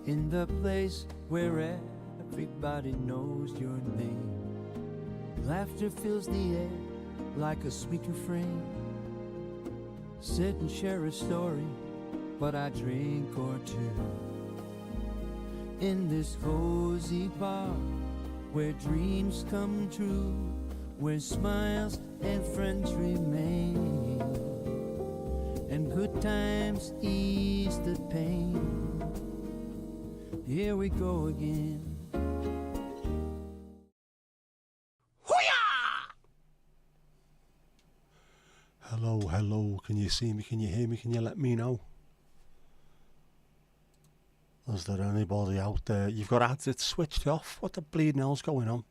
in the place where everybody knows your name. Laughter fills the air like a sweet refrain. Sit and share a story, but I drink or two in this cozy bar where dreams come true, where smiles and friends remain, and good times ease the pain. Here we go again. Hello, hello, can you see me, can you hear me, can you let me know? Is there anybody out there? You've got ads that switched off. What the bleeding hell's going on?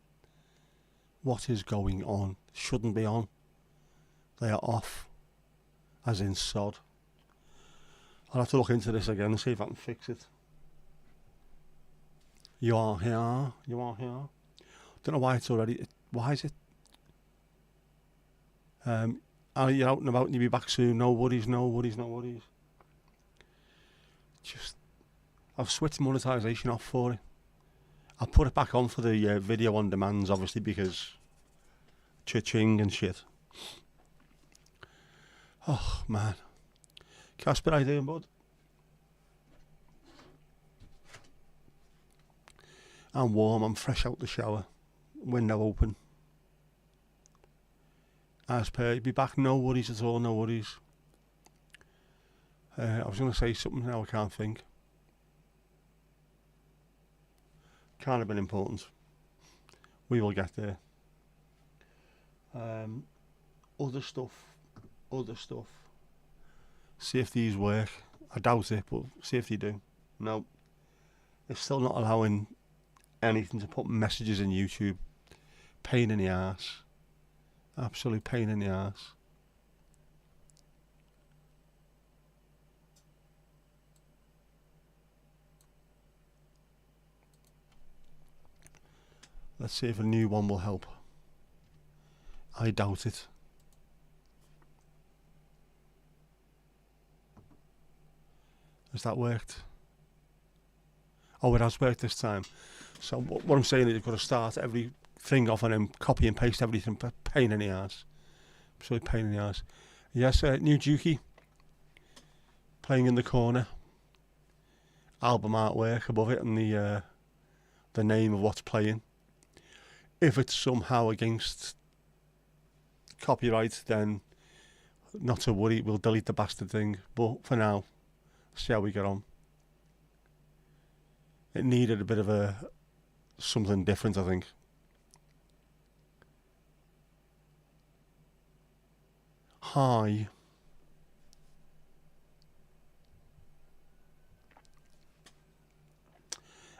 What is going on? Shouldn't be on. They are off. As in sod. I'll have to look into this again and see if I can fix it. You are here. You are here. Don't know why it's already... Why is it... You're out and about and you'll be back soon. No worries, no worries, no worries. Just... I've switched monetization off for it. I'll put it back on for the video on demands, obviously, because cha-ching and shit. Oh, man. Casper, how you doing, bud? I'm warm, I'm fresh out the shower. Window open. As per, be back, no worries at all, no worries. I was going to say something now, I can't think. Can't have been important. We will get there. Other stuff. See if these work. I doubt it, but see if they do. No. It's still not allowing anything to put messages in YouTube. Pain in the arse. Absolute pain in the arse. Let's see if a new one will help. I doubt it. Has that worked? Oh, it has worked this time. So what I'm saying is you've got to start everything off and then copy and paste everything. Pain in the arse. Absolute pain in the arse. Yes, new Juki. Playing in the corner. Album artwork above it and the name of what's playing. If it's somehow against copyright, then not to worry, we'll delete the bastard thing. But for now, see how we get on. It needed a bit of something different, I think. Hi.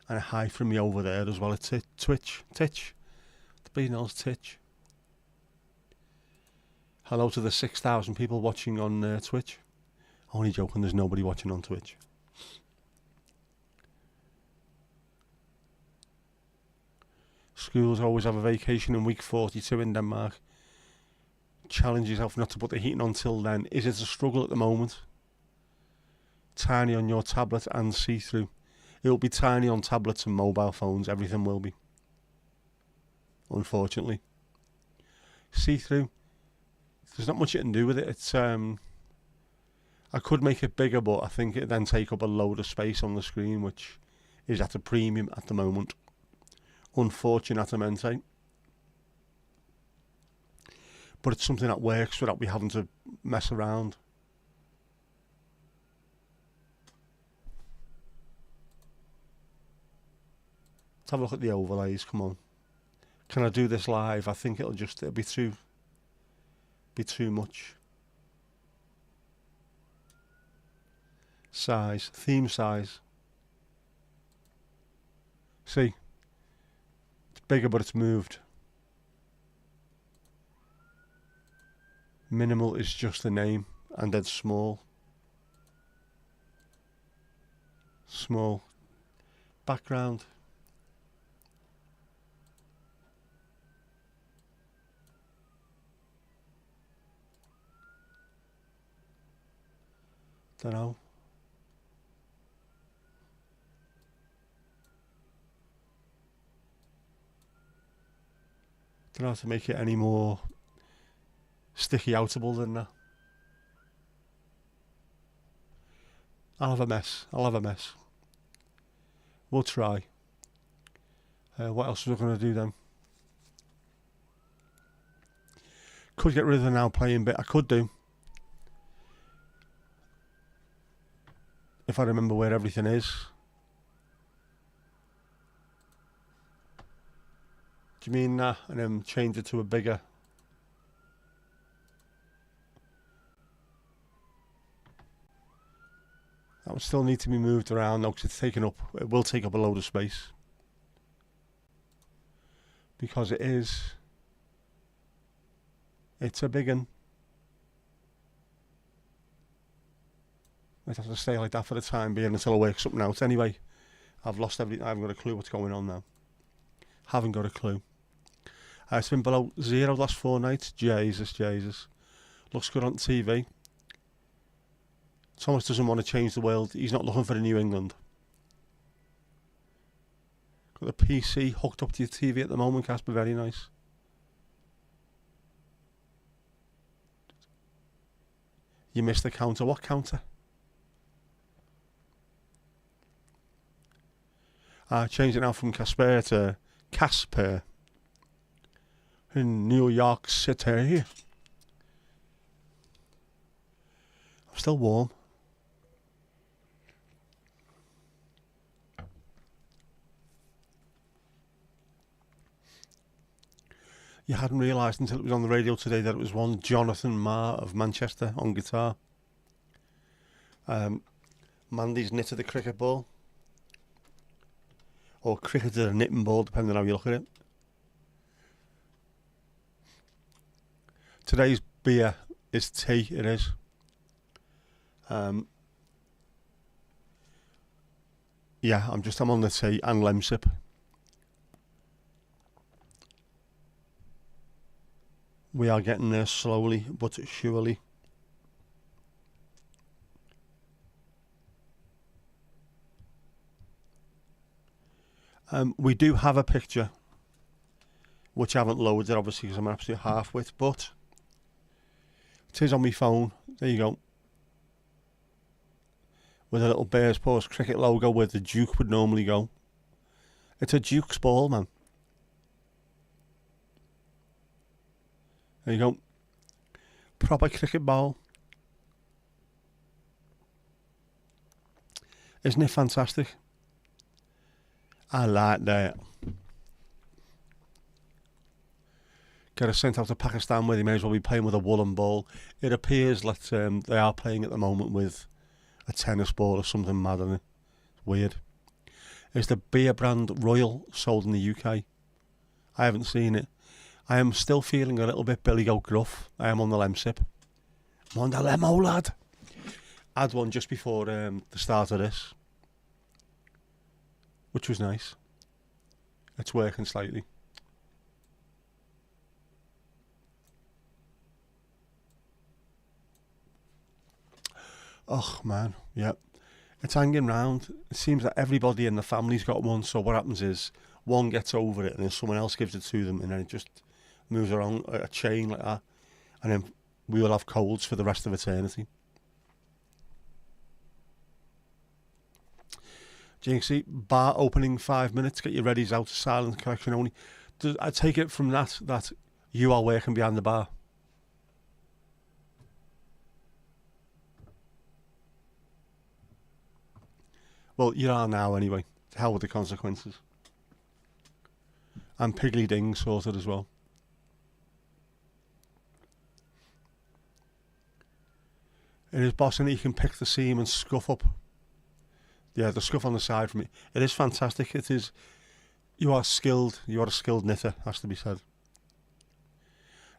And a hi from me over there as well. It's Twitch. The bleeding hell's Twitch. Hello to the 6,000 people watching on Twitch. Only joking, there's nobody watching on Twitch. Schools always have a vacation in week 42 in Denmark. Challenge yourself not to put the heating on till then. Is it a struggle at the moment? Tiny on your tablet and see-through. It will be tiny on tablets and mobile phones. Everything will be. Unfortunately. See-through. There's not much you can do with it. It's I could make it bigger, but I think it then take up a load of space on the screen, which is at a premium at the moment. Unfortunatamente. But it's something that works without me having to mess around. Let's have a look at the overlays, come on. Can I do this live? I think it'll be too much. Size, theme size. See? It's bigger but it's moved. Minimal is just the name and then small. Small. Background. Don't know. Don't know how to make it any more sticky outable than that. I'll have a mess. We'll try. What else was I going to do then? Could get rid of the now playing bit. I could do. If I remember where everything is. Do you mean that? And then change it to a bigger. That would still need to be moved around though, because it will take up a load of space. Because it's a big one. Might have to stay like that for the time being until I work something out. Anyway, I've lost everything. I haven't got a clue what's going on now. Haven't got a clue. It's been below 0 the last 4 nights. Jesus. Looks good on TV. Thomas doesn't want to change the world. He's not looking for a New England. Got the PC hooked up to your TV at the moment, Casper. Very nice. You missed the counter. What counter? Changed it now from Casper to Casper. In New York City. I'm still warm. You hadn't realised until it was on the radio today that it was one Jonathan Marr of Manchester on guitar. Mandy's knitted a cricket ball. Or cricketed a knitting ball, depending on how you look at it. Today's beer is tea, it is. Yeah, I'm on the tea and lemsip. We are getting there slowly but surely. We do have a picture, which I haven't loaded obviously because I'm absolutely half-wit, but it is on my phone. There you go. With a little Bears Paws cricket logo where the Duke would normally go. It's a Duke's ball, man. There you go. Proper cricket ball. Isn't it fantastic? I like that. Get us sent out to Pakistan where they may as well be playing with a woolen ball. It appears that they are playing at the moment with a tennis ball or something mad on it. It's weird. Is the beer brand Royal sold in the UK? I haven't seen it. I am still feeling a little bit Billy Goat Gruff. I am on the lemsip. I'm on the lemo, lad. I had one just before the start of this, which was nice. It's working slightly. Oh man, yeah. It's hanging round. It seems that everybody in the family's got one, so what happens is one gets over it and then someone else gives it to them and then it just moves around a chain like that. And then we will have colds for the rest of eternity. Jinxie, bar opening 5 minutes, get your readies out, silent collection only. I take it from that you are working behind the bar. Well, you are now anyway. To hell with the consequences. And Piggly Ding sorted as well. It is bossing. You can pick the seam and scuff up. Yeah, the scuff on the side from it. It is fantastic. It is. You are skilled. You are a skilled knitter, has to be said.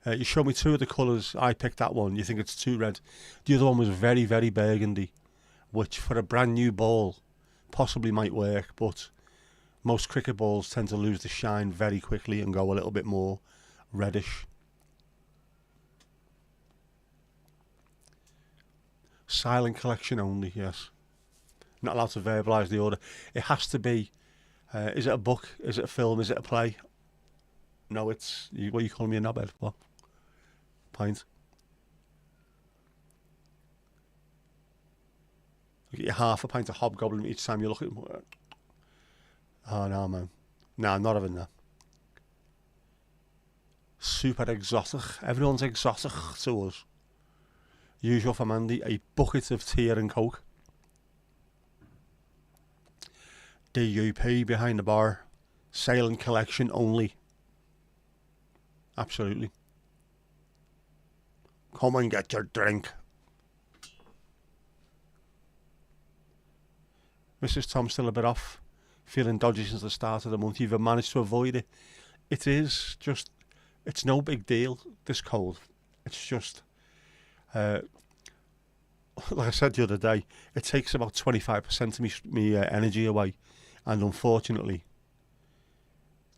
You showed me 2 of the colours. I picked that one. You think it's too red. The other one was very, very burgundy, which for a brand new ball possibly might work, but most cricket balls tend to lose the shine very quickly and go a little bit more reddish. Silent collection only, yes. Not allowed to verbalise the order. It has to be, is it a book, is it a film, is it a play? No, it's what you calling me a knobhead? What? Pint. You get your half a pint of hobgoblin each time you look at him. Oh no, man. Nah, I'm not having that. Super exotic. Everyone's exotic to us. Usual for Mandy, a bucket of tea and coke. DUP behind the bar. Sale and collection only. Absolutely. Come and get your drink. Mrs. Tom's still a bit off. Feeling dodgy since the start of the month. You've managed to avoid it. It is just... It's no big deal, this cold. It's just... like I said the other day, it takes about 25% of me energy away. And unfortunately,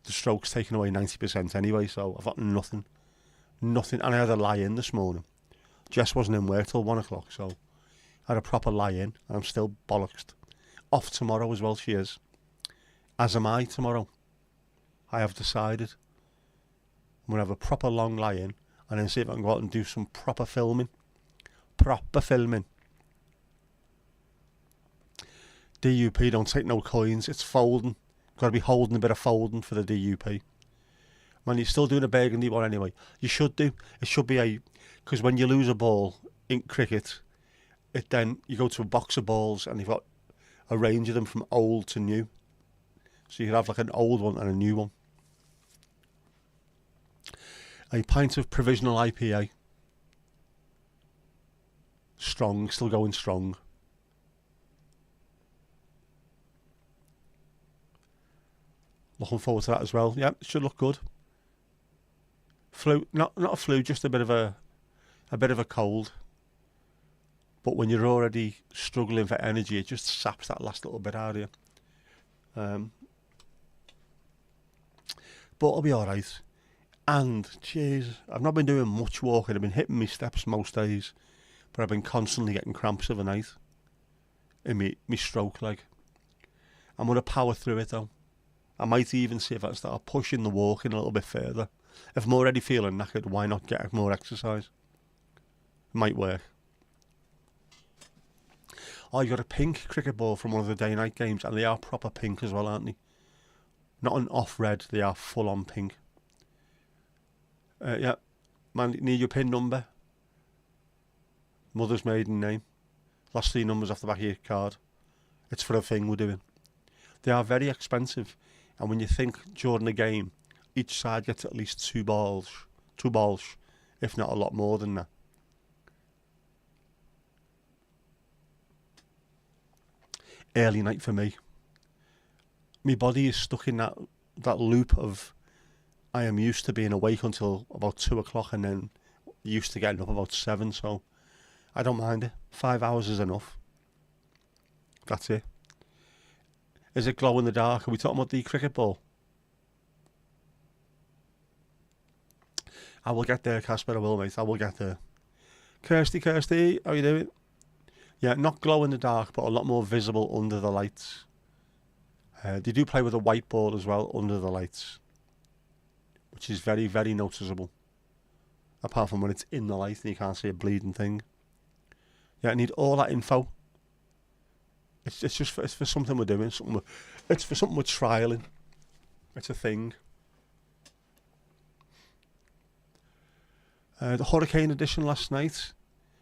the stroke's taken away 90% anyway, so I've got nothing. Nothing. And I had a lie-in this morning. Jess wasn't in work till 1 o'clock, so I had a proper lie-in, and I'm still bollocksed. Off tomorrow as well, she is. As am I tomorrow. I have decided. I'm going to have a proper long lie-in, and then see if I can go out and do some proper filming. Proper filming. DUP don't take no coins, it's folding. Got to be holding a bit of folding for the DUP. Man, you're still doing a burgundy one anyway. You should do. It should be a... Because when you lose a ball in cricket, then you go to a box of balls and you've got a range of them from old to new. So you could have like an old one and a new one. A pint of provisional IPA. Strong, still going strong. Looking forward to that as well. Yeah, it should look good. Flu, not a flu, just a bit of a cold. But when you're already struggling for energy, it just saps that last little bit out of you. But I'll be alright. And, jeez, I've not been doing much walking. I've been hitting my steps most days. But I've been constantly getting cramps overnight. In me stroke, like. I'm going to power through it, though. I might even see if I can start pushing the walking a little bit further. If I'm already feeling knackered, why not get more exercise? It might work. Oh, you got a pink cricket ball from one of the day-night games, and they are proper pink as well, aren't they? Not an off-red, they are full-on pink. Yeah, man, need your PIN number. Mother's maiden name. Last 3 numbers off the back of your card. It's for a thing we're doing. They are very expensive. And when you think during the game, each side gets at least 2 balls, if not a lot more than that. Early night for me. My body is stuck in that loop of I am used to being awake until about 2 o'clock and then used to getting up about 7, so I don't mind it. 5 hours is enough. That's it. Is it glow in the dark? Are we talking about the cricket ball? I will get there, Casper, I will, mate. I will get there. Kirsty, how you doing? Yeah, not glow in the dark, but a lot more visible under the lights. They do play with a white ball as well under the lights, which is very, very noticeable. Apart from when it's in the light and you can't see a bleeding thing. Yeah, I need all that info. It's just for something we're doing. It's for something we're trialing. It's a thing. The Hurricane edition last night.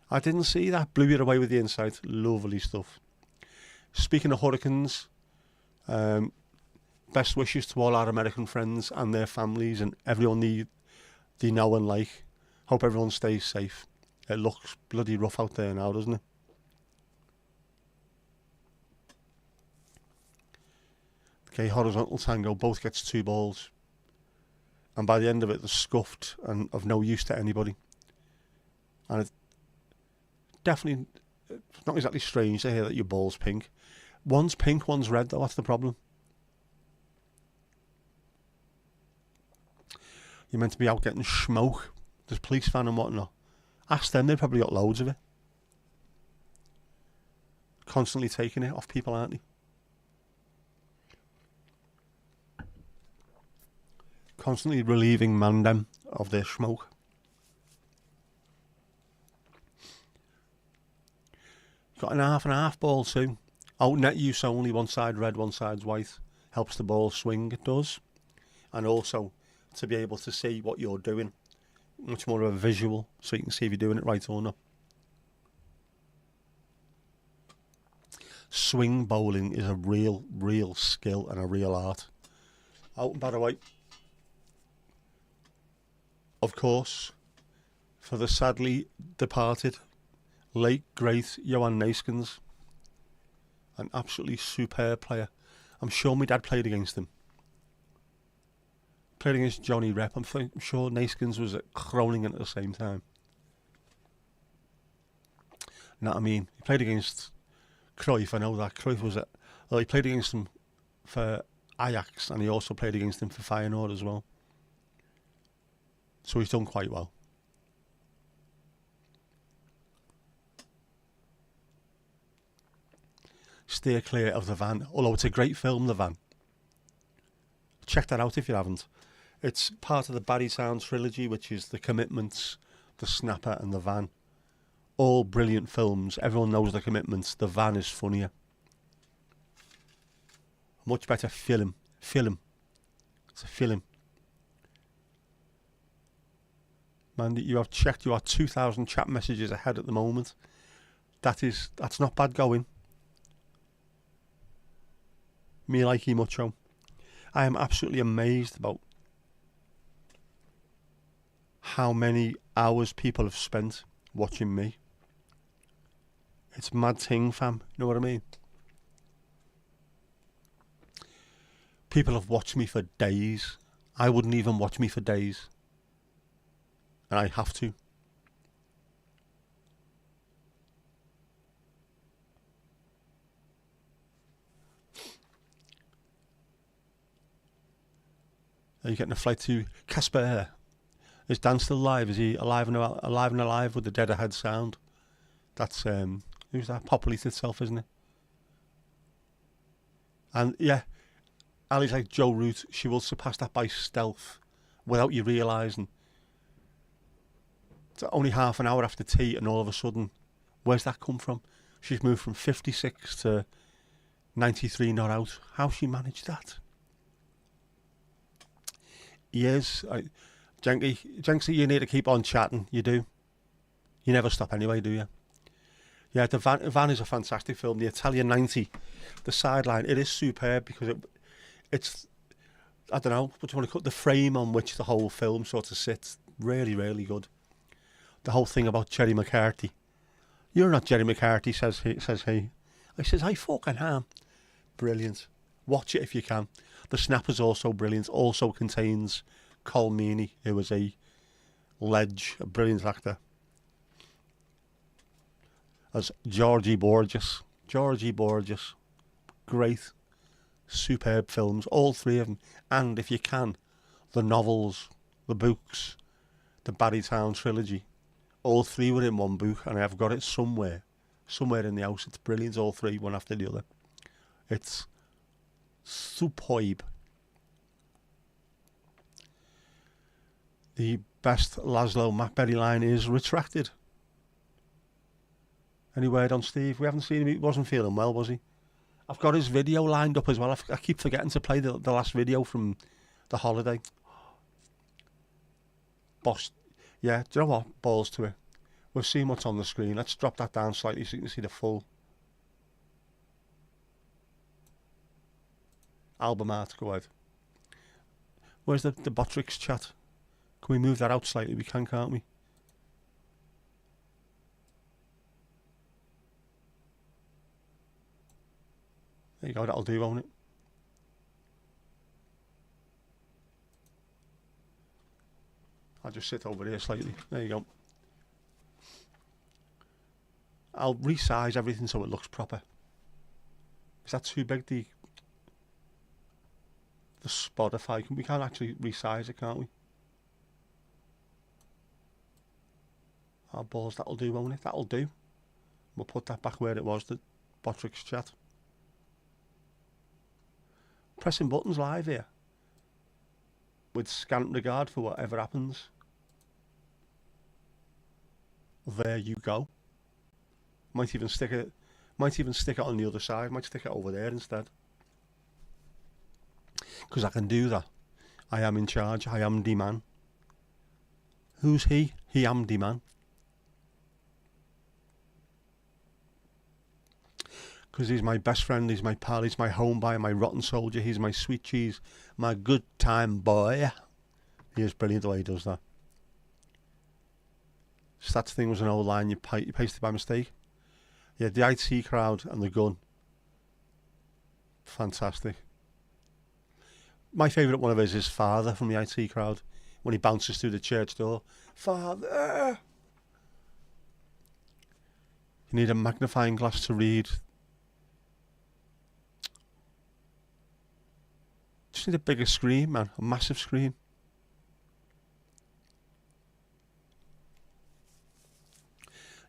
I didn't see that. Blew it away with the insight. Lovely stuff. Speaking of hurricanes, best wishes to all our American friends and their families and everyone they know and like. Hope everyone stays safe. It looks bloody rough out there now, doesn't it? Okay, horizontal tango, both gets 2 balls. And by the end of it, they're scuffed and of no use to anybody. And it's definitely, it's not exactly strange to hear that your ball's pink. One's pink, one's red though, that's the problem. You're meant to be out getting smoke. There's police van and whatnot. Ask them, they've probably got loads of it. Constantly taking it off people, aren't they? constantly relieving Mandem of their smoke. Got an half and half ball too. Out net use only, one side red, one side white. Helps the ball swing, it does. And also to be able to see what you're doing. Much more of a visual, so you can see if you're doing it right or not. Swing bowling is a real skill and a real art. Oh, and by the way, of course, for the sadly departed late great Johan Neeskens, an absolutely superb player. I'm sure my dad played against him. Played against Johnny Rep. I'm sure Neeskens was at Groningen at the same time. Know what I mean? He played against Cruyff. I know that Cruyff was at. Well, he played against him for Ajax, and he also played against him for Feyenoord as well. So he's done quite well. Steer clear of The Van. Although it's a great film, The Van. Check that out if you haven't. It's part of the Barry Sound trilogy, which is The Commitments, The Snapper and The Van. All brilliant films. Everyone knows The Commitments. The Van is funnier. Much better film. It's a film. Man, you have checked. You are 2,000 chat messages ahead at the moment. That's not bad going. Me likey mucho. I am absolutely amazed about how many hours people have spent watching me. It's mad thing, fam. You know what I mean? People have watched me for days. I wouldn't even watch me for days. And I have to. Are you getting a flight to Casper? Is Dan still alive? Is he alive and alive with the dead ahead sound? That's who's that? Populates itself, isn't it? And yeah, Ali's like Joe Root. She will surpass that by stealth, without you realising. It's only half an hour after tea, and all of a sudden, where's that come from? She's moved from 56 to 93 not out. How she managed that? Yes, Jenksy, you need to keep on chatting. You do. You never stop anyway, do you? Yeah, the Van is a fantastic film. The Italian 90, the sideline, it is superb because it's I don't know, what do you want to call it? The frame on which the whole film sort of sits. Really good. The whole thing about Jerry McCarthy. You're not Jerry McCarthy, says he. I says, I fucking am. Brilliant. Watch it if you can. The Snapper's also brilliant. Also contains Col Meany, who was a brilliant actor. As Georgie Borges. Great. Superb films. All three of them. And if you can, the novels, the books, the Barrytown trilogy. All three were in one book, and I've got it somewhere in the house. It's brilliant, all three, one after the other. It's superb. The best Laszlo Mackberry line is retracted. Any word on Steve? We haven't seen him. He wasn't feeling well, was he? I've got his video lined up as well. I keep forgetting to play the last video from the holiday. Boss. Yeah, do you know what? Balls to it. We've seen what's on the screen. Let's drop that down slightly so you can see the full album art. Go ahead. Where's the Botrix chat? Can we move that out slightly? We can, can't we? There you go, that'll do, won't it? I'll just sit over here slightly. There you go. I'll resize everything so it looks proper. Is that too big, the Spotify? We can't actually resize it, can't we? Our balls, that'll do, won't it? That'll do. We'll put that back where it was, the Botrix chat. Pressing buttons live here. with scant regard for whatever happens. There you go. Might even stick it on the other side. Might stick it over there instead. Because I can do that. I am in charge. I am the man. Who's he? He am the man. Because he's my best friend, he's my pal, he's my home buyer, my rotten soldier, he's my sweet cheese, my good time boy. He is brilliant the way he does that. Stats thing was an old line you pasted by mistake. Yeah, the IT crowd and the gun. Fantastic. My favourite one of his is Father from the IT crowd. When he bounces through the church door. Father! You need a magnifying glass to read. Just need a bigger screen, man. A massive screen.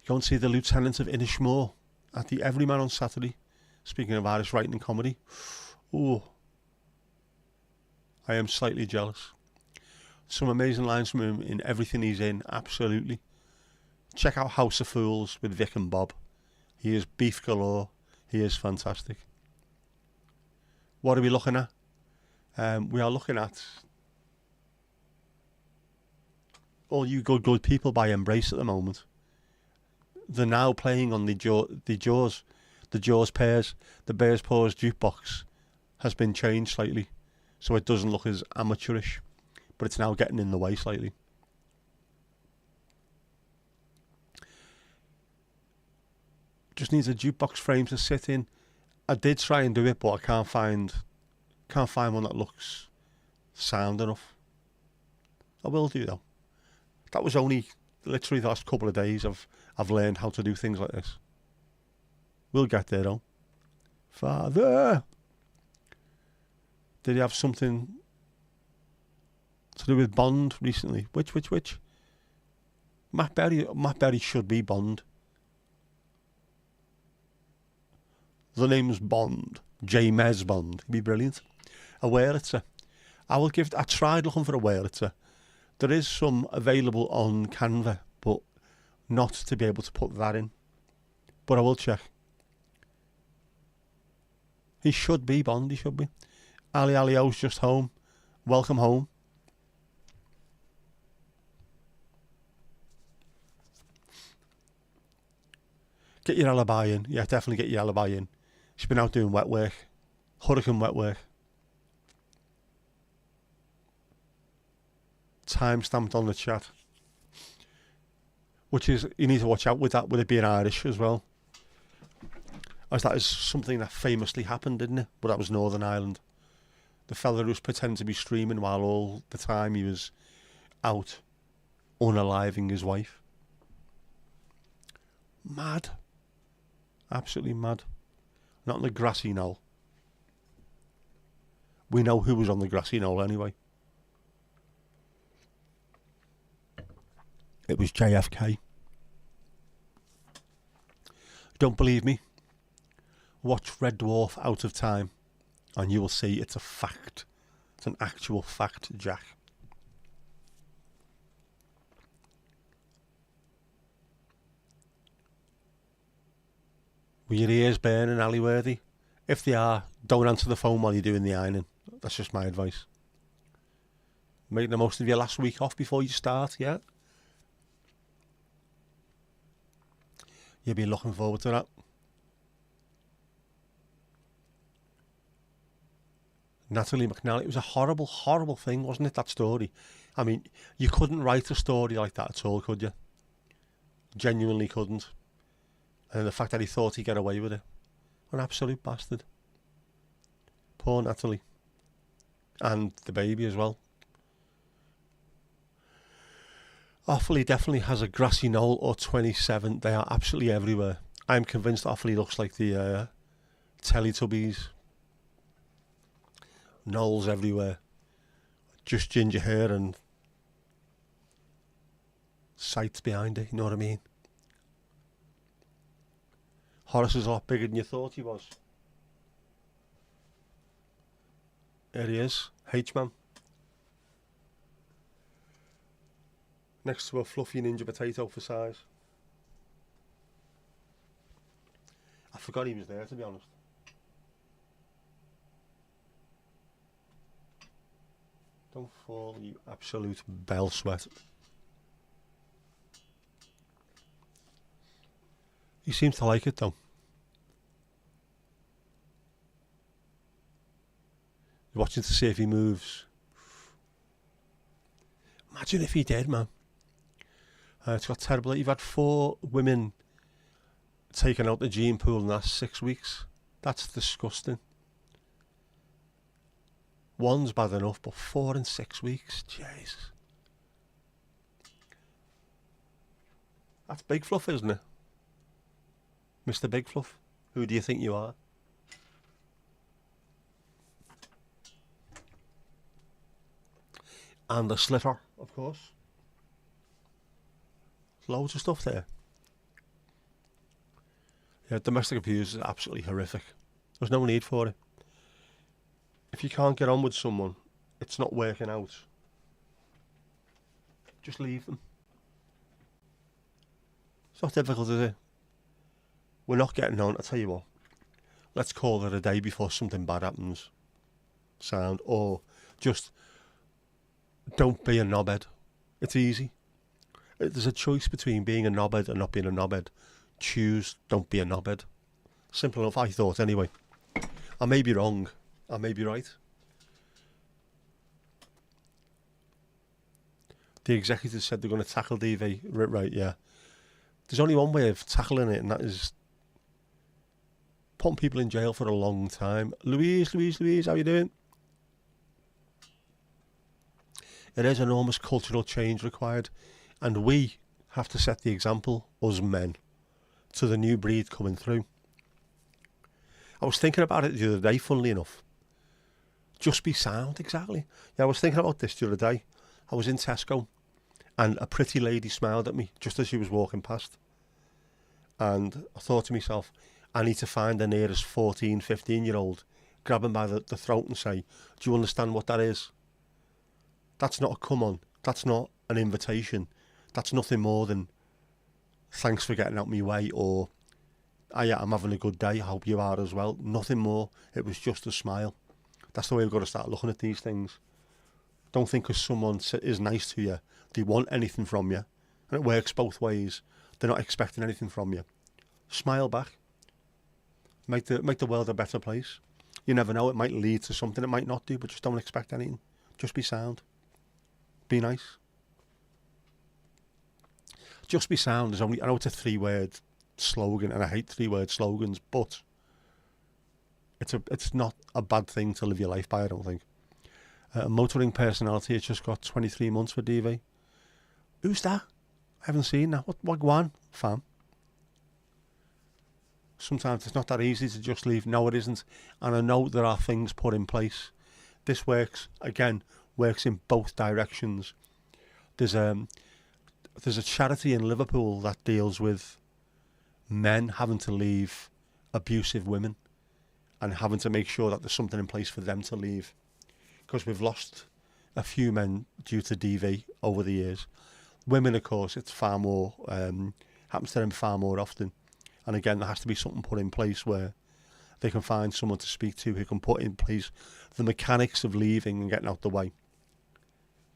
Go and see the Lieutenant of Inishmore at the Everyman on Saturday. Speaking of Irish writing and comedy. Oh, I am slightly jealous. Some amazing lines from him in everything he's in, absolutely. Check out House of Fools with Vic and Bob. He is beef galore. He is fantastic. What are we looking at? We are looking at All You Good People by Embrace at the moment. They're now playing on the Jaws pairs. The Bears Paws jukebox has been changed slightly, so it doesn't look as amateurish, but it's now getting in the way slightly. Just needs a jukebox frame to sit in. I did try and do it, but I can't find one that looks sound enough. I will do though. That was only literally the last couple of days I've learned how to do things like this. We'll get there though. Father! Did he have something to do with Bond recently? Which? Matt Berry should be Bond. The name's Bond. James Bond. He'd be brilliant. A Wurlitzer. I tried looking for a Wurlitzer. There is some available on Canva, but not to be able to put that in. But I will check. He should be Bond, he should be. Ali Alio's just home. Welcome home. Get your alibi in. Yeah, definitely get your alibi in. She's been out doing wet work. Hurricane wet work. Time stamped on the chat. Which is, you need to watch out with that, with it being Irish as well. As that is something that famously happened, didn't it? But that was Northern Ireland. The fella who was pretending to be streaming while all the time he was out unaliving his wife. Mad. Absolutely mad. Not on the grassy knoll. We know who was on the grassy knoll anyway. It was JFK. Don't believe me? Watch Red Dwarf Out of Time and you will see it's a fact. It's an actual fact, Jack. Were your ears burning, Ali Worthy? If they are, don't answer the phone while you're doing the ironing. That's just my advice. Make the most of your last week off before you start, yeah? You'll be looking forward to that. Natalie McNally, it was a horrible, horrible thing, wasn't it, that story? I mean, you couldn't write a story like that at all, could you? Genuinely couldn't. And the fact that he thought he'd get away with it. An absolute bastard. Poor Natalie. And the baby as well. Offaly definitely has a grassy knoll or 27. They are absolutely everywhere. I'm convinced Offaly looks like the Teletubbies. Knolls everywhere. Just ginger hair and sights behind it, you know what I mean? Horace is a lot bigger than you thought he was. There he is, H-Man. next to a fluffy ninja potato for size. I forgot he was there, to be honest. Don't fall, you absolute bell sweat. He seems to like it though. You're watching to see if he moves. Imagine if he did, man. It's got terrible. You've had 4 women taken out the gene pool in the last 6 weeks. That's disgusting. 1's bad enough, but 4 in 6 weeks. Jesus. That's Big Fluff, isn't it? Mr. Big Fluff. Who do you think you are? And the slitter, of course. Loads of stuff there. Yeah, domestic abuse is absolutely horrific. There's no need for it. If you can't get on with someone, it's not working out, just leave them. It's not difficult, is it? We're not getting on. I tell you what, let's call it a day before something bad happens. Sound. Or just don't be a knobhead. It's easy. There's a choice between being a knobhead and not being a knobhead. Choose don't be a knobhead. Simple enough, I thought anyway. I may be wrong. I may be right. The executives said they're going to tackle DV. Right, yeah. There's only one way of tackling it, and that is putting people in jail for a long time. Louise, how you doing? There is enormous cultural change required, and we have to set the example, us men, to the new breed coming through. I was thinking about it the other day, funnily enough. Just be sound, exactly. Yeah, I was thinking about this the other day. I was in Tesco, and a pretty lady smiled at me just as she was walking past. And I thought to myself, I need to find the nearest 14, 15-year-old, grab him by the throat and say, do you understand what that is? That's not a come on. That's not an invitation. That's nothing more than thanks for getting out my way, or oh yeah, I'm having a good day, I hope you are as well. Nothing more. It was just a smile. That's the way we've got to start looking at these things. Don't think because someone is nice to you, they want anything from you. And it works both ways. They're not expecting anything from you. Smile back. Make the world a better place. You never know, it might lead to something, it might not do, but just don't expect anything. Just be sound. Be nice. Just be sound is only, I know it's a 3-word slogan, and I hate 3-word slogans, but it's not a bad thing to live your life by, I don't think. Motoring personality has just got 23 months for DV. Who's that? I haven't seen that. What one? Fam. Sometimes it's not that easy to just leave. No, it isn't. And I know there are things put in place. This works in both directions. There's a charity in Liverpool that deals with men having to leave abusive women and having to make sure that there's something in place for them to leave. Because we've lost a few men due to DV over the years. Women, of course, it's far more, happens to them far more often. And again, there has to be something put in place where they can find someone to speak to who can put in place the mechanics of leaving and getting out the way.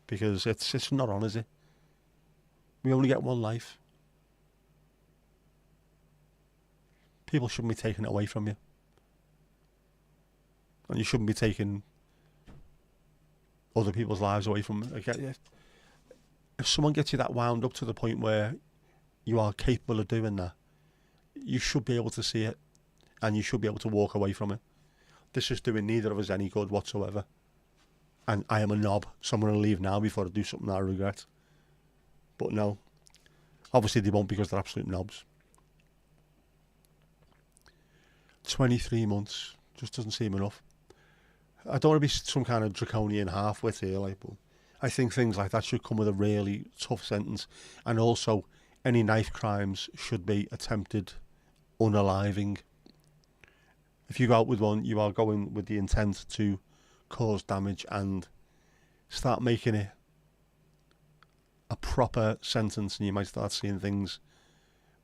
Because it's not on, is it? We only get one life. People shouldn't be taking it away from you. And you shouldn't be taking other people's lives away from them. Again, if someone gets you that wound up to the point where you are capable of doing that, you should be able to see it and you should be able to walk away from it. This is doing neither of us any good whatsoever. And I am a knob, so I'm going to leave now before I do something that I regret. But no. Obviously they won't, because they're absolute knobs. 23 months just doesn't seem enough. I don't want to be some kind of draconian half-wit here, but I think things like that should come with a really tough sentence. And also, any knife crimes should be attempted unaliving. If you go out with one, you are going with the intent to cause damage and start making it a proper sentence, and you might start seeing things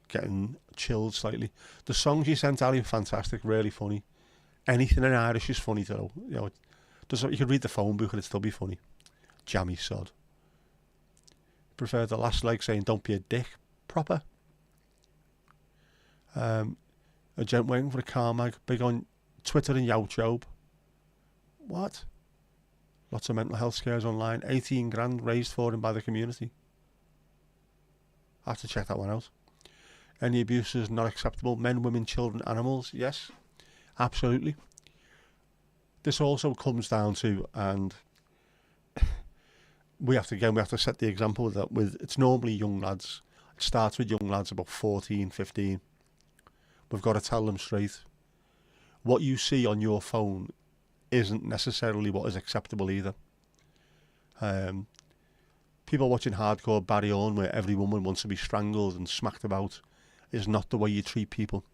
getting chilled slightly. The songs you sent, Ali, are fantastic, really funny. Anything in Irish is funny though. You know, you could read the phone book and it'd still be funny. Jammy sod. Prefer the last leg saying "Don't be a dick." Proper. A gent waiting for a car mag. Big on Twitter and YouTube. What? Lots of mental health scares online. 18 grand raised for him by the community. I have to check that one out. Any abuse is not acceptable. Men, women, children, animals. Yes, absolutely. This also comes down to, and we have to set the example with that. It's normally young lads. It starts with young lads about 14, 15. We've got to tell them straight. What you see on your phone isn't necessarily what is acceptable either. People watching hardcore Barry Owen, where every woman wants to be strangled and smacked about, is not the way you treat people.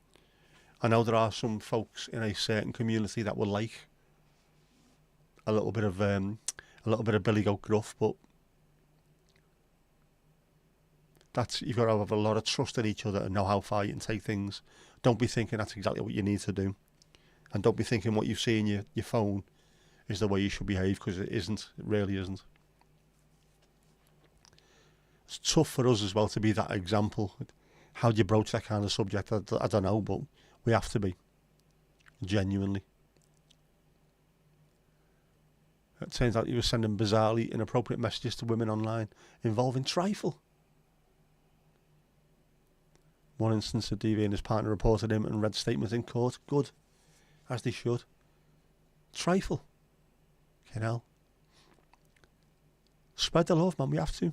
I know there are some folks in a certain community that will like a little bit of Billy Goat Gruff, but you've got to have a lot of trust in each other and know how far you can take things. Don't be thinking that's exactly what you need to do. And don't be thinking what you see in your phone is the way you should behave, because it isn't. It really isn't. It's tough for us as well to be that example. How do you broach that kind of subject? I don't know, but we have to be. Genuinely. It turns out he was sending bizarrely inappropriate messages to women online involving trifle. One instance, a DV and his partner reported him and read statements in court. Good. As they should. Trifle. You know. Spread the love, man. We have to.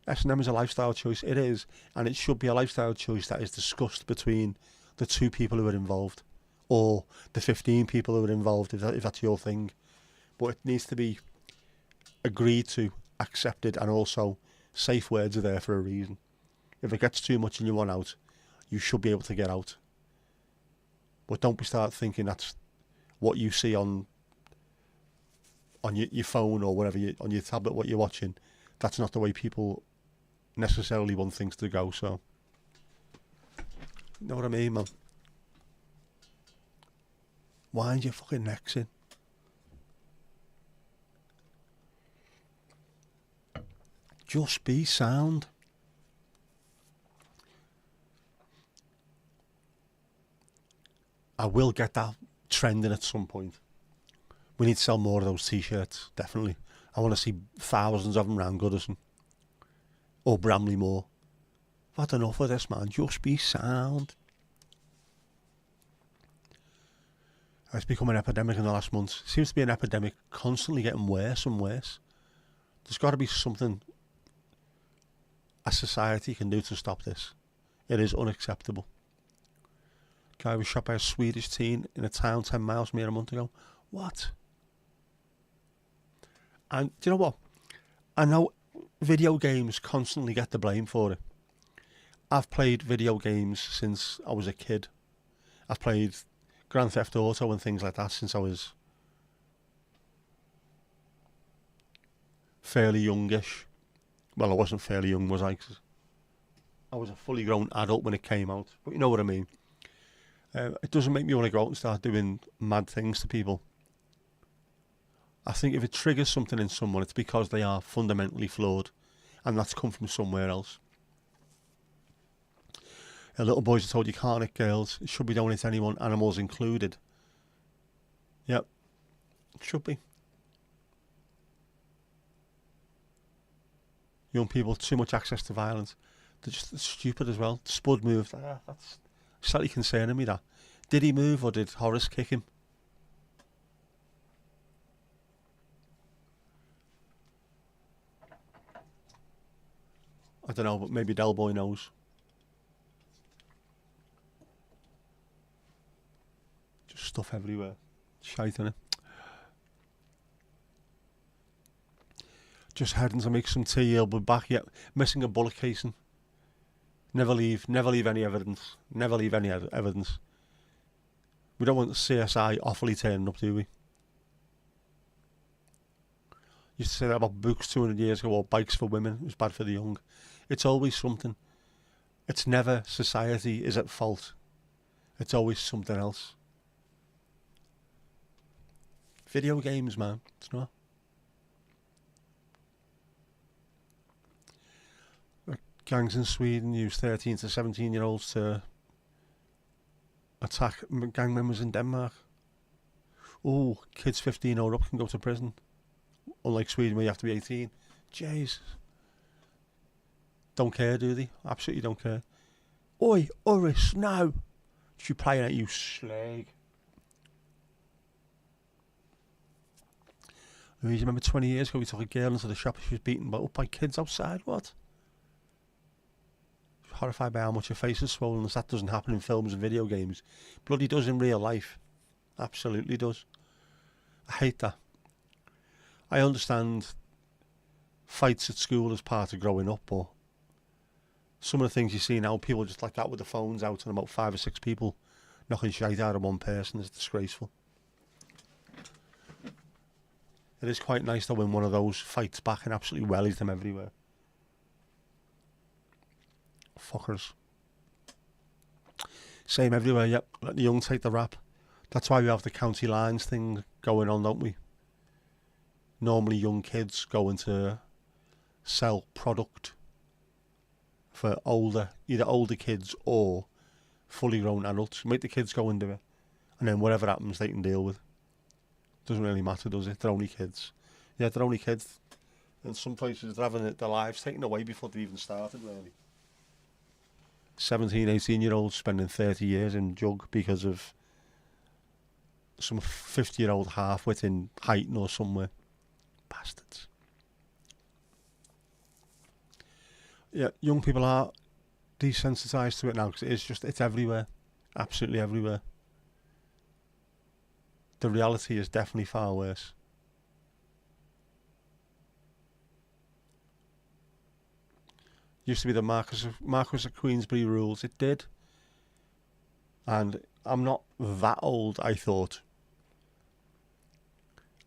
S&M is a lifestyle choice. It is. And it should be a lifestyle choice that is discussed between the 2 people who are involved. Or the 15 people who are involved, if that's your thing. But it needs to be agreed to, accepted, and also safe words are there for a reason. If it gets too much and you want out, you should be able to get out. But don't start thinking that's what you see on your phone or whatever, on your tablet, what you're watching. That's not the way people necessarily want things to go, so. You know what I mean, man? Wind your fucking necks in. Just be sound. I will get that trending at some point. We need to sell more of those t-shirts, definitely. I want to see thousands of them around Goodison. Or Bramley Moor. I've had enough of this, man. Just be sound. It's become an epidemic in the last months. It seems to be an epidemic constantly getting worse and worse. There's got to be something a society can do to stop this. It is unacceptable. Guy was shot by a Swedish teen in a town 10 miles from here a month ago. What? And do you know what? I know video games constantly get the blame for it. I've played video games since I was a kid. I've played Grand Theft Auto and things like that since I was fairly youngish. Well, I wasn't fairly young, was I? 'Cause I was a fully grown adult when it came out. But you know what I mean. It doesn't make me want to go out and start doing mad things to people. I think if it triggers something in someone, it's because they are fundamentally flawed, and that's come from somewhere else. Little boys are told you can't hit girls. It should be don't hit anyone, animals included. Yep, it should be. Young people, too much access to violence. They're just stupid as well. Spud moved. That's slightly concerning me, that. Did he move or did Horace kick him? I don't know, but maybe Del Boy knows. Just stuff everywhere. Shite, innit? Just heading to make some tea. I'll be back yet. Missing a bullet casing. Never leave any evidence. Never leave any evidence. We don't want the CSI awfully turning up, do we? Used to say that about books 200 years ago, or bikes for women. It was bad for the young. It's always something. It's never society is at fault. It's always something else. Video games, man. It's not. Gangs in Sweden use 13 to 17-year-olds to attack gang members in Denmark. Oh, kids 15 or up can go to prison. Unlike Sweden where you have to be 18. Jeez. Don't care, do they? Absolutely don't care. Oi, Uris, no. She's playing at you, slag. Louise, remember 20 years ago we took a girl into the shop. She was beaten up by kids outside. What? Horrified by how much her face is swollen. That doesn't happen in films and video games. Bloody does in real life. Absolutely does. I hate that. I understand fights at school as part of growing up, but some of the things you see now, people just like that with the phones out and about 5 or 6 people knocking shite out of one person, is disgraceful. It is quite nice though when one of those fights back and absolutely wellies them everywhere. Fuckers. Same everywhere, yep. Let the young take the rap. That's why we have the county lines thing going on, don't we? Normally young kids going to sell product for either older kids or fully grown adults. Make the kids go and do it. And then whatever happens they can deal with. Doesn't really matter, does it? They're only kids. Yeah, they're only kids. And some places they're having their lives taken away before they've even started, really. 17, 18-year-olds spending 30 years in jug because of some 50-year-old half-wit in Heighton or somewhere. Bastards. Yeah, young people are desensitised to it now because it's everywhere. Absolutely everywhere. The reality is definitely far worse. Used to be the Marquis of Queensberry rules. It did. And I'm not that old, I thought.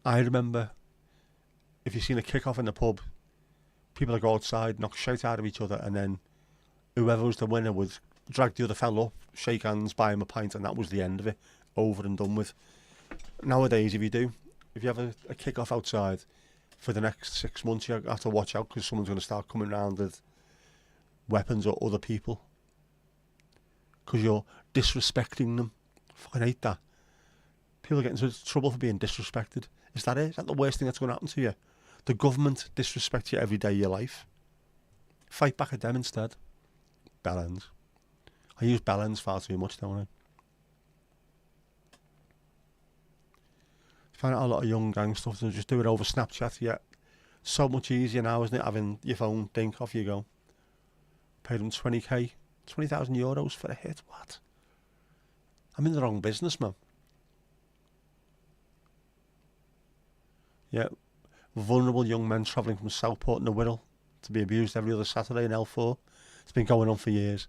I remember if you've seen a kick-off in the pub, people would go outside, knock shite out of each other, and then whoever was the winner would drag the other fella up, shake hands, buy him a pint, and that was the end of it. Over and done with. Nowadays, if you have a kick-off outside for the next 6 months, you have to watch out because someone's going to start coming around with weapons or other people because you're disrespecting them. I fucking hate that. People get into trouble for being disrespected. Is that it? Is that the worst thing that's going to happen to you? The government disrespects you every day of your life. Fight back at them instead. Bellends. I use bellends far too much, don't I? I find out a lot of young gang stuff to just do it over Snapchat. Yeah, so much easier now, isn't it? Having your phone dink, off you go. Paid them 20k, 20,000 euros for a hit. What? I'm in the wrong business, man. Yeah, vulnerable young men travelling from Southport and the Wirral to be abused every other Saturday in L4. It's been going on for years.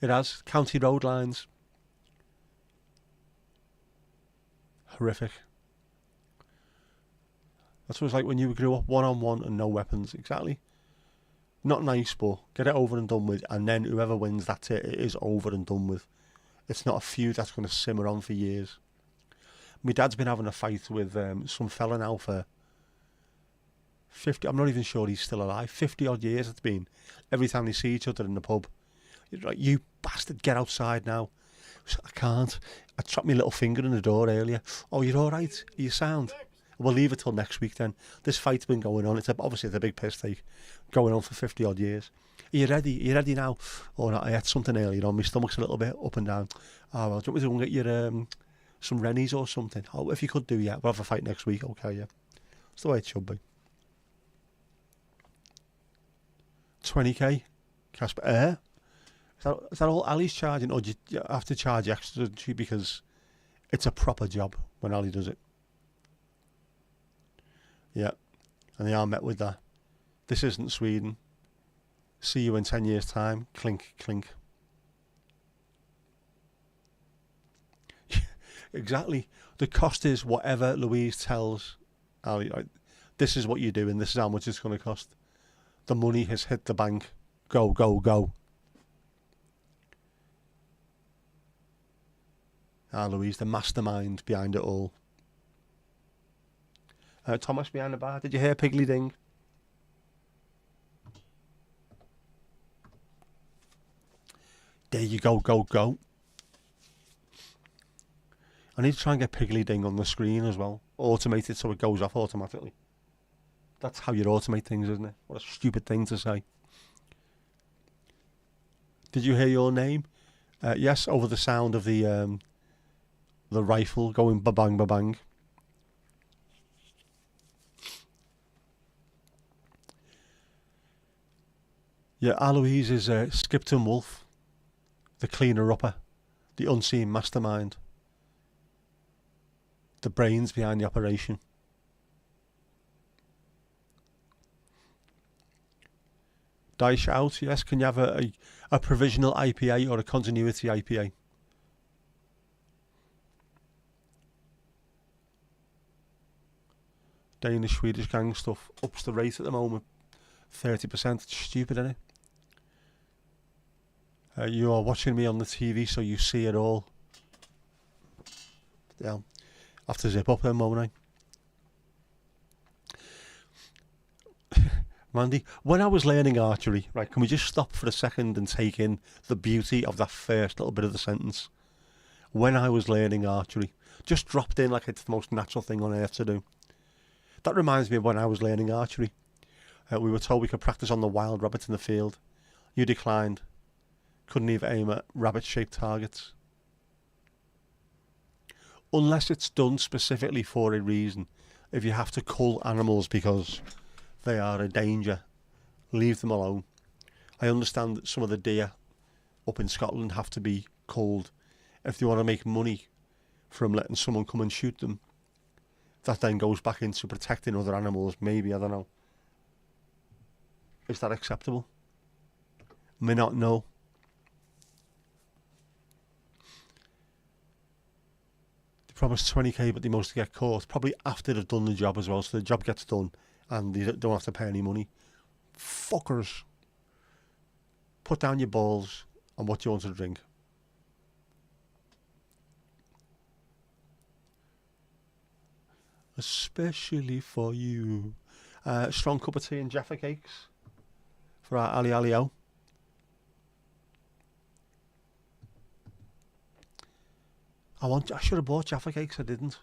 It has. County road lines. Horrific. That's what it's like when you grew up one-on-one and no weapons. Exactly. Not nice, but get it over and done with, and then whoever wins, that's it. It is over and done with. It's not a feud that's going to simmer on for years. My dad's been having a fight with some fella now for 50, I'm not even sure he's still alive, 50 odd years it's been. Every time they see each other in the pub, you're like, you bastard, get outside now. I can't. I trapped my little finger in the door earlier. Oh, you're alright? Are you sound? We'll leave it till next week then. This fight's been going on. Obviously it's a big piss take. Going on for 50 odd years. Are you ready? Are you ready now? Oh, no, I had something earlier on. My stomach's a little bit up and down. Oh, well, do you want me to go and get your some Rennies or something? Oh, if you could do, yeah. We'll have a fight next week. Okay, yeah. That's the way it should be. 20k. Casper. Is that all Ali's charging? Or do you have to charge extra because it's a proper job when Ali does it? Yeah. And they are met with that. This isn't Sweden. See you in 10 years' time. Clink, clink. Exactly. The cost is whatever Louise tells Ali. Right? This is what you do, and this is how much it's going to cost. The money has hit the bank. Go, go, go. Louise, the mastermind behind it all. Thomas behind the bar. Did you hear Piggly Ding? There you go, go, go. I need to try and get Piggly Ding on the screen as well. Automate it so it goes off automatically. That's how you automate things, isn't it? What a stupid thing to say. Did you hear your name? Yes, over the sound of the rifle going ba-bang, ba-bang. Yeah, Aloise is Skipton Wolf, the cleaner-upper, the unseen mastermind, the brains behind the operation. Dice out, yes. Can you have a provisional IPA or a continuity IPA? Danish, Swedish gang stuff ups the rate at the moment. 30%. It's stupid, isn't it? You are watching me on the TV, so you see it all. Yeah, I have to zip up then, won't I? Mandy, when I was learning archery, right, can we just stop for a second and take in the beauty of that first little bit of the sentence? When I was learning archery, just dropped in like it's the most natural thing on earth to do. That reminds me of when I was learning archery. We were told we could practice on the wild rabbits in the field. You declined. Couldn't even aim at rabbit-shaped targets. Unless it's done specifically for a reason. If you have to cull animals because they are a danger, leave them alone. I understand that some of the deer up in Scotland have to be culled. If they want to make money from letting someone come and shoot them, that then goes back into protecting other animals. Maybe, I don't know. Is that acceptable? May not know. They promise 20k, but they mostly get caught. Probably after they've done the job as well, so the job gets done and they don't have to pay any money. Fuckers. Put down your balls and what you want to drink. Especially for you. Strong cup of tea and Jaffa cakes for our Ali Ali-O. I should have bought Jaffa cakes, I didn't.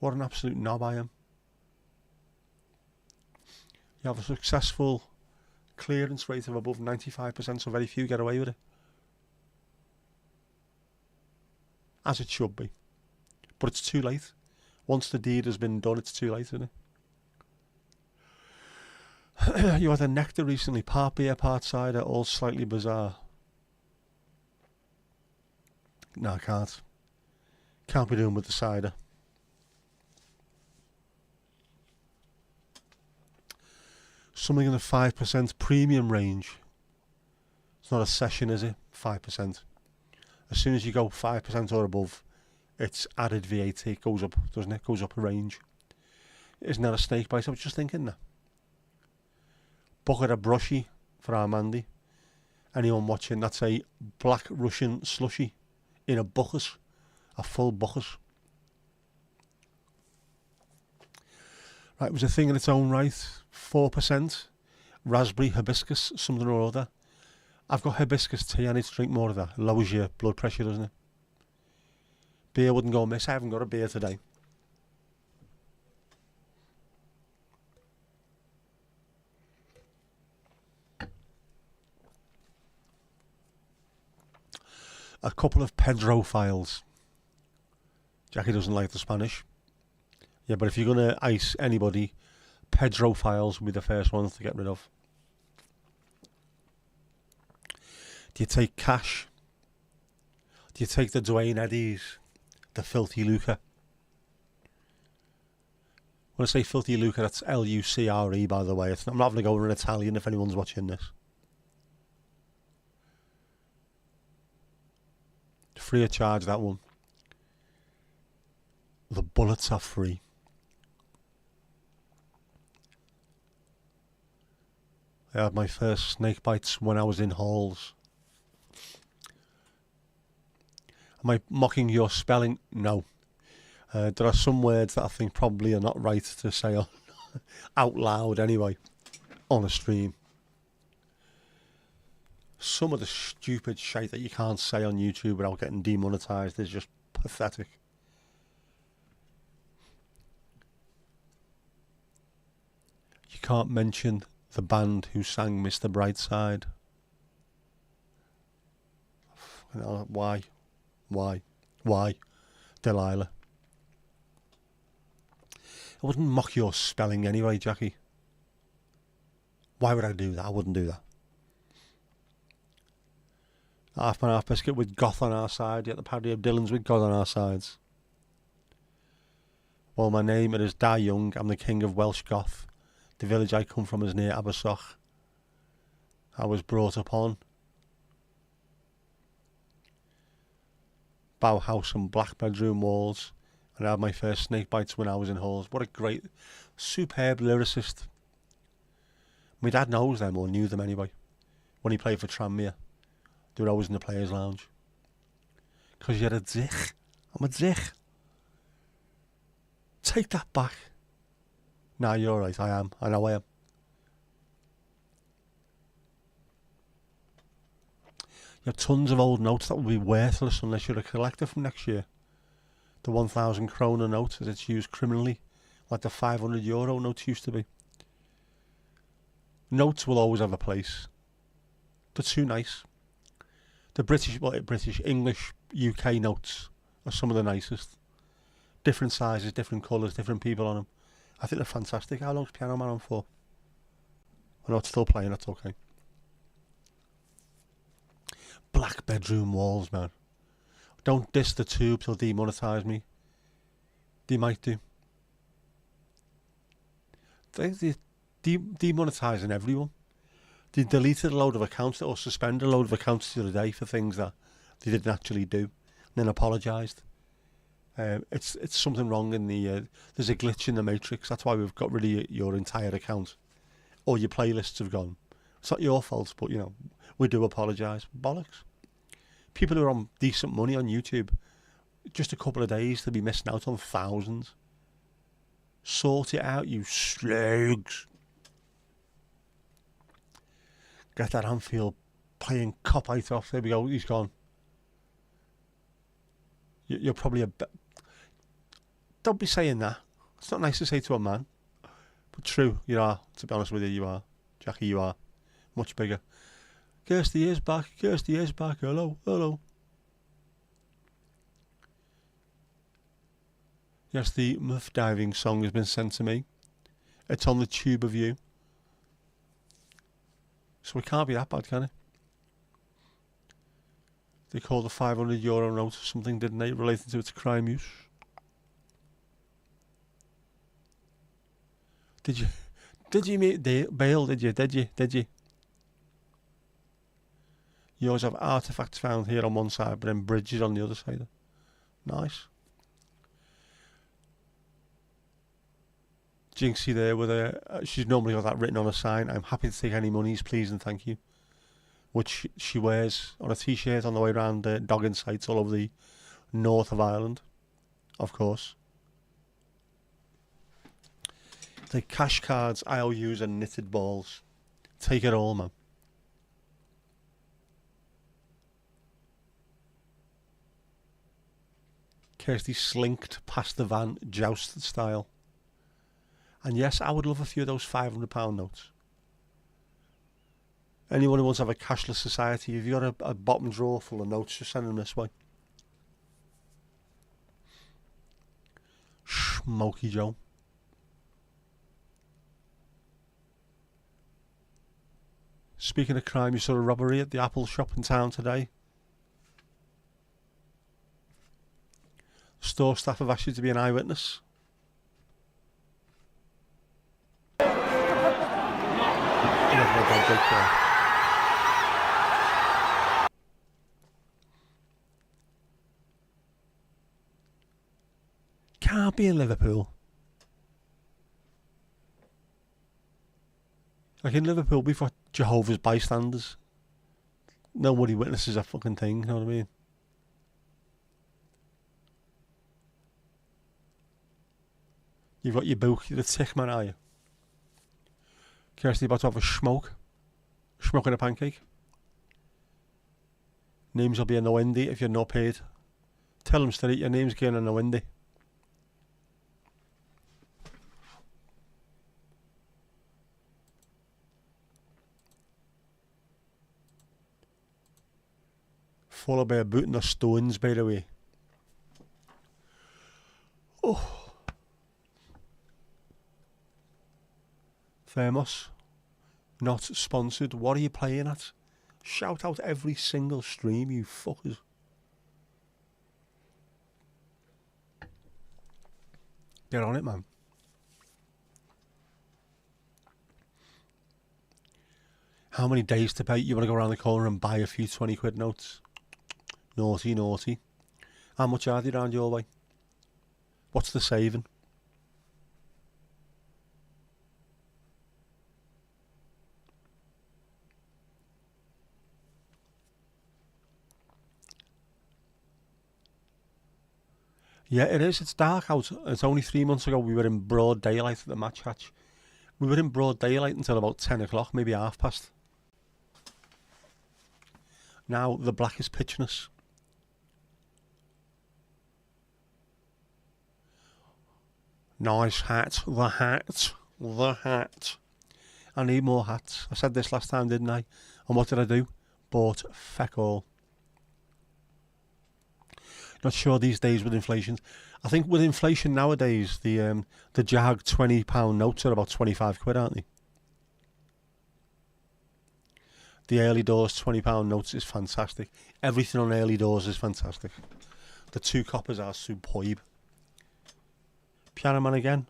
What an absolute knob I am. You have a successful clearance rate of above 95%, so very few get away with it. As it should be. But it's too late. Once the deed has been done, it's too late, isn't it? You had a nectar recently, part beer, part cider, all slightly bizarre. No, I can't. Can't be doing with the cider. Something in the 5% premium range. It's not a session, is it? 5%. As soon as you go 5% or above, it's added VAT. It goes up, doesn't it? It goes up a range. Isn't that a snake bite? I was just thinking that. Bucket of brushy for our Mandy. Anyone watching, that's a black Russian slushy in a bucket. A full bucket. Right, it was a thing in its own right. 4%. Raspberry hibiscus, something or other. I've got hibiscus tea. I need to drink more of that. It lowers your blood pressure, doesn't it? Beer wouldn't go amiss. I haven't got a beer today. A couple of Pedro files. Jackie doesn't like the Spanish. Yeah, but if you're going to ice anybody, Pedro files will be the first ones to get rid of. Do you take cash? Do you take the Dwayne Eddies? The Filthy Lucre? When I say Filthy Lucre, that's Lucre, by the way. I'm not having to go over in Italian if anyone's watching this. Free of charge, that one. The bullets are free. I had my first snake bites when I was in halls. Am I mocking your spelling? No. There are some words that I think probably are not right to say out loud anyway, on a stream. Some of the stupid shit that you can't say on YouTube without getting demonetized is just pathetic. You can't mention the band who sang Mr. Brightside. Why? Why? Delilah. I wouldn't mock your spelling anyway, Jackie. Why would I do that? I wouldn't do that. Half man, half biscuit with goth on our side, yet the parody of Dylan's with God on our sides. Well, my name it is Da Young. I'm the king of Welsh goth. The village I come from is near Abersoch. I was brought up on Bauhaus and black bedroom walls, and I had my first snake bites when I was in halls. What a great, superb lyricist. My dad knows them, or knew them anyway, when he played for Tranmere. They were always in the players' lounge. Because you're a dick. I'm a dick. Take that back. Nah, you're right, I am. I know I am. You have tons of old notes that will be worthless unless you're a collector from next year. The 1,000 kroner note, as it's used criminally, like the €500 notes used to be. Notes will always have a place. They're too nice. The British, English, UK notes are some of the nicest. Different sizes, different colours, different people on them. I think they're fantastic. How long's Piano Man on for? I know it's still playing, that's okay. Black bedroom walls, man. Don't diss the tube till demonetise me. They might do. They're demonetising everyone. They deleted a load of accounts or suspended a load of accounts the other day for things that they didn't actually do, and then apologised. It's something wrong in the. There's a glitch in the matrix. That's why we've got rid of your entire account. All your playlists have gone. It's not your fault, but you know we do apologise. Bollocks. People who are on decent money on YouTube, just a couple of days they'll be missing out on thousands. Sort it out, you slugs. Get that Anfield playing cop-out off. There we go, he's gone. You're probably a bit... Don't be saying that. It's not nice to say to a man. But true, you are. To be honest with you, you are. Jackie, you are. Much bigger. Kirsty is back. Kirsty is back. Hello, hello. Yes, the muff diving song has been sent to me. It's on the tube of you. So it can't be that bad, can it? They called the €500 note something, didn't they, related to its crime use? Did you meet Bale? Did you? You always have artefacts found here on one side, but then bridges on the other side. Nice. Jinxie there with her. She's normally got that written on a sign. I'm happy to take any monies, please and thank you. Which she wears on a t-shirt on the way around dogging sites all over the north of Ireland, of course. The cash cards, IOUs and knitted balls. Take it all, man. Kirsty slinked past the van, joust style. And yes, I would love a few of those £500 notes. Anyone who wants to have a cashless society, if you've got a bottom drawer full of notes, just send them this way. Smoky Joe. Speaking of crime, you saw a robbery at the Apple shop in town today. Store staff have asked you to be an eyewitness. Can't be in Liverpool. Like in Liverpool, we've got Jehovah's bystanders. Nobody witnesses a fucking thing, you know what I mean? You've got your book, you're the tick man, are you? Kirsty, about to have a smoke? Smoking a pancake? Names will be in the windy if you're not paid. Tell them straight, your name's going in the windy. Followed by a boot in the stones, by the way. Oh. Thermos. Not sponsored. What are you playing at? Shout out every single stream, you fuckers. Get on it, man. How many days to pay? You want to go around the corner and buy a few 20 quid notes? Naughty, naughty. How much are they round your way? What's the saving? Yeah, it is. It's dark out. It's only 3 months ago we were in broad daylight at the match hatch. We were in broad daylight until about 10 o'clock, maybe half past. Now the blackest pitchness. Nice hat. The hat. The hat. I need more hats. I said this last time, didn't I? And what did I do? Bought feck all. Not sure these days with inflation. I think with inflation nowadays, the Jag £20 notes are about 25 quid, aren't they? The early doors £20 notes is fantastic. Everything on early doors is fantastic. The 2 coppers are superb. Piano man again.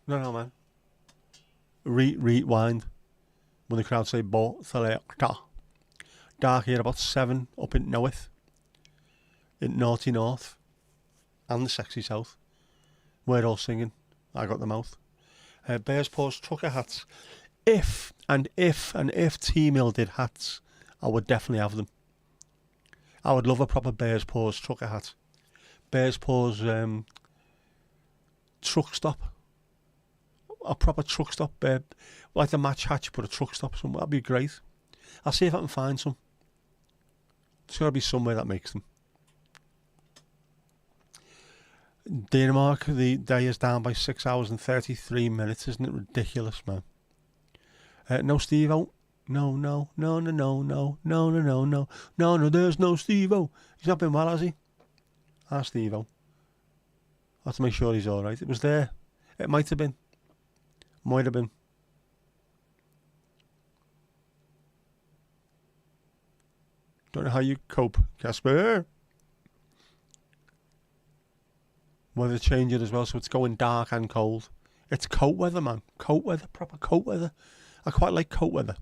No, man. Rewind. When the crowd say bo selecta. Dark here about 7 up in North. In Naughty North. And the Sexy South. We're all singing. I got the mouth. Bears Paws trucker hats. If T-Mill did hats, I would definitely have them. I would love a proper Bears Paws trucker hat. Bears Paws truck stop. A proper truck stop. Like the match hatch, but a truck stop somewhere. That'd be great. I'll see if I can find some. There's got to be somewhere that makes them. Denmark, the day is down by 6 hours and 33 minutes. Isn't it ridiculous, man? No Steve-O. No, there's no Steve-O. He's not been well, has he? Steve-O. I have to make sure he's alright. It was there. It might have been. Might have been. Don't know how you cope, Casper. Weather changing as well, so it's going dark and cold. It's coat weather, man. Coat weather, proper coat weather. I quite like coat weather.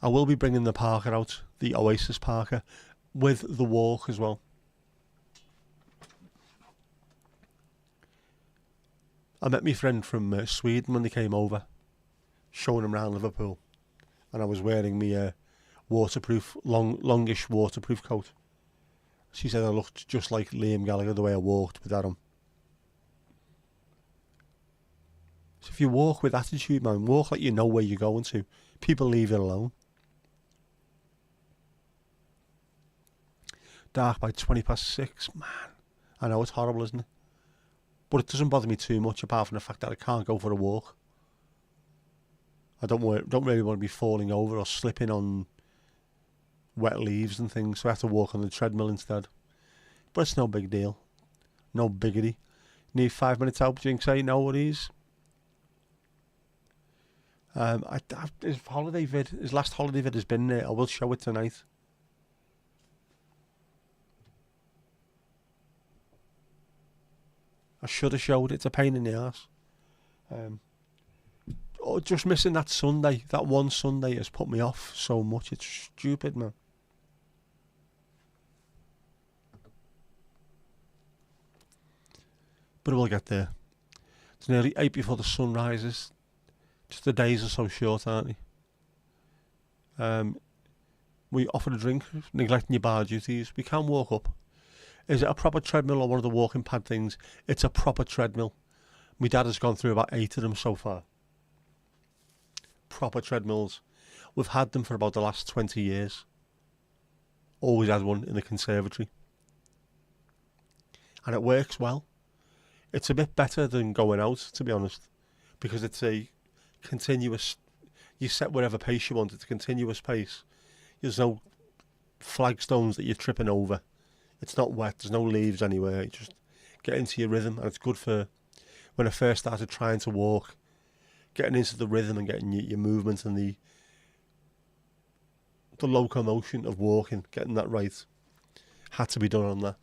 I will be bringing the parka out, the Oasis parka, with the walk as well. I met my friend from Sweden when they came over, showing him around Liverpool, and I was wearing my waterproof, longish waterproof coat. She said I looked just like Liam Gallagher the way I walked with that on. So if you walk with attitude, man, walk like you know where you're going to. People leave you alone. Dark by 6:20, man. I know it's horrible, isn't it? But it doesn't bother me too much, apart from the fact that I can't go for a walk. I don't really want to be falling over or slipping on wet leaves and things, so I have to walk on the treadmill instead. But it's no big deal. No biggity. Need 5 minutes out, Jinx, say no worries. His holiday vid, his last holiday vid has been there. I will show it tonight. I should have showed it. It's a pain in the arse. Just missing that Sunday, that one Sunday has put me off so much. It's stupid, man. But we'll get there. It's nearly 8 before the sun rises. Just the days are so short, aren't they? We offered a drink, neglecting your bar duties. We can walk up. Is it a proper treadmill or one of the walking pad things? It's a proper treadmill. My dad has gone through about 8 of them so far. Proper treadmills. We've had them for about the last 20 years. Always had one in the conservatory. And it works well. It's a bit better than going out, to be honest, because it's a continuous, you set whatever pace you want, it's a continuous pace. There's no flagstones that you're tripping over. It's not wet, there's no leaves anywhere. You just get into your rhythm, and it's good for when I first started trying to walk, getting into the rhythm and getting your movement and the locomotion of walking, getting that right. Had to be done on that.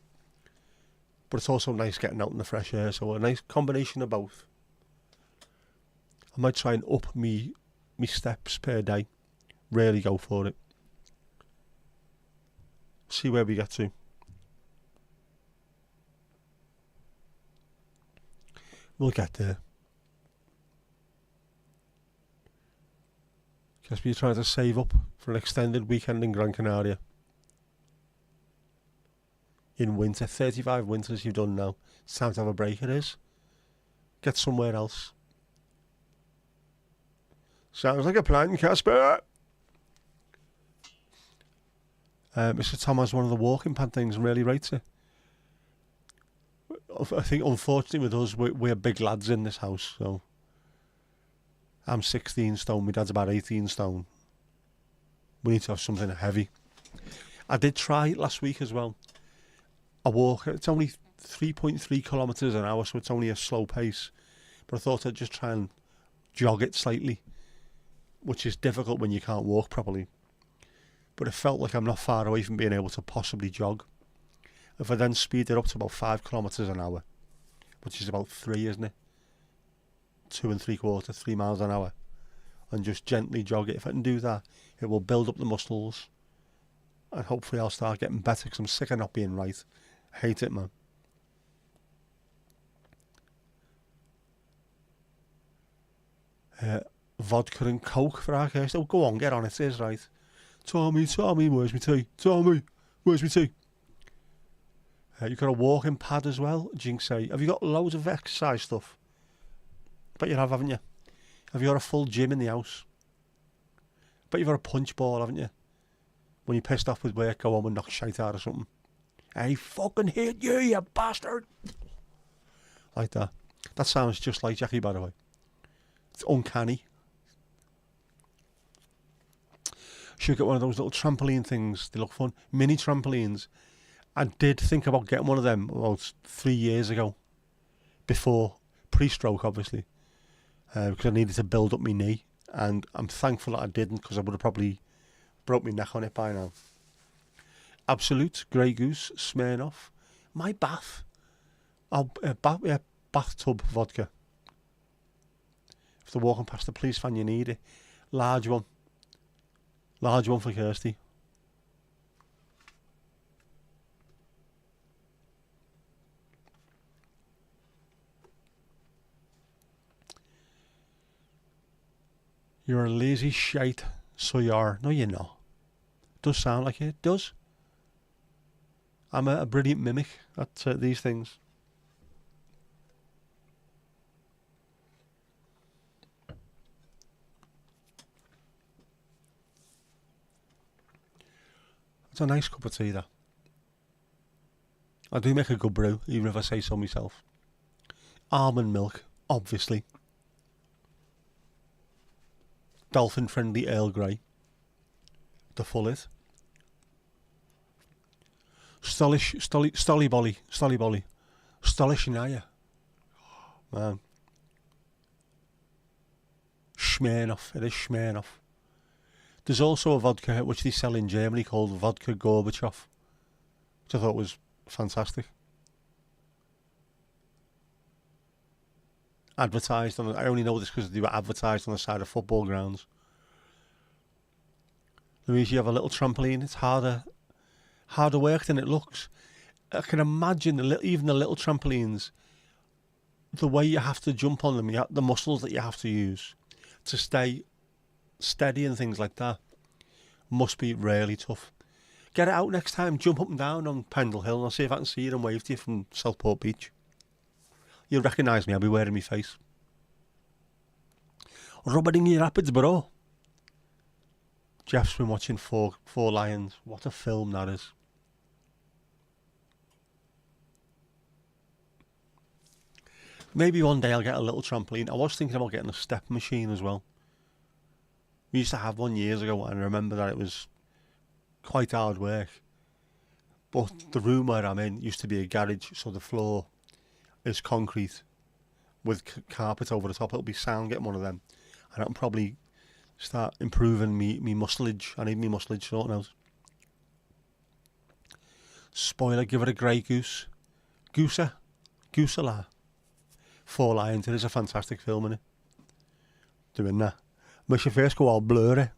But it's also nice getting out in the fresh air, so a nice combination of both. I might try and up me steps per day. Rarely go for it. See where we get to. We'll get there. Guess we're trying to save up for an extended weekend in Gran Canaria. In winter, 35 winters you've done now. It's time to have a break, it is. Get somewhere else. Sounds like a plan, Casper. Mr. Tom has one of the walking pad things and really rates it. I think, unfortunately, with us, we're big lads in this house, so I'm 16 stone, my dad's about 18 stone. We need to have something heavy. I did try it last week as well. I walk, it's only 3.3 kilometres an hour, so it's only a slow pace. But I thought I'd just try and jog it slightly, which is difficult when you can't walk properly. But it felt like I'm not far away from being able to possibly jog. If I then speed it up to about 5 kilometres an hour, which is about 3, isn't it? 2 3/4, 3 miles an hour, and just gently jog it. If I can do that, it will build up the muscles, and hopefully I'll start getting better, because I'm sick of not being right. I hate it, man. Vodka and Coke for our case. Oh, go on, get on it, is right. Tommy, where's my tea? Tommy, where's my tea? You've got a walking pad as well, Jinx say. Have you got loads of exercise stuff? Bet you have, haven't you? Have you got a full gym in the house? Bet you've got a punch ball, haven't you? When you're pissed off with work, go home and knock shite out or something. I fucking hate you, you bastard! Like that. That sounds just like Jackie, by the way. It's uncanny. Should get one of those little trampoline things. They look fun. Mini trampolines. I did think about getting one of them about 3 years ago. Before, pre-stroke obviously. Because I needed to build up my knee. And I'm thankful that I didn't, because I would have probably broke my neck on it by now. Absolute, Grey Goose, Smirnoff. My bath. Bathtub vodka. If they're walking past the police van, you need it. Large one. Large one for Kirsty. You're a lazy shite, so you are. No, you're not. Does sound like it. Does. I'm a brilliant mimic at these things. It's a nice cup of tea, that. I do make a good brew, even if I say so myself. Almond milk, obviously. Dolphin-friendly Earl Grey. The fullet. Stolly bolly. Stolichnaya. Man. Smirnoff. It is Smirnoff. There's also a vodka which they sell in Germany called Vodka Gorbachev, which I thought was fantastic. Advertised on, I only know this because they were advertised on the side of football grounds. Louise, you have a little trampoline. It's harder work than it looks. I can imagine even the little trampolines, the way you have to jump on them, the muscles that you have to use. to stay steady and things like that must be really tough. Get it out next time. Jump up and down on Pendle Hill and I'll see if I can see you and wave to you from Southport Beach. You'll recognise me. I'll be wearing my face. Rubberdingy Rapids, bro. Jeff's been watching Four Lions. What a film that is. Maybe one day I'll get a little trampoline. I was thinking about getting a step machine as well. We used to have one years ago and I remember that it was quite hard work. But the room where I'm in used to be a garage, so the floor is concrete with carpet over the top. It'll be sound getting one of them. And I can probably start improving me muscleage. I need me muscleage sorting out. Spoiler, give it a grey goose. Goosela. Four Lions, it is a fantastic film, isn't it? Doing that. Makes your face go all blurry.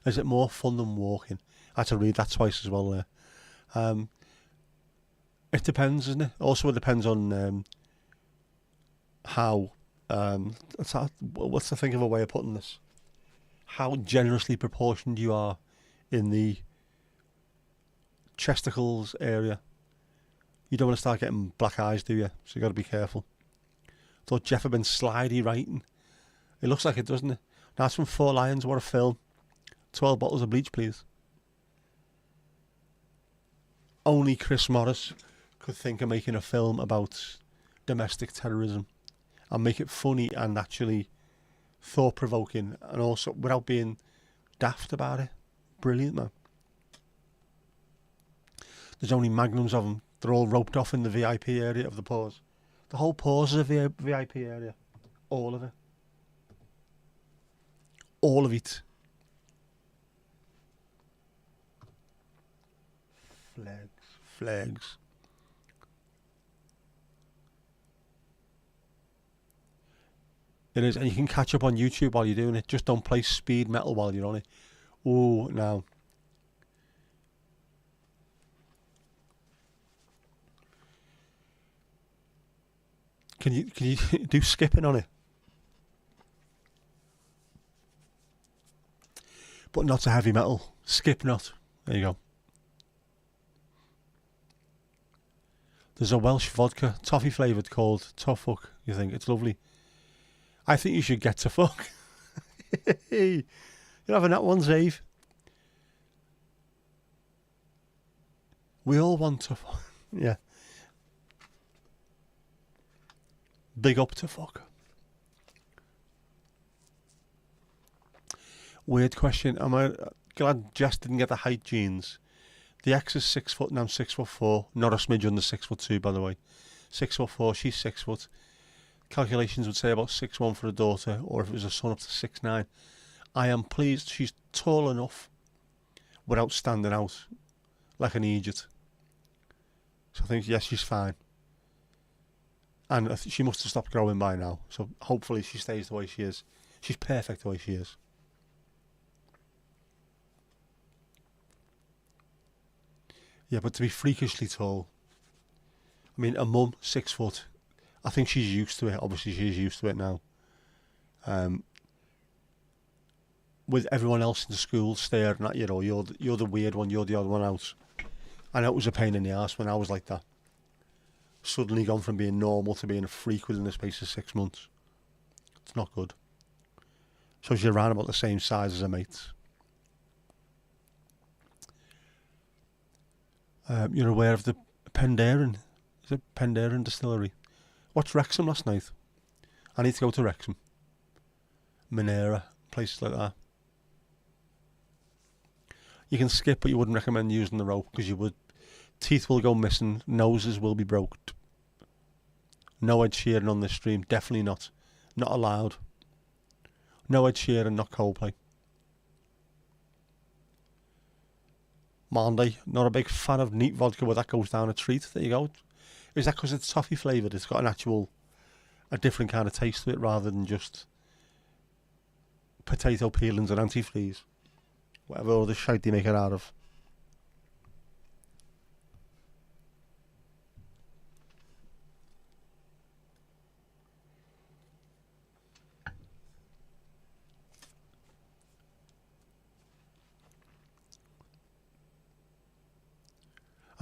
Is it more fun than walking? I had to read that twice as well there. It depends, isn't it? Also, it depends on how... what's the thing of a way of putting this? How generously proportioned you are in the chesticles area. You don't want to start getting black eyes, do you? So you got to be careful. Thought Jeff had been slidey writing. It looks like it, doesn't it? That's from Four Lions. What a film. 12 bottles of bleach, please. Only Chris Morris could think of making a film about domestic terrorism and make it funny and actually thought-provoking and also without being daft about it. Brilliant, man. There's only magnums of them. They're all roped off in the VIP area of the pause. The whole pause is a VIP area. All of it. All of it. Flags. It is, and you can catch up on YouTube while you're doing it. Just don't play speed metal while you're on it. Oh, no. Can you do skipping on it? But not to heavy metal. Skip not. There you go. There's a Welsh vodka, toffee flavoured, called Tofuck. You think it's lovely? I think you should get to fuck. You're having that one, Zave. We all want to fuck. Yeah. Big up to fuck. Weird question. Am I glad Jess didn't get the height genes? The ex is 6 foot and I'm 6'4". Not a smidge under 6'2", by the way. 6'4", she's 6 foot. Calculations would say about 6'1" for a daughter, or if it was a son, up to 6'9". I am pleased she's tall enough without standing out like an idiot. So I think, yes, she's fine. And she must have stopped growing by now. So hopefully she stays the way she is. She's perfect the way she is. Yeah, but to be freakishly tall. I mean, a mum, 6 foot. I think she's used to it. Obviously, she's used to it now. With everyone else in the school staring at you, or you're the weird one, you're the odd one out. I know it was a pain in the ass when I was like that. Suddenly gone from being normal to being a freak within the space of 6 months. It's not good. So she's around about the same size as her mates. You're aware of the Penderyn? Is it Penderyn Distillery? Watched Wrexham last night. I need to go to Wrexham. Minera, places like that. You can skip, but you wouldn't recommend using the rope because you would. Teeth will go missing. Noses will be broke. No Ed Sheeran on this stream. Definitely not. Not allowed. No Ed Sheeran, not Coldplay. Monday, not a big fan of neat vodka where that goes down a treat. There you go. Is that because it's toffee flavoured? It's got a different kind of taste to it rather than just potato peelings and antifreeze. Whatever other shite they make it out of.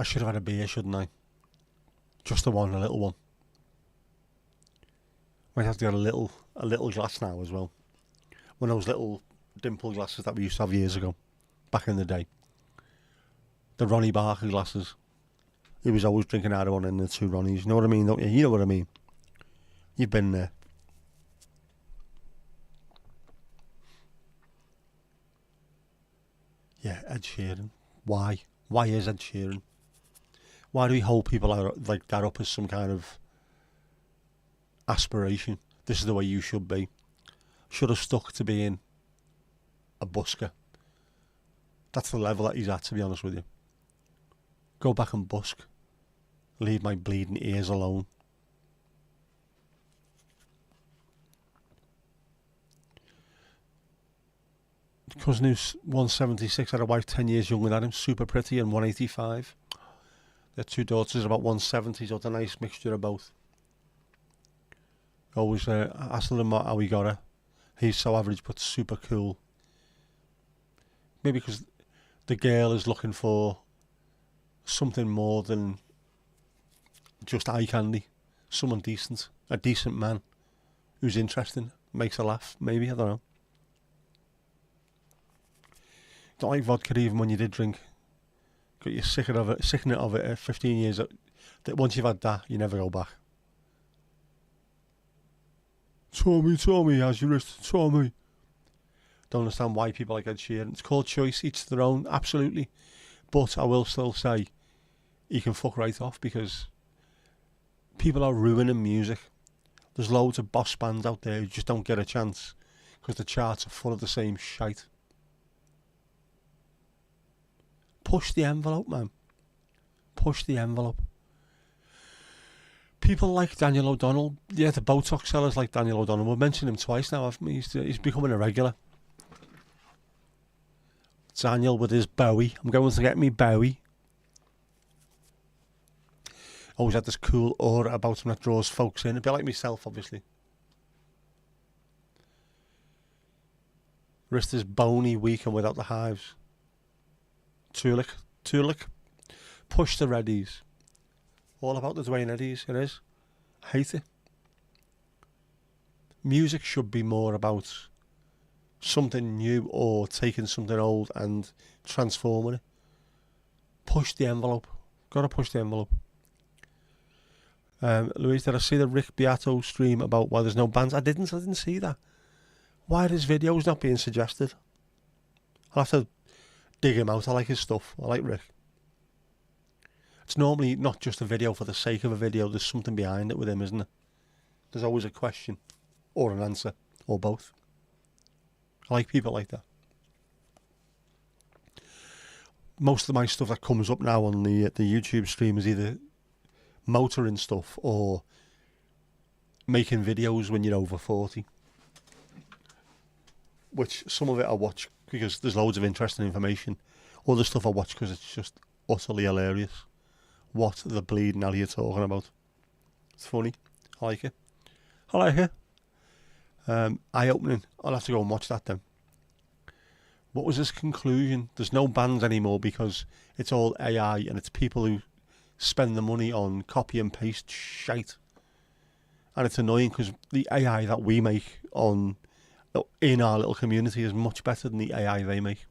I should have had a beer, shouldn't I? Just the one, a little one. Might have to get a little glass now as well. One of those little dimple glasses that we used to have years ago, back in the day. The Ronnie Barker glasses. He was always drinking out of one in the two Ronnies. You know what I mean, don't you? You know what I mean. You've been there. Yeah, Ed Sheeran. Why? Why is Ed Sheeran? Why do we hold people out like that up as some kind of aspiration? This is the way you should be. Should have stuck to being a busker. That's the level that he's at, to be honest with you. Go back and busk. Leave my bleeding ears alone. Cousin who's 176 had a wife 10 years younger than him, super pretty, and 185. Their two daughters are about 170, so it's a nice mixture of both. Always asking him how he got her. He's so average but super cool. Maybe because the girl is looking for something more than just eye candy. Someone decent. A decent man who's interesting. Makes her laugh, maybe, I don't know. Don't like vodka even when you did drink. Got you sickening of it at 15 years. That once you've had that, you never go back. Tommy, how's your wrist? Tommy. Don't understand why people like Ed Sheeran. It's called choice, each their own, absolutely. But I will still say, he can fuck right off because people are ruining music. There's loads of boss bands out there who just don't get a chance because the charts are full of the same shite. Push the envelope, man. Push the envelope. People like Daniel O'Donnell. Yeah, the Botox sellers like Daniel O'Donnell. We've mentioned him twice now, haven't we? He's becoming a regular. Daniel with his Bowie. I'm going to get me Bowie. Always had this cool aura about him that draws folks in. A bit like myself, obviously. Wrist is bony, weak and without the hives. Tulik. Push the Reddies. All about the Dwayne Eddies, it is. I hate it. Music should be more about something new or taking something old and transforming it. Push the envelope. Gotta push the envelope. Louise, did I see the Rick Beato stream about why there's no bands? I didn't see that. Why are his videos not being suggested? I'll have to dig him out. I like his stuff. I like Rick. It's normally not just a video for the sake of a video. There's something behind it with him, isn't there? There's always a question or an answer or both. I like people like that. Most of my stuff that comes up now on the YouTube stream is either motoring stuff or making videos when you're over 40. Which some of it I watch because there's loads of interesting information. Other stuff I watch because it's just utterly hilarious. What the bleeding hell are you talking about? It's funny. I like it. Eye-opening. I'll have to go and watch that then. What was his conclusion? There's no bands anymore because it's all AI and it's people who spend the money on copy and paste shite. And it's annoying because the AI that we make in our little community is much better than the AI they make.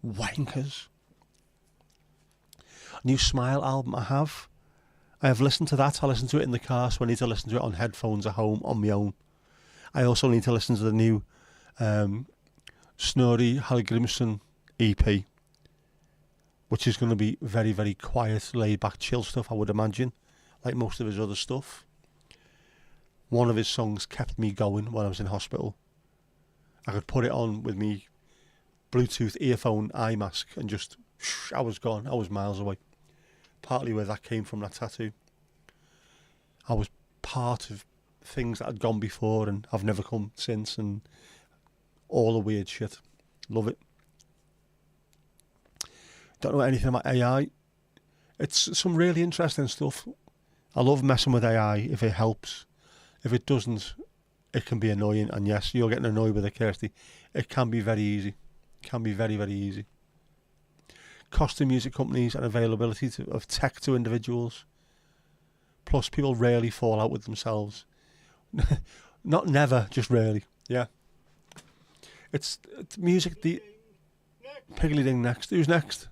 Wankers. New Smile album I have listened to that. I listen to it in the car, so I need to listen to it on headphones at home on my own. I also need to listen to the new Snorri Hallgrímsson EP, which is going to be very, very quiet, laid back, chill stuff, I would imagine, like most of his other stuff. One of his songs kept me going when I was in hospital. I could put it on with me Bluetooth earphone eye mask and just, I was gone. I was miles away. Partly where that came from, that tattoo. I was part of things that had gone before and I've never come since, and all the weird shit. Love it. Don't know anything about AI. It's some really interesting stuff. I love messing with AI if it helps. If it doesn't, it can be annoying. And yes, you're getting annoyed with it, Kirsty. It can be very easy. It can be very, very easy. cost to music companies and availability of tech to individuals. Plus, people rarely fall out with themselves. Not never, just rarely. Yeah. It's music. The Piggly Ding next. Who's next?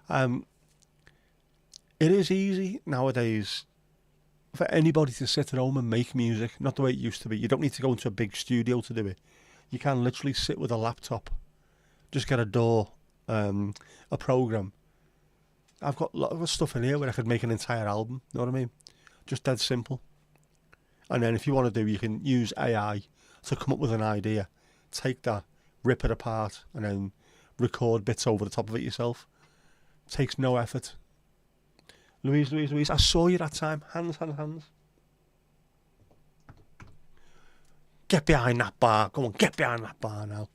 It is easy nowadays for anybody to sit at home and make music. Not the way it used to be. You don't need to go into a big studio to do it. You can literally sit with a laptop, just get a DAW, a program. I've got a lot of stuff in here where I could make an entire album. You know what I mean? Just dead simple. And then if you want to do, you can use AI to come up with an idea. Take that, rip it apart, and then record bits over the top of it yourself. Takes no effort. Louise, I saw you that time. Hands. Get behind that bar. Come on, get behind that bar now.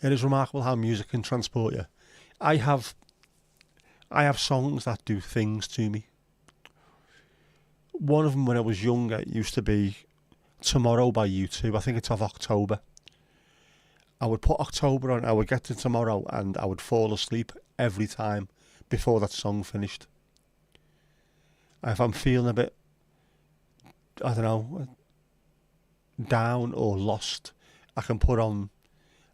It is remarkable how music can transport you. I have songs that do things to me. One of them when I was younger used to be Tomorrow by U2. I think it's of October. I would put October on, I would get to Tomorrow and I would fall asleep every time before that song finished. If I'm feeling a bit, I don't know, down or lost, I can put on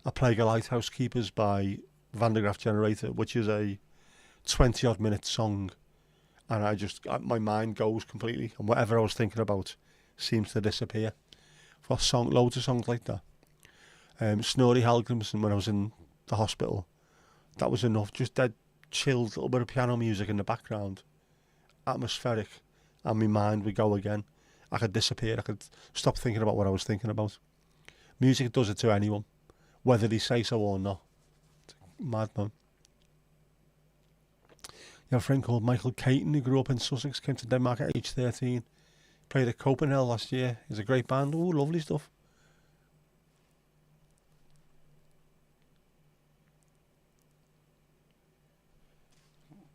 A Plague of Lighthouse Keepers by Van der Graaf Generator, which is a 20 odd minute song, and my mind goes completely, and whatever I was thinking about seems to disappear. I've got loads of songs like that. Snorri Hallgrímsson, when I was in the hospital, that was enough. Just dead chilled, little bit of piano music in the background, atmospheric, and my mind would go again. I could disappear. I could stop thinking about what I was thinking about. Music does it to anyone, whether they say so or not. Mad, man. You have a friend called Michael Caton who grew up in Sussex, came to Denmark at age 13. Played at Copenhagen last year. He's a great band. Oh, lovely stuff.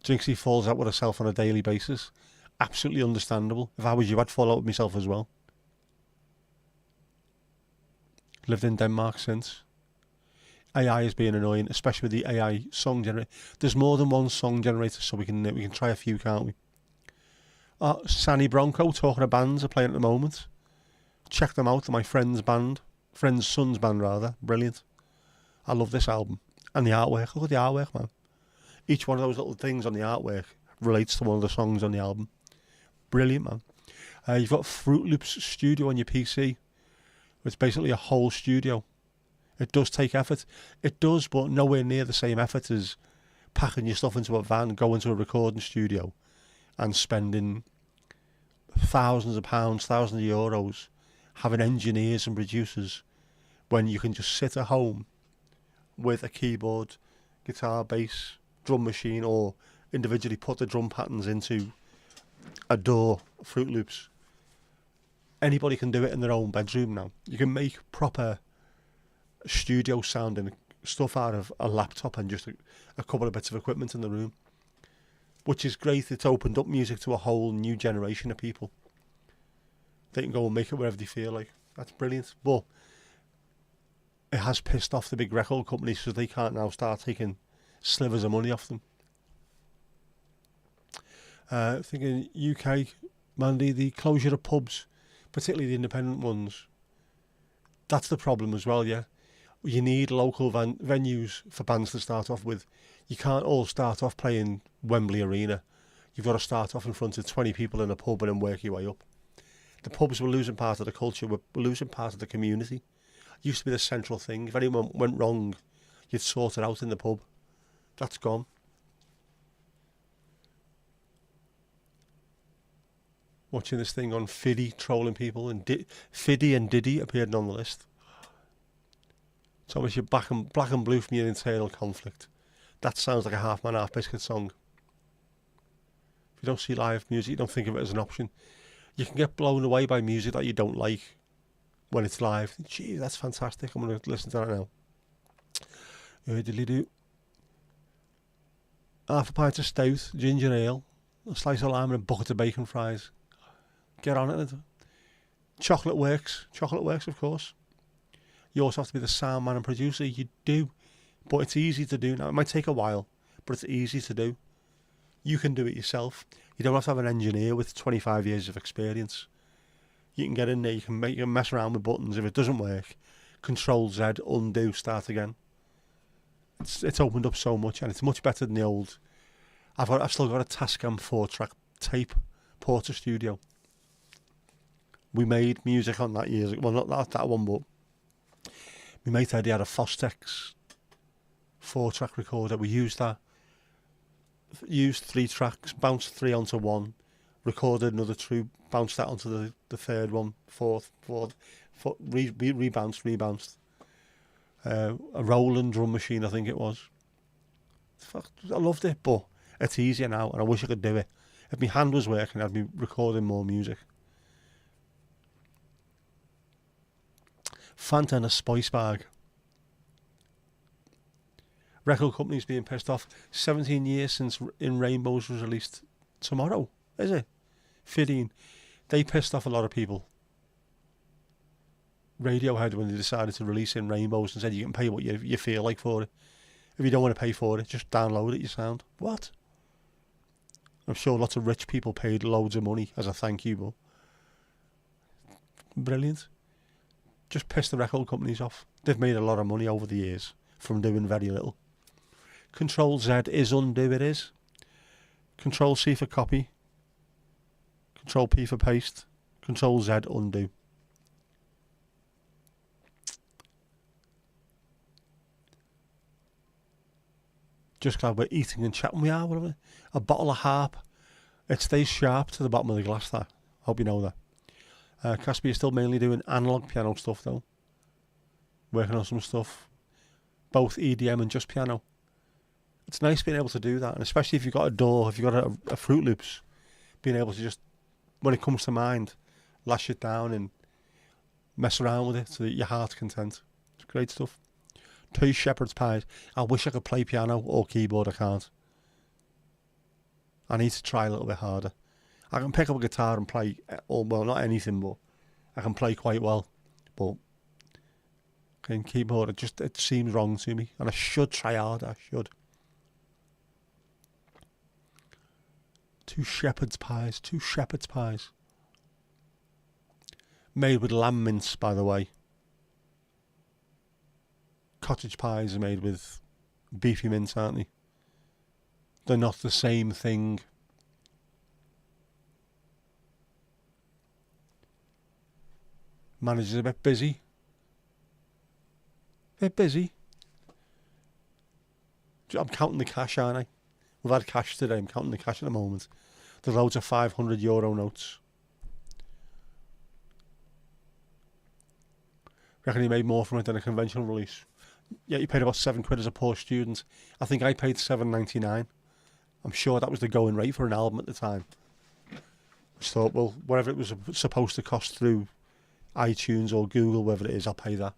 Jinxie falls out with herself on a daily basis. Absolutely understandable. If I was you, I'd fall out with myself as well. Lived in Denmark since. AI is being annoying, especially with the AI song generator. There's more than one song generator, so we can try a few, can't we? Sandy Bronco, talking of bands, are playing at the moment. Check them out. My friend's son's band rather. Brilliant. I love this album and the artwork. Look at the artwork, man. Each one of those little things on the artwork relates to one of the songs on the album. Brilliant, man. You've got Fruit Loops Studio on your PC. It's basically a whole studio. It does take effort. It does, but nowhere near the same effort as packing your stuff into a van, going to a recording studio and spending thousands of pounds, thousands of euros, having engineers and producers, when you can just sit at home with a keyboard, guitar, bass, drum machine, or individually put the drum patterns into a DAW, Fruit Loops. Anybody can do it in their own bedroom now. You can make proper studio sounding stuff out of a laptop and just a couple of bits of equipment in the room, which is great. It's opened up music to a whole new generation of people. They can go and make it wherever they feel like. That's brilliant. But it has pissed off the big record companies, so they can't now start taking slivers of money off them. Thinking UK, Mandy, the closure of pubs, particularly the independent ones, that's the problem as well, yeah. You need local venues for bands to start off with. You can't all start off playing Wembley Arena. You've got to start off in front of 20 people in a pub and then work your way up. The pubs were losing part of the culture, were losing part of the community. It used to be the central thing. If anyone went wrong, you'd sort it out in the pub. That's gone. Watching this thing on Fiddy trolling people, and Fiddy and Diddy appeared on the list. It's almost your black and blue from your internal conflict. That sounds like a Half Man Half Biscuit song. If you don't see live music, you don't think of it as an option. You can get blown away by music that you don't like when it's live. Gee, that's fantastic. I'm going to listen to that now. Diddly-doo. Half a pint of stout, ginger ale, a slice of lime and a bucket of bacon fries. Get on it. Chocolate works, of course. You also have to be the sound man and producer. You do. But it's easy to do now. It might take a while, but it's easy to do. You can do it yourself. You don't have to have an engineer with 25 years of experience. You can get in there, you can mess around with buttons. If it doesn't work, Control Z, undo, start again. It's opened up so much, and it's much better than the old. I've still got a Tascam 4-track tape Porter Studio. We made music on that years ago. Well, not that one, but my mate Eddie had a Fostex 4-track recorder. We used that. Used 3 tracks, bounced 3 onto 1, recorded another 2, bounced that onto the third one, fourth, rebounced. A Roland drum machine, I think it was. I loved it, but it's easier now, and I wish I could do it. If my hand was working, I'd be recording more music. Fanta and a spice bag. Record companies being pissed off. 17 years since In Rainbows was released. Tomorrow, is it? 15. They pissed off a lot of people. Radiohead, when they decided to release In Rainbows, and said you can pay what you feel like for it. If you don't want to pay for it, just download it, you sound. What? I'm sure lots of rich people paid loads of money as a thank you, but brilliant. Just piss the record companies off. They've made a lot of money over the years from doing very little. Control Z is undo, it is. Control C for copy. Control P for paste. Control Z, undo. Just glad we're eating and chatting. We are, whatever. A bottle of harp. It stays sharp to the bottom of the glass, that. Hope you know that. Casper, you're still mainly doing analogue piano stuff, though. Working on some stuff. Both EDM and just piano. It's nice being able to do that, and especially if you've got a DAW, if you've got a Fruit Loops, being able to just, when it comes to mind, lash it down and mess around with it so that your heart's content. It's great stuff. 2 shepherd's pies. I wish I could play piano or keyboard. I can't. I need to try a little bit harder. I can pick up a guitar and play, well, not anything, but I can play quite well. But keyboard, it seems wrong to me, and I should try harder. I should. 2 shepherd's pies. 2 shepherd's pies. Made with lamb mince, by the way. Cottage pies are made with beefy mince, aren't they? They're not the same thing. Manager's a bit busy. I'm counting the cash, aren't I? We've had cash today. I'm counting the cash at the moment. There's loads of €500 notes. Reckon he made more from it than a conventional release. Yeah, he paid about £7 as a poor student. I think I paid $7.99. I'm sure that was the going rate for an album at the time. Just thought, well, whatever it was supposed to cost through iTunes or Google, whatever it is, I'll pay that.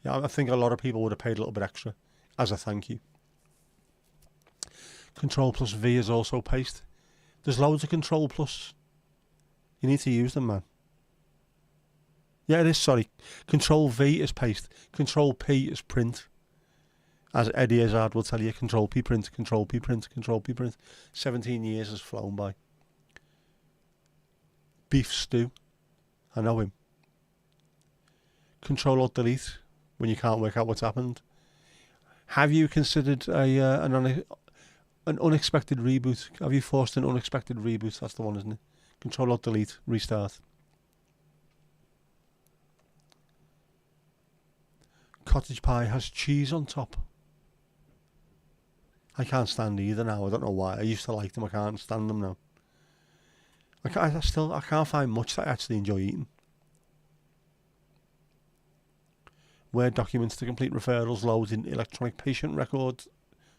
Yeah, I think a lot of people would have paid a little bit extra as a thank you. Control plus V is also paste. There's loads of Control plus. You need to use them, man. Yeah, it is, sorry. Control V is paste. Control P is print. As Eddie Izzard will tell you, Control P print, Control P print, Control P print. 17 years has flown by. Beef stew. I know him. Control Alt Delete when you can't work out what's happened. Have you considered an unexpected reboot? Have you forced an unexpected reboot? That's the one, isn't it? Control Alt Delete, restart. Cottage pie has cheese on top. I can't stand either now. I don't know why. I used to like them. I can't stand them now. I can't find much that I actually enjoy eating. Word documents to complete referrals loads in electronic patient record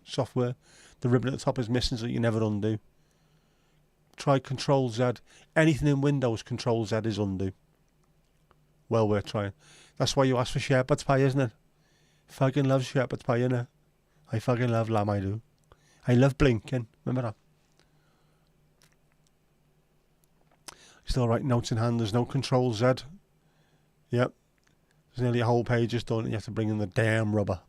software. The ribbon at the top is missing, so you never undo. Try Control Z. Anything in Windows, Control Z is undo. Well worth trying. That's why you ask for shepherd's pie, isn't it? Fucking love shepherd's pie, innit? I fucking love lamb, I do. I love blinking. Remember that? Still writing notes in hand. There's no Control Z. Yep. There's nearly a whole page is done and you have to bring in the damn rubber.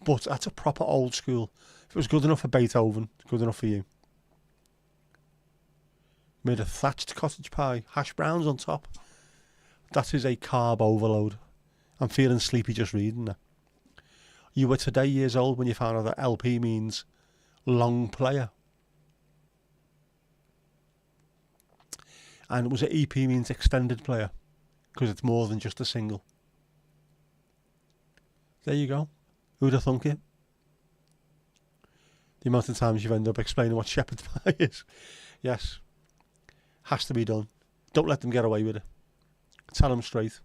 But that's a proper old school. If it was good enough for Beethoven, it's good enough for you. Made a thatched cottage pie, hash browns on top. That is a carb overload. I'm feeling sleepy just reading that. You were today years old when you found out that LP means long player. And was it EP means extended player? Because it's more than just a single. There you go. Who'd have thunk it? The amount of times you've ended up explaining what shepherd's pie is. Yes. Has to be done. Don't let them get away with it. Tell them straight.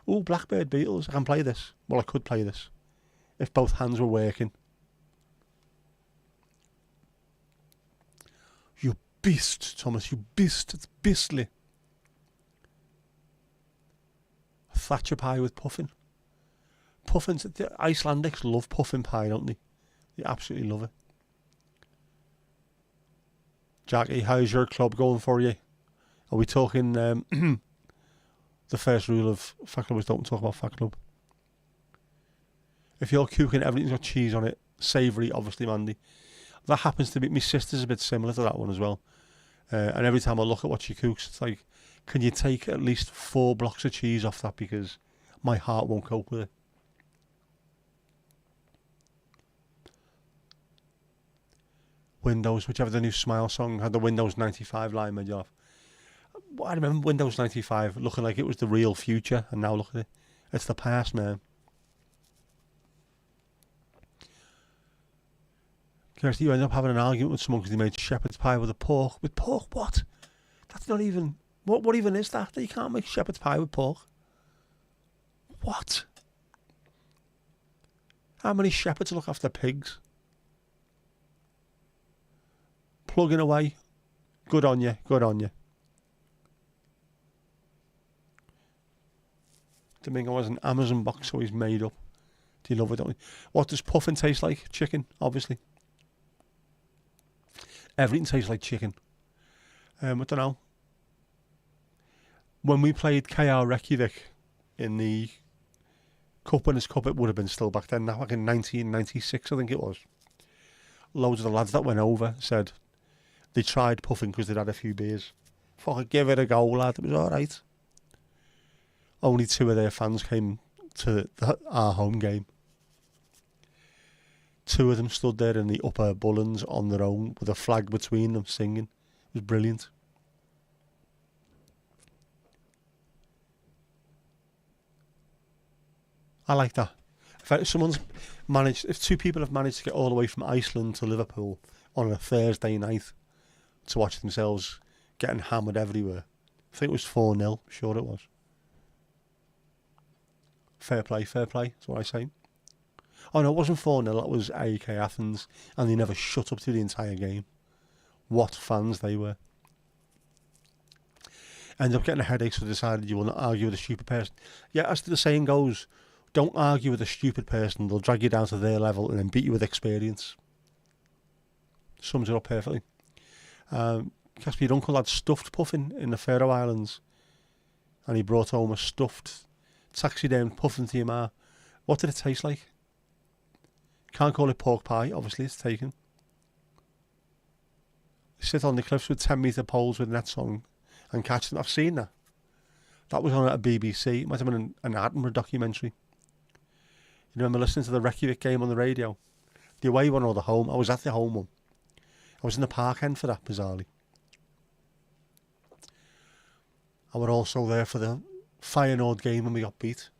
Oh, Blackbird Beatles. I can play this. Well, I could play this. If both hands were working. You beast, Thomas. You beast. It's beastly. Thatcher pie with puffin. Puffins. The Icelandics love puffin pie, don't they? They absolutely love it. Jackie, how's your club going for you? Are we talking the first rule of Fat Club is don't talk about Fat Club? If you're cooking, everything's got cheese on it. Savoury, obviously, Mandy. That happens to be, my sister's a bit similar to that one as well. And every time I look at what she cooks, it's like, can you take at least 4 blocks of cheese off that because my heart won't cope with it. Windows, whichever the new Smile song had the Windows 95 line made you off. I remember Windows 95 looking like it was the real future, and now look at it. It's the past, man. Kirsty, you end up having an argument with someone because they made shepherd's pie with a pork. With pork, what? That's not even... What even is that? You can't make shepherd's pie with pork. What? How many shepherds look after pigs? Plugging away. Good on you. Good on you. Domingo has an Amazon box, so he's made up. Do you love it, don't you? What does puffin taste like? Chicken, obviously. Everything tastes like chicken. I don't know. When we played KR Reykjavik in the Cup Winners' Cup, it would have been still back then, now, like in 1996, I think it was. Loads of the lads that went over said they tried puffing because they'd had a few beers. Fucking give it a go, lad. It was alright. Only 2 of their fans came to our home game. 2 of them stood there in the upper Bullens on their own with a flag between them singing. It was brilliant. I like that. If 2 people have managed to get all the way from Iceland to Liverpool on a Thursday night to watch themselves getting hammered everywhere, I think it was 4-0, sure it was. Fair play, that's what I say. Oh no, it wasn't 4-0, that was AEK Athens, and they never shut up through the entire game. What fans they were. Ended up getting a headache, so decided you will not argue with a stupid person. Yeah, as the saying goes, don't argue with a stupid person, they'll drag you down to their level and then beat you with experience. Sums it up perfectly. Casper, your uncle had stuffed puffin in the Faroe Islands, and he brought home a stuffed taxidermed puffin to your ma. What did it taste like? Can't call it pork pie, obviously, it's taken. Sit on the cliffs with 10-metre poles with nets on and catch them. I've seen that. That was on at a BBC. It might have been an Attenborough documentary. You remember listening to the Reykjavik game on the radio? The away one or the home? I was at the home one. I was in the park end for that, bizarrely. I was also there for the Feyenoord game when we got beat.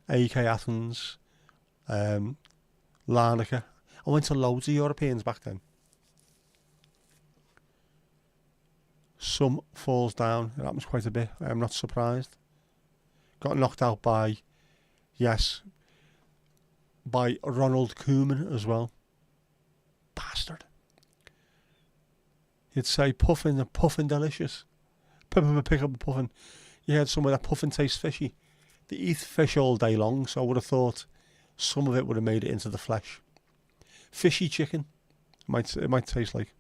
AEK Athens, Larnaca. I went to loads of Europeans back then. Some falls down. It happens quite a bit. I'm not surprised. Got knocked out by Ronald Koeman as well. Bastard. You'd say puffin delicious. Pick up a puffin. You heard somewhere that puffin tastes fishy. They eat fish all day long, so I would have thought some of it would have made it into the flesh. Fishy chicken. It might taste like.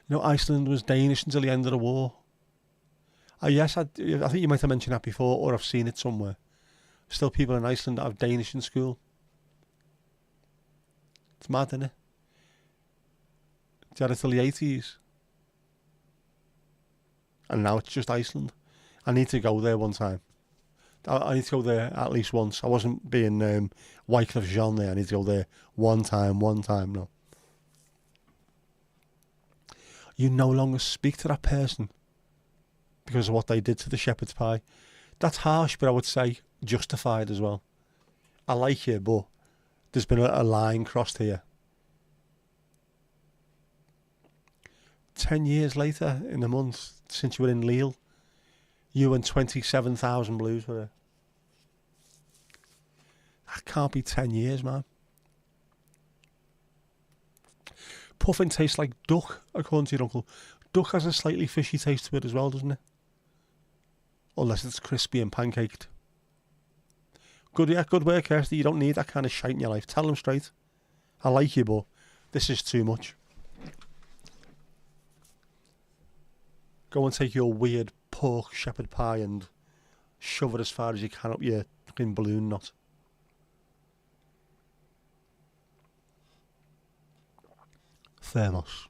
You know, Iceland was Danish until the end of the war. Yes, I think you might have mentioned that before, or I've seen it somewhere. Still people in Iceland that have Danish in school. It's mad, isn't it? They had it till the 80s. And now it's just Iceland. I need to go there one time. I need to go there at least once. I wasn't being Wycliffe Jean there. I need to go there one time no. You no longer speak to that person because of what they did to the shepherd's pie. That's harsh, but I would say justified as well. I like you, but there's been a line crossed here. 10 years later, in a month, since you were in Lille, you and 27,000 Blues were there. That can't be 10 years, man. Puffin tastes like duck, according to your uncle. Duck has a slightly fishy taste to it as well, doesn't it? Unless it's crispy and pancaked. Good work, Kirsty. You don't need that kind of shite in your life. Tell them straight. I like you, but this is too much. Go and take your weird pork shepherd pie and shove it as far as you can up your fucking balloon knot. Thermos.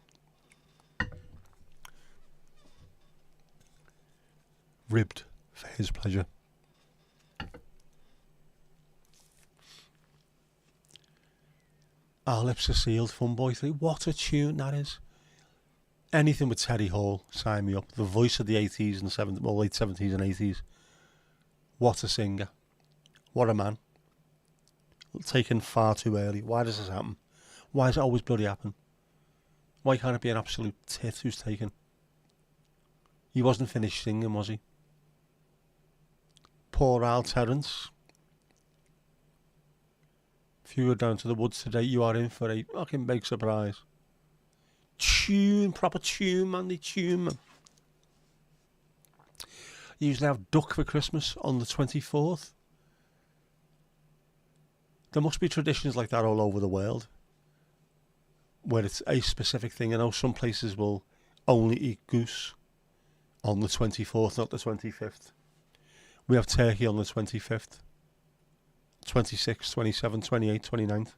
Ribbed for his pleasure. Our Lips Are Sealed, Fun Boy 3. What a tune that is. Anything with Terry Hall, sign me up. The voice of the 80s and 70s, well, late 70s and 80s. What a singer. What a man. Taken far too early. Why does this happen? Why does it always bloody happen? Why can't it be an absolute tit who's taken? He wasn't finished singing, was he? Poor Al Terrence. If you go down to the woods today, you are in for a fucking big surprise. Tune, proper tune, man. They tune, man. You usually have duck for Christmas on the 24th. There must be traditions like that all over the world, where it's a specific thing. I know some places will only eat goose on the 24th, not the 25th. We have turkey on the 25th, 26th, 27th, 28th, 29th.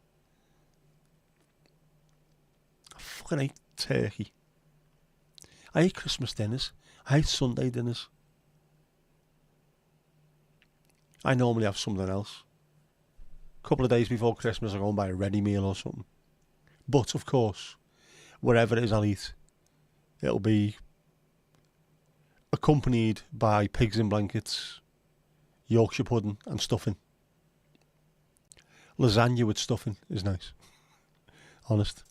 I fucking hate turkey. I hate Christmas dinners. I hate Sunday dinners. I normally have something else. A couple of days before Christmas I go and buy a ready meal or something. But of course, wherever it is I'll eat, it'll be accompanied by pigs in blankets, Yorkshire pudding and stuffing. Lasagna with stuffing is nice. Honest.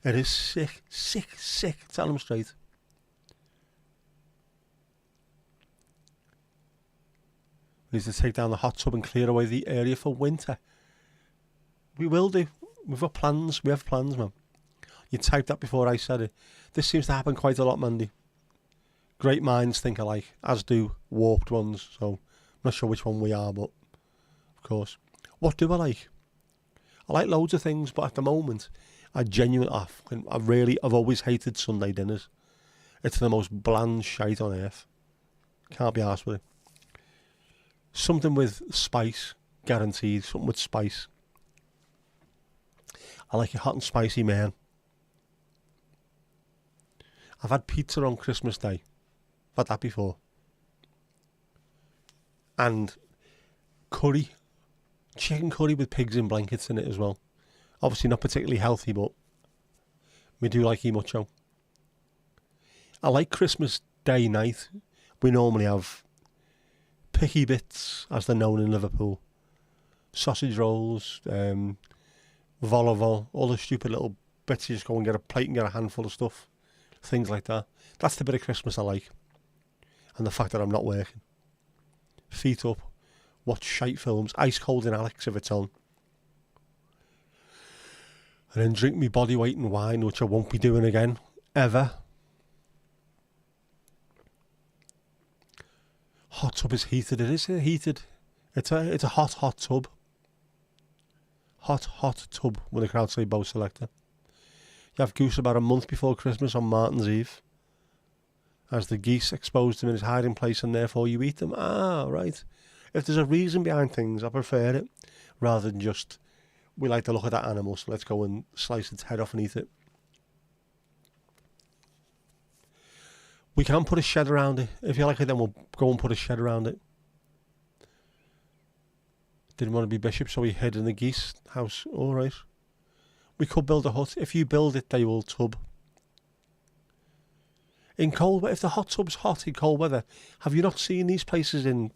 It is sick, sick, sick. Tell them straight. We need to take down the hot tub and clear away the area for winter. We will do. We've got plans. We have plans, man. You typed that before I said it. This seems to happen quite a lot, Mandy. Great minds think alike, as do warped ones. So, I'm not sure which one we are, but of course. What do I like? I like loads of things, but at the moment, I've always hated Sunday dinners. It's the most bland shite on earth. Can't be arsed with it. Something with spice, guaranteed. Something with spice. I like a hot and spicy man. I've had pizza on Christmas Day. I've had that before. And curry. Chicken curry with pigs in blankets in it as well. Obviously not particularly healthy, but we do like mucho. I like Christmas Day night. We normally have picky bits, as they're known in Liverpool. Sausage rolls, vol au vent, all the stupid little bits. You just go and get a plate and get a handful of stuff. Things like that. That's the bit of Christmas I like. And the fact that I'm not working. Feet up, watch shite films, Ice Cold in Alex if it's on. And then drink me body weight in wine, which I won't be doing again, ever. Hot tub is heated. It is heated. It's a hot tub. Hot tub with a crowd say bow selector. You have goose about a month before Christmas on Martin's Eve. as the geese exposed them in his hiding place and therefore you eat them. Ah, right. If there's a reason behind things, I prefer it rather than just, we like to look at that animal, so let's go and slice its head off and eat it. We can put a shed around it. If you like it, then we'll go and put a shed around it. Didn't want to be bishop, so we hid in the geese house. All right. We could build a hut. If you build it, they will tub. In cold weather, if the hot tub's hot in cold weather, have you not seen these places in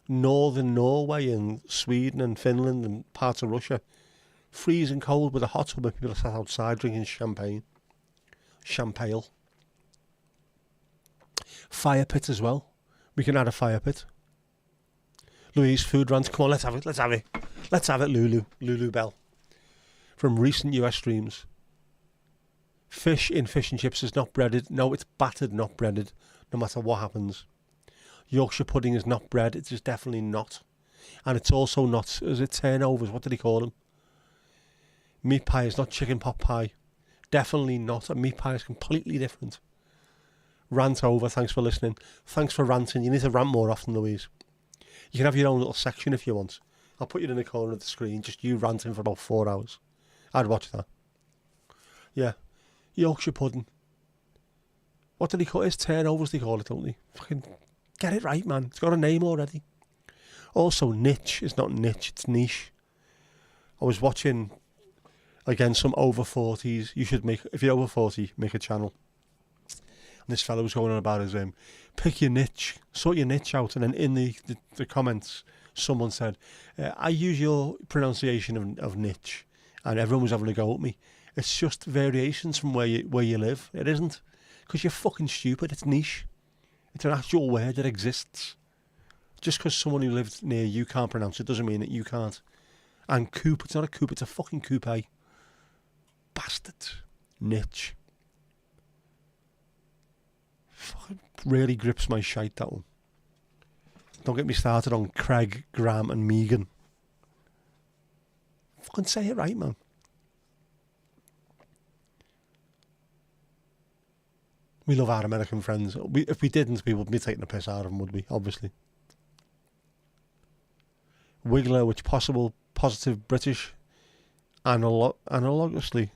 northern Norway and Sweden and Finland and parts of Russia? Freezing cold with a hot tub and people are sat outside drinking champagne. Champagne. Fire pit as well. We can add a fire pit. Louise, food rant. Come on, let's have it. Let's have it. Let's have it, Lulu. Lulu Bell. From recent US streams. Fish in fish and chips is not breaded. No, it's battered, not breaded. No matter what happens. Yorkshire pudding is not bread. It is definitely not. And it's also not, is it turnovers? What did he call them? Meat pie is not chicken pot pie. Definitely not. A meat pie is completely different. Rant over. Thanks for listening. Thanks for ranting. You need to rant more often, Louise. You can have your own little section if you want. I'll put you in the corner of the screen, just you ranting for about 4 hours. I'd watch that. Yeah. Yorkshire pudding. What did he call it? It's turnovers they call it, don't they? Fucking get it right, man. It's got a name already. Also, niche is not niche, it's niche. I was watching, again, some over 40s. You should make, if you're over 40, make a channel. And this fellow was going on about his pick your niche, sort your niche out. And then in the comments, someone said, I use your pronunciation of niche. And everyone was having a go at me. It's just variations from where you live. It isn't. Because you're fucking stupid. It's niche. It's an actual word that exists. Just because someone who lives near you can't pronounce it doesn't mean that you can't. And coupe, it's not a coupe, it's a fucking coupe. Bastard. Niche. Fucking really grips my shite, that one. Don't get me started on Craig, Graham and Megan. Fucking say it right, man. We love our American friends. If we didn't, we wouldn't be taking the piss out of them, would we? Obviously. Wiggler, which possible positive British analogously.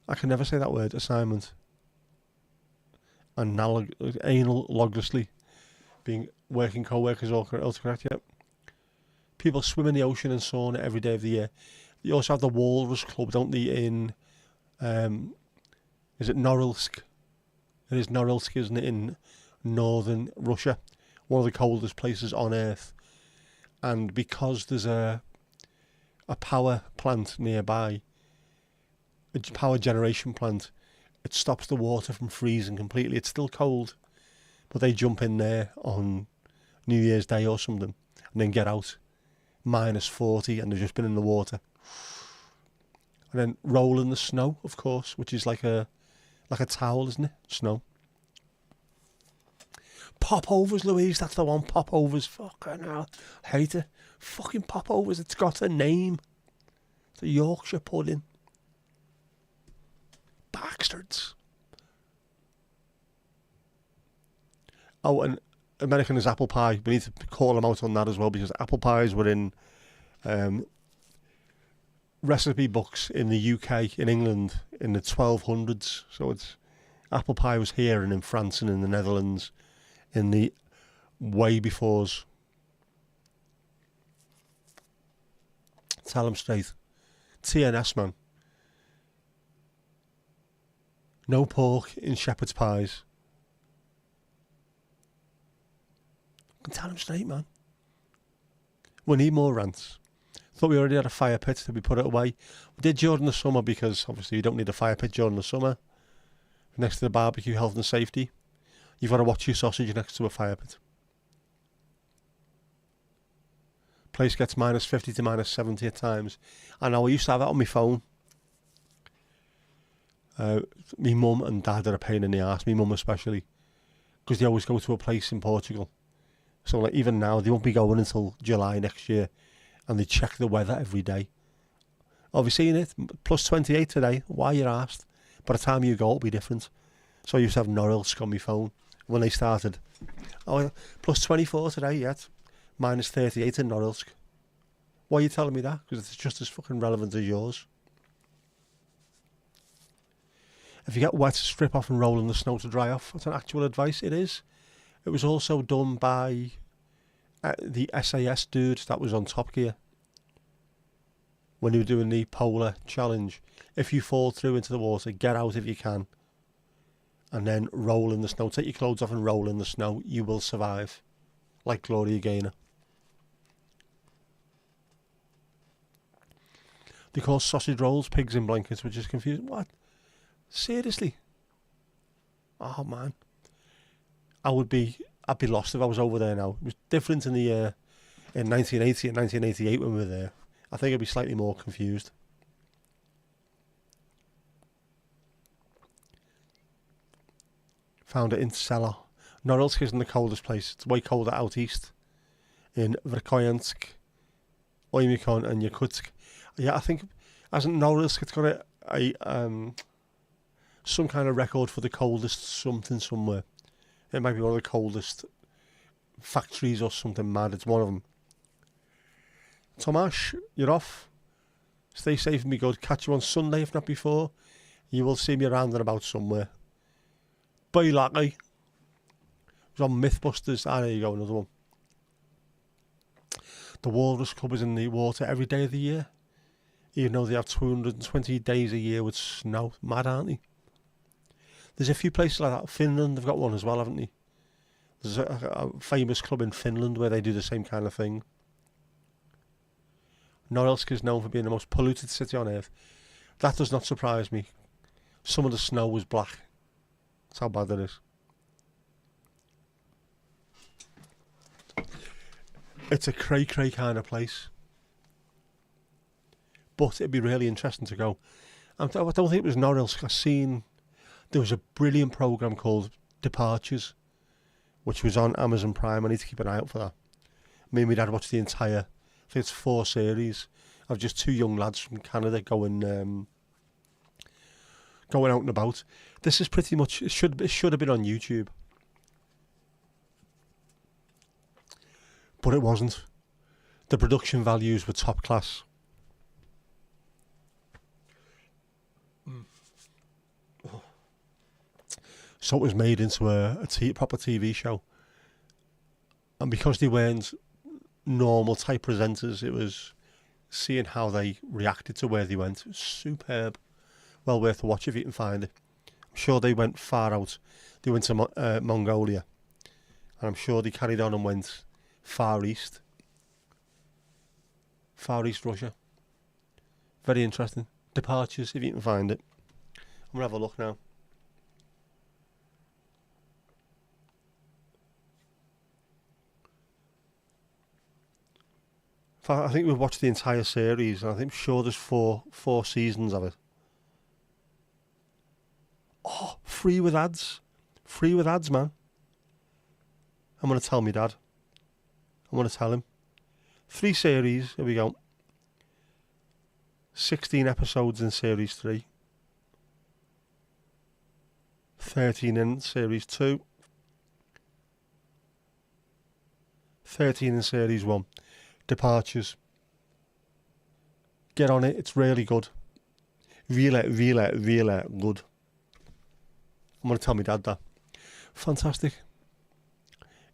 I can never say that word. Assignment. Analogously. Being working co-workers autocorrect, yep. People swim in the ocean and sauna every day of the year. You also have the Walrus Club, don't they, in is it Norilsk? It is Norilsk, isn't it, in northern Russia, one of the coldest places on Earth. And because there's a power plant nearby, a power generation plant, it stops the water from freezing completely. It's still cold, but they jump in there on New Year's Day or something, and then get out, -40, and they've just been in the water. And then roll in the snow, of course, which is like a towel, isn't it? Snow. Popovers, Louise, that's the one. Popovers, fucking hell. Hate it. Fucking popovers, it's got a name. It's a Yorkshire pudding. Bastards. Oh, and American is apple pie. We need to call them out on that as well, because apple pies were in recipe books in the UK, in England, in the 1200s. So it's apple pie was here and in France and in the Netherlands in the way befores. Tell them straight. TNS, man. No pork in shepherd's pies. Tell them straight, man. We need more rants. Thought we already had a fire pit. Did we put it away? We did during the summer because obviously you don't need a fire pit during the summer. Next to the barbecue, health and safety. You've got to watch your sausage next to a fire pit. Place gets -50 to -70 at times. I know, I used to have that on my phone. Me mum and dad are a pain in the arse, me mum especially, because they always go to a place in Portugal. So like even now, they won't be going until July next year, and they check the weather every day. Have you seen it? +28 today. Why, you're arsed? By the time you go, it'll be different. So I used to have Norilsk on my phone when they started. Oh, plus 24 today, yet. Minus 38 in Norilsk. Why are you telling me that? Because it's just as fucking relevant as yours. If you get wet, strip off and roll in the snow to dry off. That's an actual advice. It is. It was also done by the SAS dude that was on Top Gear when he was doing the polar challenge. If you fall through into the water, get out if you can, and then roll in the snow. Take your clothes off and roll in the snow. You will survive, like Gloria Gaynor. They call sausage rolls pigs in blankets, which is confusing. What? Seriously? Oh man, I'd be lost if I was over there now. It was different in the in 1980 and 1988 when we were there. I think I'd be slightly more confused. Found it in cellar. Norilsk isn't the coldest place. It's way colder out east in Verkhoyansk, Oymyakon and Yakutsk. Yeah, I think hasn't Norilsk, it's got a some kind of record for the coldest something somewhere. It might be one of the coldest factories or something mad. It's one of them. Tomasz, you're off. Stay safe and be good. Catch you on Sunday, if not before. You will see me around and about somewhere. Bye, lackey. It was on Mythbusters. Ah, there you go, another one. The Walrus Club is in the water every day of the year. Even though they have 220 days a year with snow. Mad, aren't they? There's a few places like that. Finland, they've got one as well, haven't they? There's a famous club in Finland where they do the same kind of thing. Norilsk is known for being the most polluted city on earth. That does not surprise me. Some of the snow was black. That's how bad it is. It's a cray-cray kind of place. But it'd be really interesting to go. I don't think it was Norilsk. I've seen... There was a brilliant programme called Departures, which was on Amazon Prime. I need to keep an eye out for that. Me and my dad watched the entire... I think it's 4 series of just 2 young lads from Canada going out and about. This is pretty much... It should have been on YouTube. But it wasn't. The production values were top class. So it was made into a proper TV show. And because they weren't normal type presenters, it was seeing how they reacted to where they went. It was superb. Well worth a watch if you can find it. I'm sure they went far out. They went to Mongolia. And I'm sure they carried on and went far east. Far East Russia. Very interesting. Departures, if you can find it. I'm going to have a look now. I think we've watched the entire series, and I'm sure there's four seasons of it. Oh, free with ads. Free with ads, man. I'm going to tell my dad. I'm going to tell him. 3 series, here we go. 16 episodes in series 3. 13 in series 2. 13 in series 1. Departures. Get on it, it's really good. Really, really, really good. I'm going to tell my dad that. Fantastic.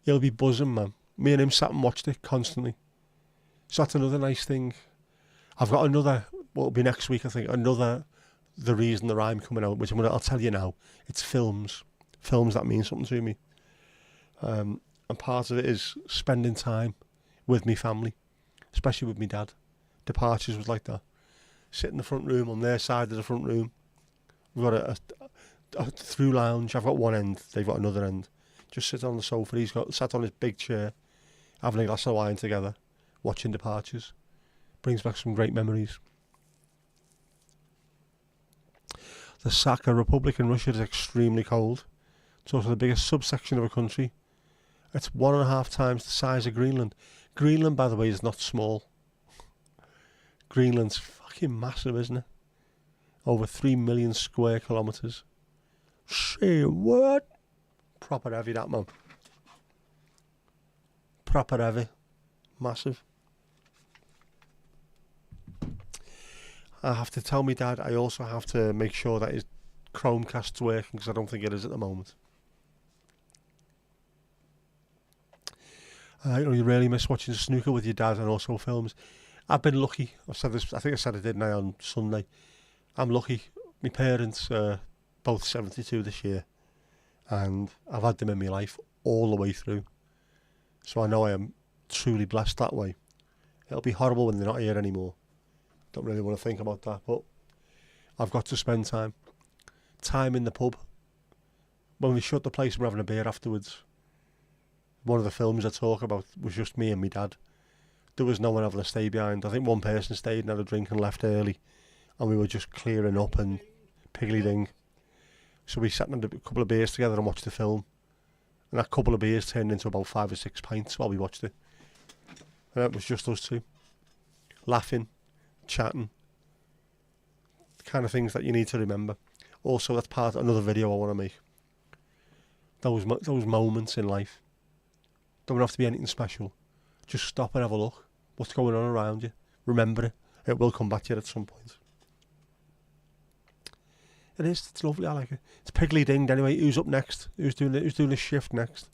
He'll be buzzing, man. Me and him sat and watched it constantly. So that's another nice thing. I've got another, what will be next week, I think, The Reason the Rhyme coming out, which I'll tell you now. It's films. Films that mean something to me. And part of it is spending time with me family. Especially with me dad. Departures was like that. Sit in the front room, on their side of the front room. We've got a through lounge. I've got one end, they've got another end. Just sit on the sofa. He's sat on his big chair, having a glass of wine together, watching Departures. Brings back some great memories. The Sakha Republic in Russia is extremely cold. It's also the biggest subsection of a country. It's 1.5 times the size of Greenland. Greenland, by the way, is not small. Greenland's fucking massive, isn't it? Over 3 million square kilometres. Say what? Proper heavy, that, man. Proper heavy. Massive. I have to tell my dad I also have to make sure that his Chromecast's working, because I don't think it is at the moment. You really miss watching snooker with your dad and also films. I've been lucky. I've said this, I think I said it, didn't I, on Sunday. I'm lucky. My parents are both 72 this year, and I've had them in my life all the way through. So I know I am truly blessed that way. It'll be horrible when they're not here anymore. Don't really want to think about that, but I've got to spend time. Time in the pub. When we shut the place, we're having a beer afterwards. One of the films I talk about was just me and my dad. There was no one having to stay behind. I think one person stayed and had a drink and left early, and we were just clearing up and piggly-ding. So we sat and had a couple of beers together and watched the film. And that couple of beers turned into about 5 or 6 pints while we watched it. And it was just us two. Laughing, chatting. The kind of things that you need to remember. Also, that's part of another video I want to make. Those moments in life. Don't have to be anything special. Just stop and have a look. What's going on around you? Remember it. It will come back to you at some point. It is. It's lovely. I like it. It's piggly dinged anyway. Who's up next? Who's doing a shift next?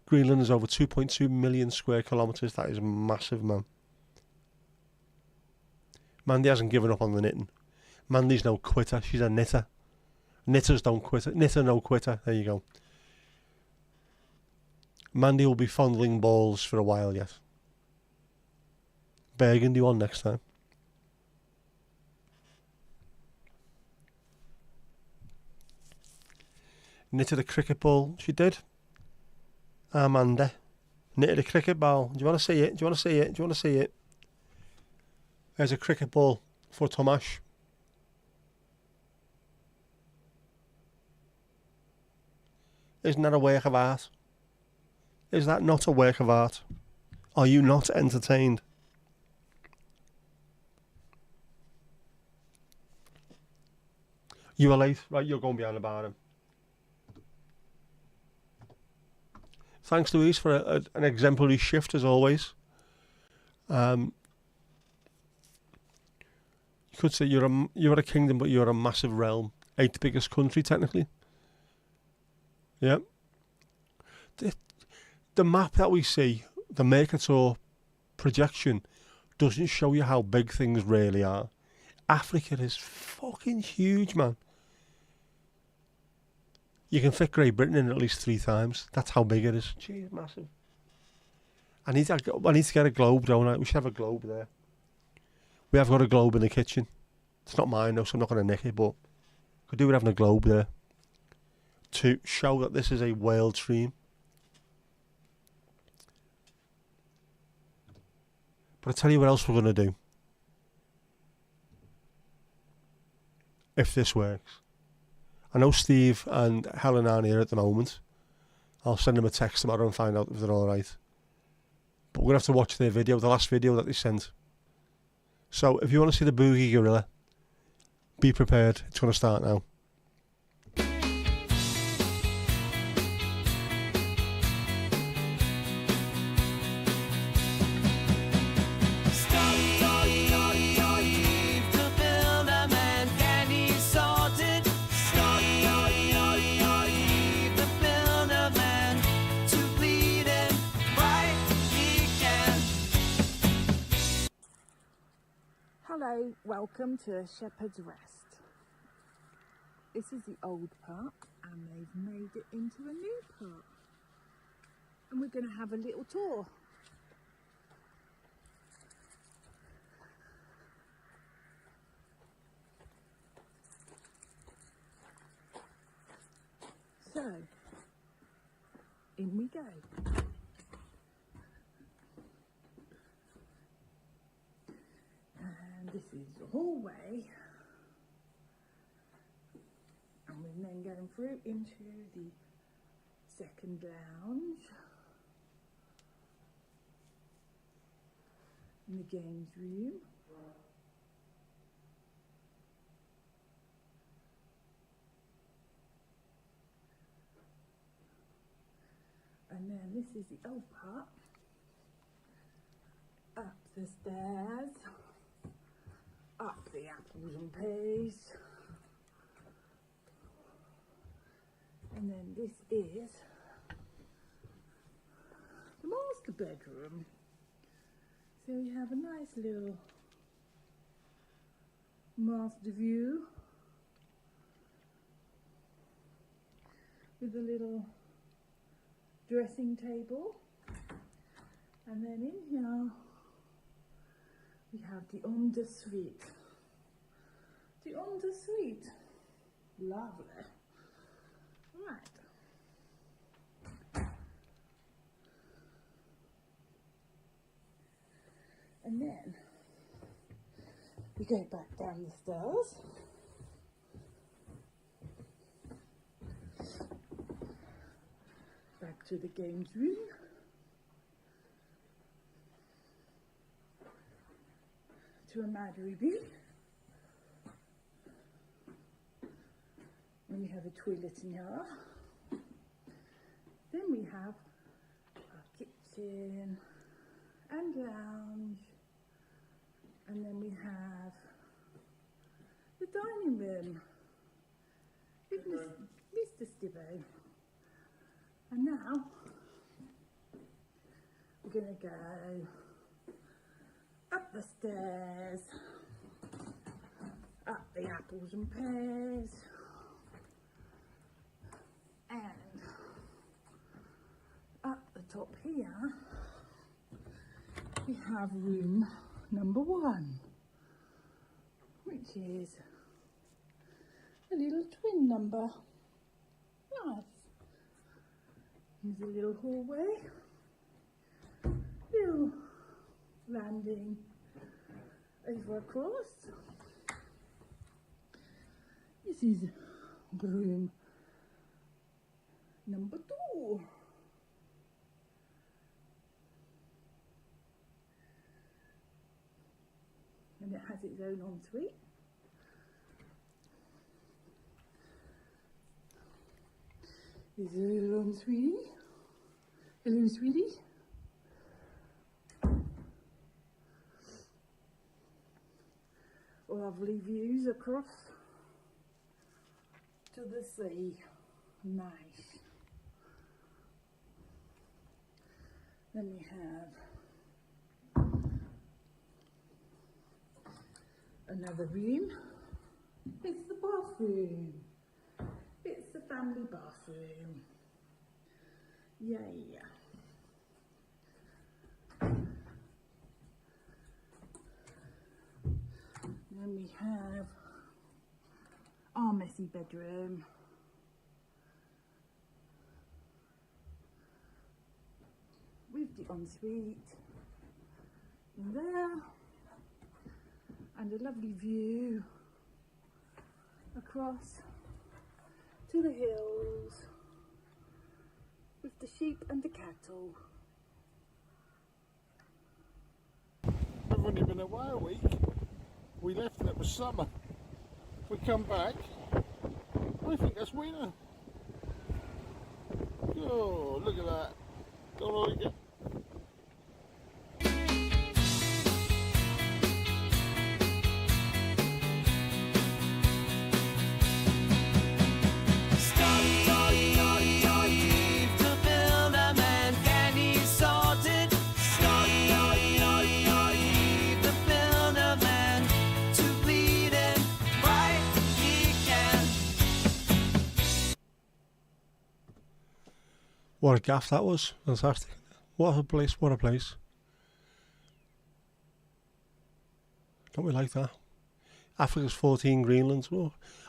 Greenland is over 2.2 million square kilometres. That is massive, man. Mandy hasn't given up on the knitting. Mandy's no quitter. She's a knitter. Knitters don't quit. Knitter no quitter. There you go. Mandy will be fondling balls for a while yet. Burgundy one next time. Knitted a cricket ball. She did. Amanda. Knitted a cricket ball. Do you want to see it? Do you want to see it? Do you want to see it? There's a cricket ball for Tomash. Isn't that a work of art? Is that not a work of art? Are you not entertained? You are late. Right, you're going behind the bar. Thanks, Louise, for an exemplary shift as always. You could say you're a kingdom, but you're a massive realm. 8th biggest country, technically. Yeah. The map that we see, the Mercator projection, doesn't show you how big things really are. Africa is fucking huge, man. You can fit Great Britain in at least 3 times. That's how big it is. Jeez, massive. I need to get a globe, don't I? We should have a globe there. We have got a globe in the kitchen. It's not mine, though, so I'm not going to nick it, but could do with having a globe there to show that this is a world stream. But I'll tell you what else we're going to do. If this works. I know Steve and Helen aren't here at the moment. I'll send them a text tomorrow and find out if they're alright. But we're going to have to watch their video, the last video that they sent. So if you want to see the Boogie Gorilla, be prepared. It's going to start now. Hello, welcome to Shepherd's Rest. This is the old park and they've made it into a new park. And we're going to have a little tour. So, in we go. This is the hallway, and we're then going through into the second lounge and the games room. this is the old part. Up the stairs, up the apples and peas, and then this is the master bedroom. So we have a nice little master view with a little dressing table, and then in here we have the ensuite. The ensuite, lovely. Right. And then we go back down the stairs. Back to the games room. To a Madery room. And we have a toilet in here. Then we have our kitchen and lounge. And then we have the dining room with Mr. Stibbo. And now we're going to go up the stairs, up the apples and pears, and up the top here we have room number 1, which is a little twin number. Nice. There's a little hallway, little landing over across. This is room number 2. And it has its own ensuite. There's a little ensuite. Hello, sweetie. Lovely views across to the sea. Nice. Then we have another room. It's the bathroom. It's the family bathroom. Yay. Then we have our messy bedroom. With the ensuite in there, and a lovely view across to the hills with the sheep and the cattle. We've only been away a week. We left and it was summer. We come back, I think that's winter. Oh, look at that. Don't like it. What a gaff that was. Fantastic. What a place, what a place. Don't we like that? Africa's 14 Greenlands.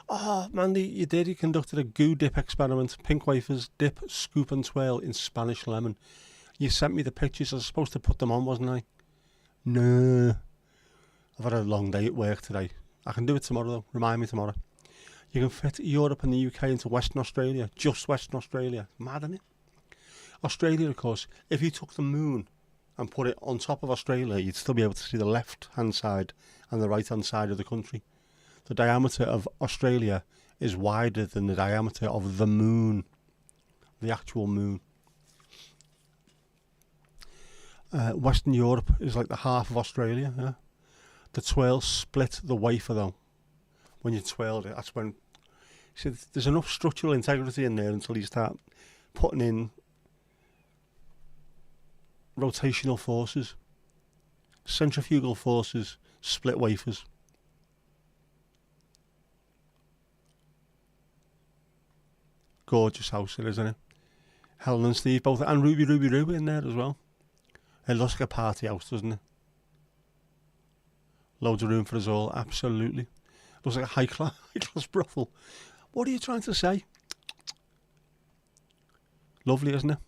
Oh, Mandy, you did. You conducted a goo dip experiment. Pink wafers, dip, scoop and swirl in Spanish lemon. You sent me the pictures. I was supposed to put them on, wasn't I? No. I've had a long day at work today. I can do it tomorrow though. Remind me tomorrow. You can fit Europe and the UK into Western Australia. Just Western Australia. Mad, isn't it? Australia, of course, if you took the moon and put it on top of Australia, you'd still be able to see the left-hand side and the right-hand side of the country. The diameter of Australia is wider than the diameter of the moon, the actual moon. Western Europe is like the half of Australia. Yeah? The twirl split the wafer though. When you twirled it, that's when. See, there's enough structural integrity in there until you start putting in rotational forces, centrifugal forces, split wafers. Gorgeous house it is, isn't it? Helen and Steve both, and Ruby in there as well. It looks like a party house, doesn't it? Loads of room for us all, absolutely. Looks like a high class brothel. What are you trying to say? Lovely, isn't it?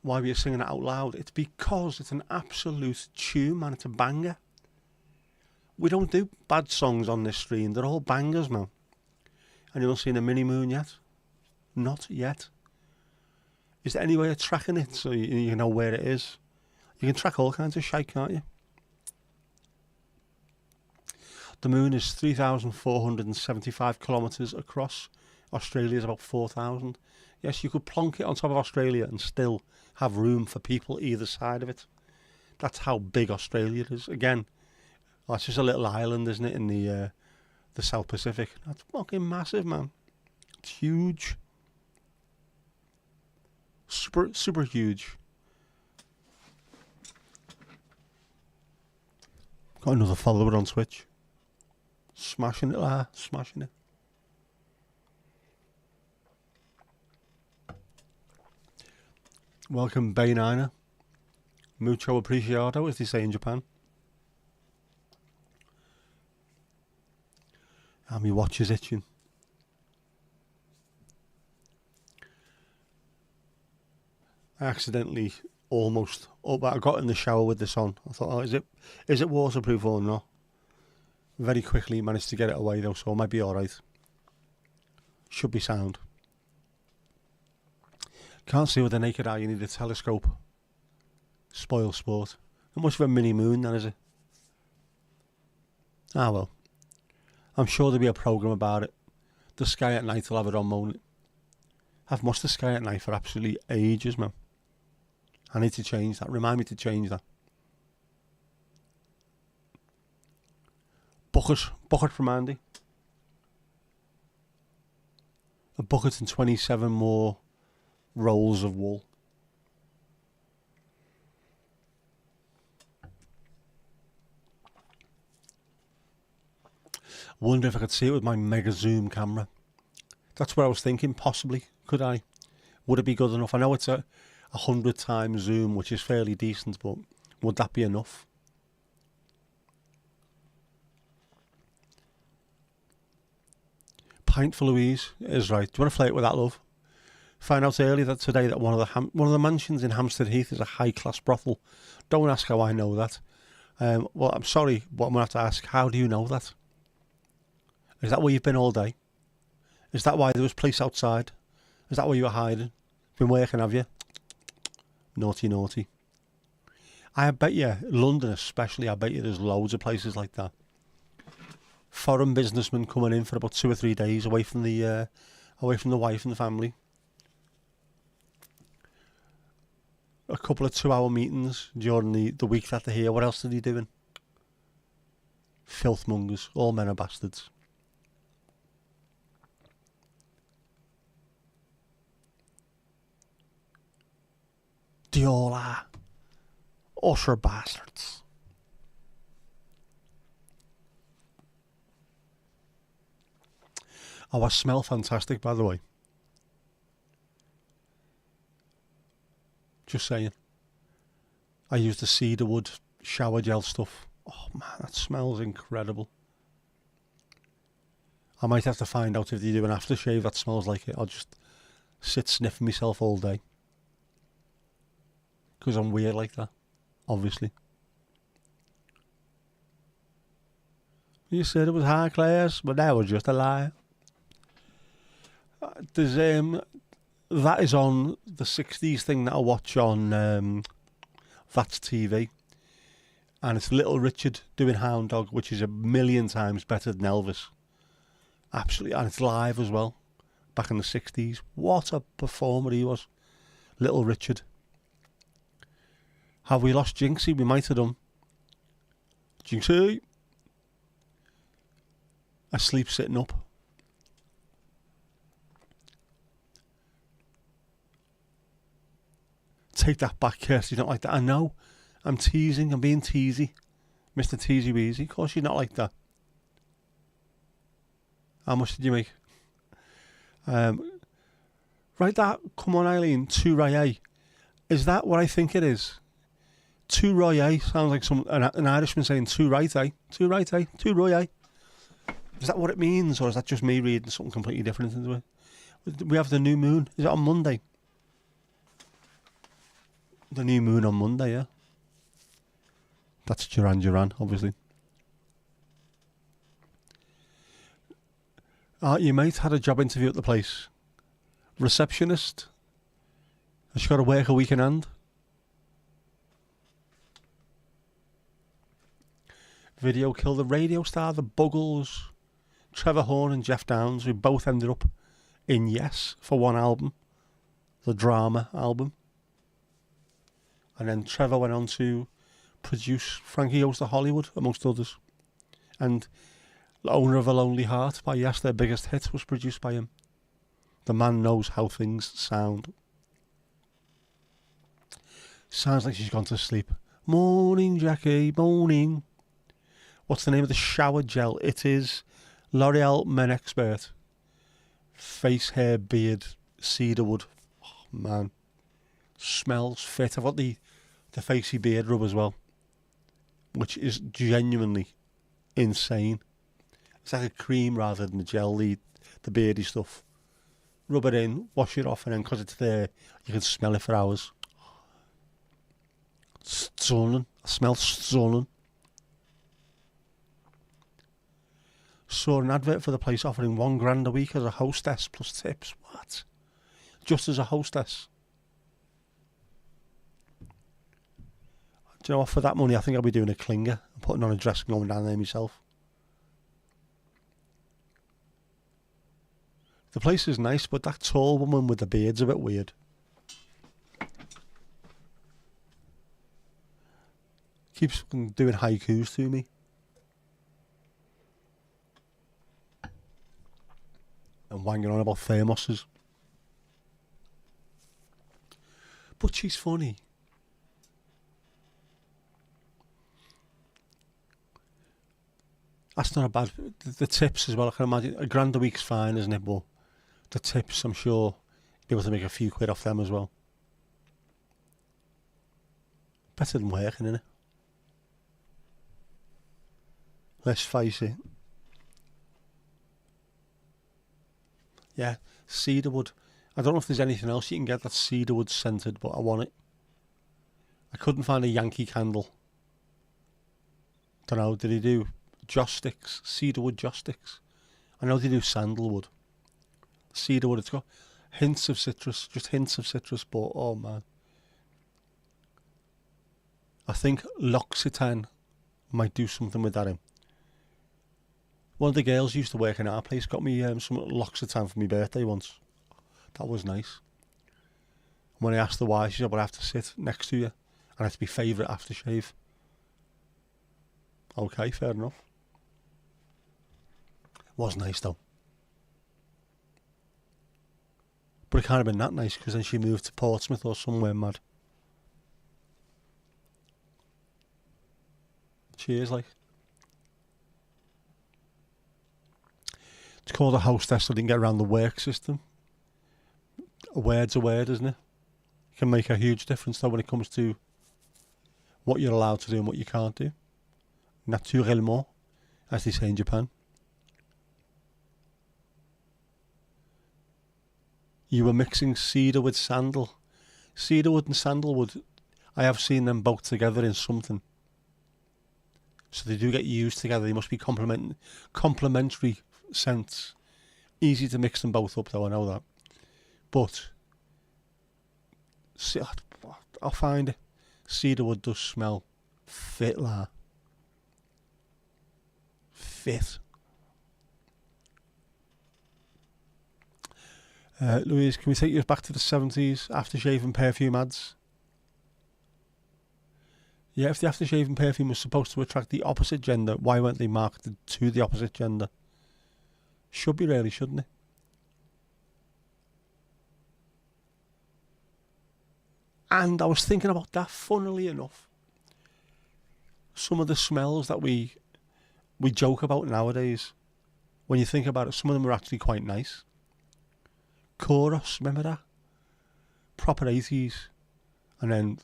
Why were you singing it out loud? It's because it's an absolute tune, man. It's a banger. We don't do bad songs on this stream. They're all bangers, man. And you haven't seen a mini moon yet? Not yet. Is there any way of tracking it so you know where it is? You can track all kinds of shit, can't you? The moon is 3,475 kilometres across. Australia is about 4,000. Yes, you could plonk it on top of Australia and still have room for people either side of it. That's how big Australia is. Again, that's just a little island, isn't it, in the South Pacific. That's fucking massive, man. It's huge. Super huge. Got another follower on Twitch. Smashing it, smashing it. Welcome, Bay Niner. Mucho apreciado, as they say in Japan. And my watch is itching. I accidentally almost I got in the shower with this on. I thought, oh, is it waterproof or not? Very quickly managed to get it away though, so I might be alright. Should be sound. Can't see with the naked eye, you need a telescope. Spoil sport. Not much of a mini moon then, is it? Ah well. I'm sure there'll be a programme about it. The Sky at Night will have it on, won't it? I've watched The Sky at Night for absolutely ages, man. I need to change that. Remind me to change that. Bucket from Andy. A bucket and 27 more rolls of wool. I wonder if I could see it with my mega zoom camera. That's what I was thinking, possibly. Could I? Would it be good enough? I know it's a 100 times zoom, which is fairly decent, but would that be enough? Pint for Louise is right. Do you want to flirt with that, love? Find out earlier that today that one of the mansions in Hampstead Heath is a high class brothel. Don't ask how I know that. Well, I'm sorry, but I'm gonna have to ask. How do you know that? Is that where you've been all day? Is that why there was police outside? Is that where you were hiding? Been working, have you? Naughty, naughty. I bet you, London especially, I bet you there's loads of places like that. Foreign businessmen coming in for about 2 or 3 days away from the wife and the family. A couple of 2-hour meetings during the week that they're here. What else are they doing? Filthmongers. All men are bastards. They all are. Utter bastards. Oh, I smell fantastic, by the way. Just saying. I use the cedarwood shower gel stuff. Oh man, that smells incredible. I might have to find out if they do an aftershave that smells like it. I'll just sit sniffing myself all day. Because I'm weird like that, obviously. You said it was high class, but that was just a lie. There's that is on the 60s thing that I watch on That's TV, and it's Little Richard doing Hound Dog, which is 1,000,000 times better than Elvis. Absolutely, and it's live as well. Back in the 60s, what a performer he was, Little Richard. Have we lost Jinxie? We might have done. Jinxie! Asleep sitting up. Take that back, Kirsty. Not like that. I know. I'm teasing. I'm being teasy. Mr. Teasy Weezy. Of course you're not like that. How much did you make? Right, that. Come on, Eileen. 2 Rye. Is that what I think it is? 2 Rye. Sounds like an Irishman saying 2 right, eh? 2 right, eh? 2 Rye. Is that what it means, or is that just me reading something completely different into it? We have the new moon. Is it on Monday? The new moon on Monday, yeah. That's Duran, obviously. Your mate had a job interview at the place. Receptionist. Has she got to work a week in hand? Video killed the radio star, the Buggles, Trevor Horn and Jeff Downs, who both ended up in Yes for one album, the drama album. And then Trevor went on to produce Frankie Goes to Hollywood, amongst others. And The Owner of a Lonely Heart by Yes, their biggest hit, was produced by him. The man knows how things sound. Sounds like she's gone to sleep. Morning, Jackie, morning. What's the name of the shower gel? It is L'Oreal Men Expert. Face, hair, beard, cedarwood. Oh, man. Smells fit. I've got the facey beard rub as well, which is genuinely insane. It's like a cream rather than the gel, the beardy stuff. Rub it in, wash it off, and then because it's there, you can smell it for hours. Stunning. I smell stunning. Saw an advert for the place offering $1,000 a week as a hostess plus tips. What? Just as a hostess? Do you know what? For that money, I think I'll be doing a clinger and putting on a dress and going down there myself. The place is nice, but that tall woman with the beard's a bit weird. Keeps doing haikus to me. And wanging on about thermoses. But she's funny. That's not a bad... The tips as well, I can imagine. $1,000 a week's fine, isn't it? But the tips, I'm sure, you'll be able to make a few quid off them as well. Better than working, innit? Let's face it. Yeah, cedarwood. I don't know if there's anything else you can get that's cedarwood scented, but I want it. I couldn't find a Yankee candle. Don't know, did he do joss sticks? Cedarwood joss sticks? I know they do sandalwood. Cedarwood, it's got hints of citrus, just hints of citrus, but oh man. I think L'Occitane might do something with that in. One of the girls used to work in our place got me some L'Occitane for my birthday once. That was nice. When I asked her why, she said, well, I have to sit next to you and it's my favourite aftershave. Okay, fair enough. Was nice though. But it can't have been that nice because then she moved to Portsmouth or somewhere mad. Cheers, like. It's called a hostess so they can get around the work system. A word's a word, isn't it? It can make a huge difference though when it comes to what you're allowed to do and what you can't do. Naturellement, as they say in Japan. You were mixing cedar with sandal. Cedarwood and sandalwood, I have seen them both together in something. So they do get used together. They must be complementary scents. Easy to mix them both up though, I know that. But I'll find it. Cedarwood does smell fit, la. Fit. Louise, can we take you back to the 70s aftershave and perfume ads? Yeah, if the aftershave perfume was supposed to attract the opposite gender, why weren't they marketed to the opposite gender? Should be really, shouldn't it? And I was thinking about that, funnily enough. Some of the smells that we joke about nowadays, when you think about it, some of them are actually quite nice. Chorus, remember that? Proper 80s. And then,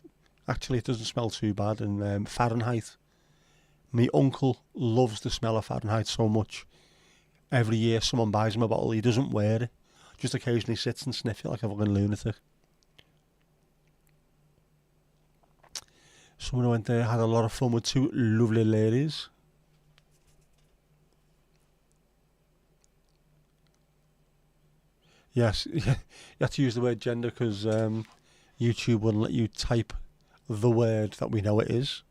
actually, it doesn't smell too bad. And Fahrenheit. My uncle loves the smell of Fahrenheit so much. Every year someone buys him a bottle, he doesn't wear it. Just occasionally sits and sniffs it like a fucking lunatic. Someone who went there had a lot of fun with two lovely ladies. Yes, you have to use the word gender because YouTube wouldn't let you type the word that we know it is.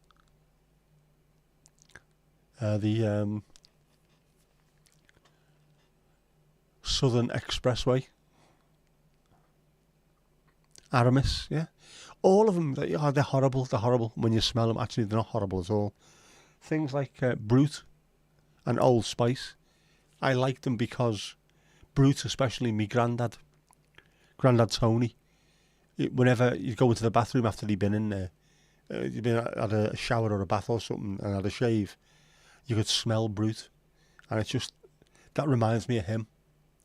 The Southern Expressway. Aramis, yeah. All of them, they're horrible. They're horrible when you smell them. Actually, they're not horrible at all. Things like Brute and Old Spice. I like them because Brute, especially me Grandad Tony, whenever you go into the bathroom after he'd been in there, you've been had a shower or a bath or something and had a shave, you could smell Brute. And it's just, that reminds me of him.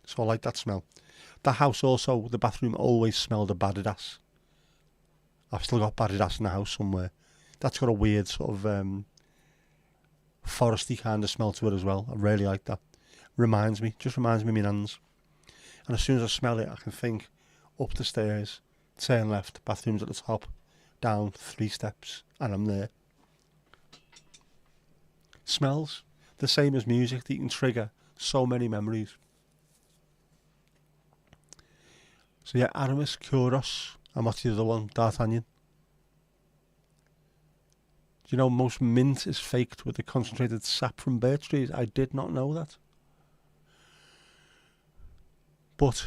So I like that smell. The house also, the bathroom always smelled of Badidas. I've still got Badidas in the house somewhere. That's got a weird sort of foresty kind of smell to it as well. I really like that. Just reminds me of my nans. And as soon as I smell it, I can think up the stairs, turn left, bathroom's at the top, down 3 steps, and I'm there. Smells, the same as music, that you can trigger so many memories. So yeah, Aramis, Kuros, and what's the other one? D'Artagnan. Do you know most mint is faked with the concentrated sap from birch trees? I did not know that. But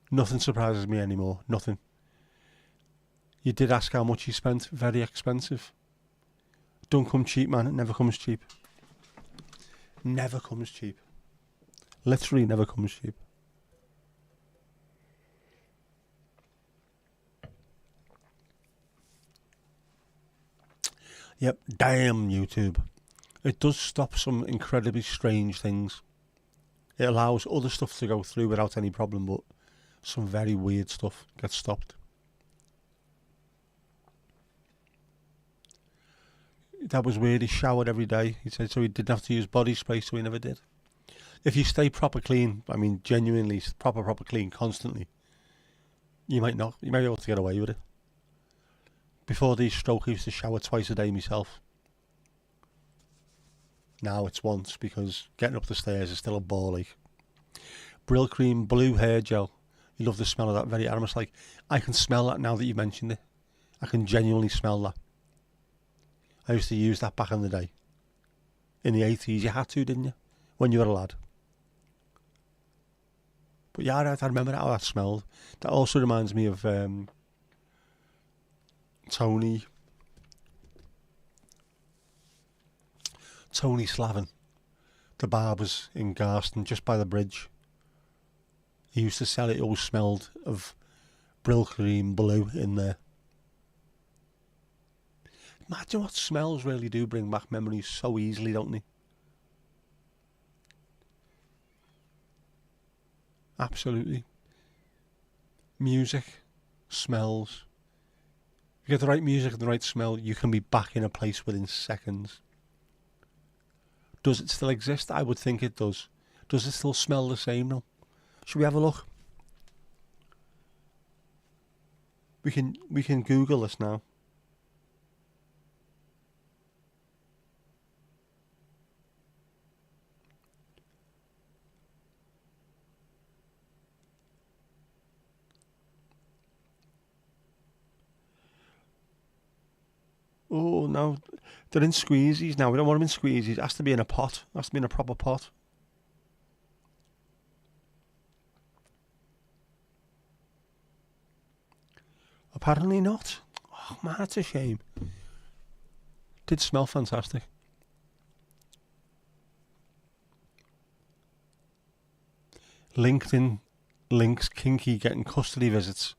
nothing surprises me anymore. Nothing. You did ask how much you spent. Very expensive. Don't come cheap, man. It never comes cheap. Never comes cheap. Literally never comes cheap. Yep, damn YouTube. It does stop some incredibly strange things. It allows other stuff to go through without any problem, but some very weird stuff gets stopped. That was weird. He showered every day. He said so he didn't have to use body spray, so he never did. If you stay proper clean, I mean genuinely proper clean constantly, you might be able to get away with it. Before these stroke, I used to shower twice a day myself. Now it's once because getting up the stairs is still a ball ache. Brill Cream Blue Hair Gel. You love the smell of that, very Aramis like. I can smell that now that you mentioned it. I can genuinely smell that. I used to use that back in the day. In the 80s, you had to, didn't you? When you were a lad. But yeah, I remember how that smelled. That also reminds me of Tony Slavin, the barbers in Garston, just by the bridge. He used to sell it. It always smelled of Brill Cream Blue in there. Imagine what smells really do bring back memories so easily, don't they? Absolutely. Music, smells. If you get the right music and the right smell, you can be back in a place within seconds. Does it still exist? I would think it does. Does it still smell the same now? Should we have a look? We can Google this now. Oh, no. They're in squeezies now. We don't want them in squeezies. It has to be in a pot. It has to be in a proper pot. Apparently not. Oh, man, that's a shame. Did smell fantastic. LinkedIn links Kinky getting custody visits.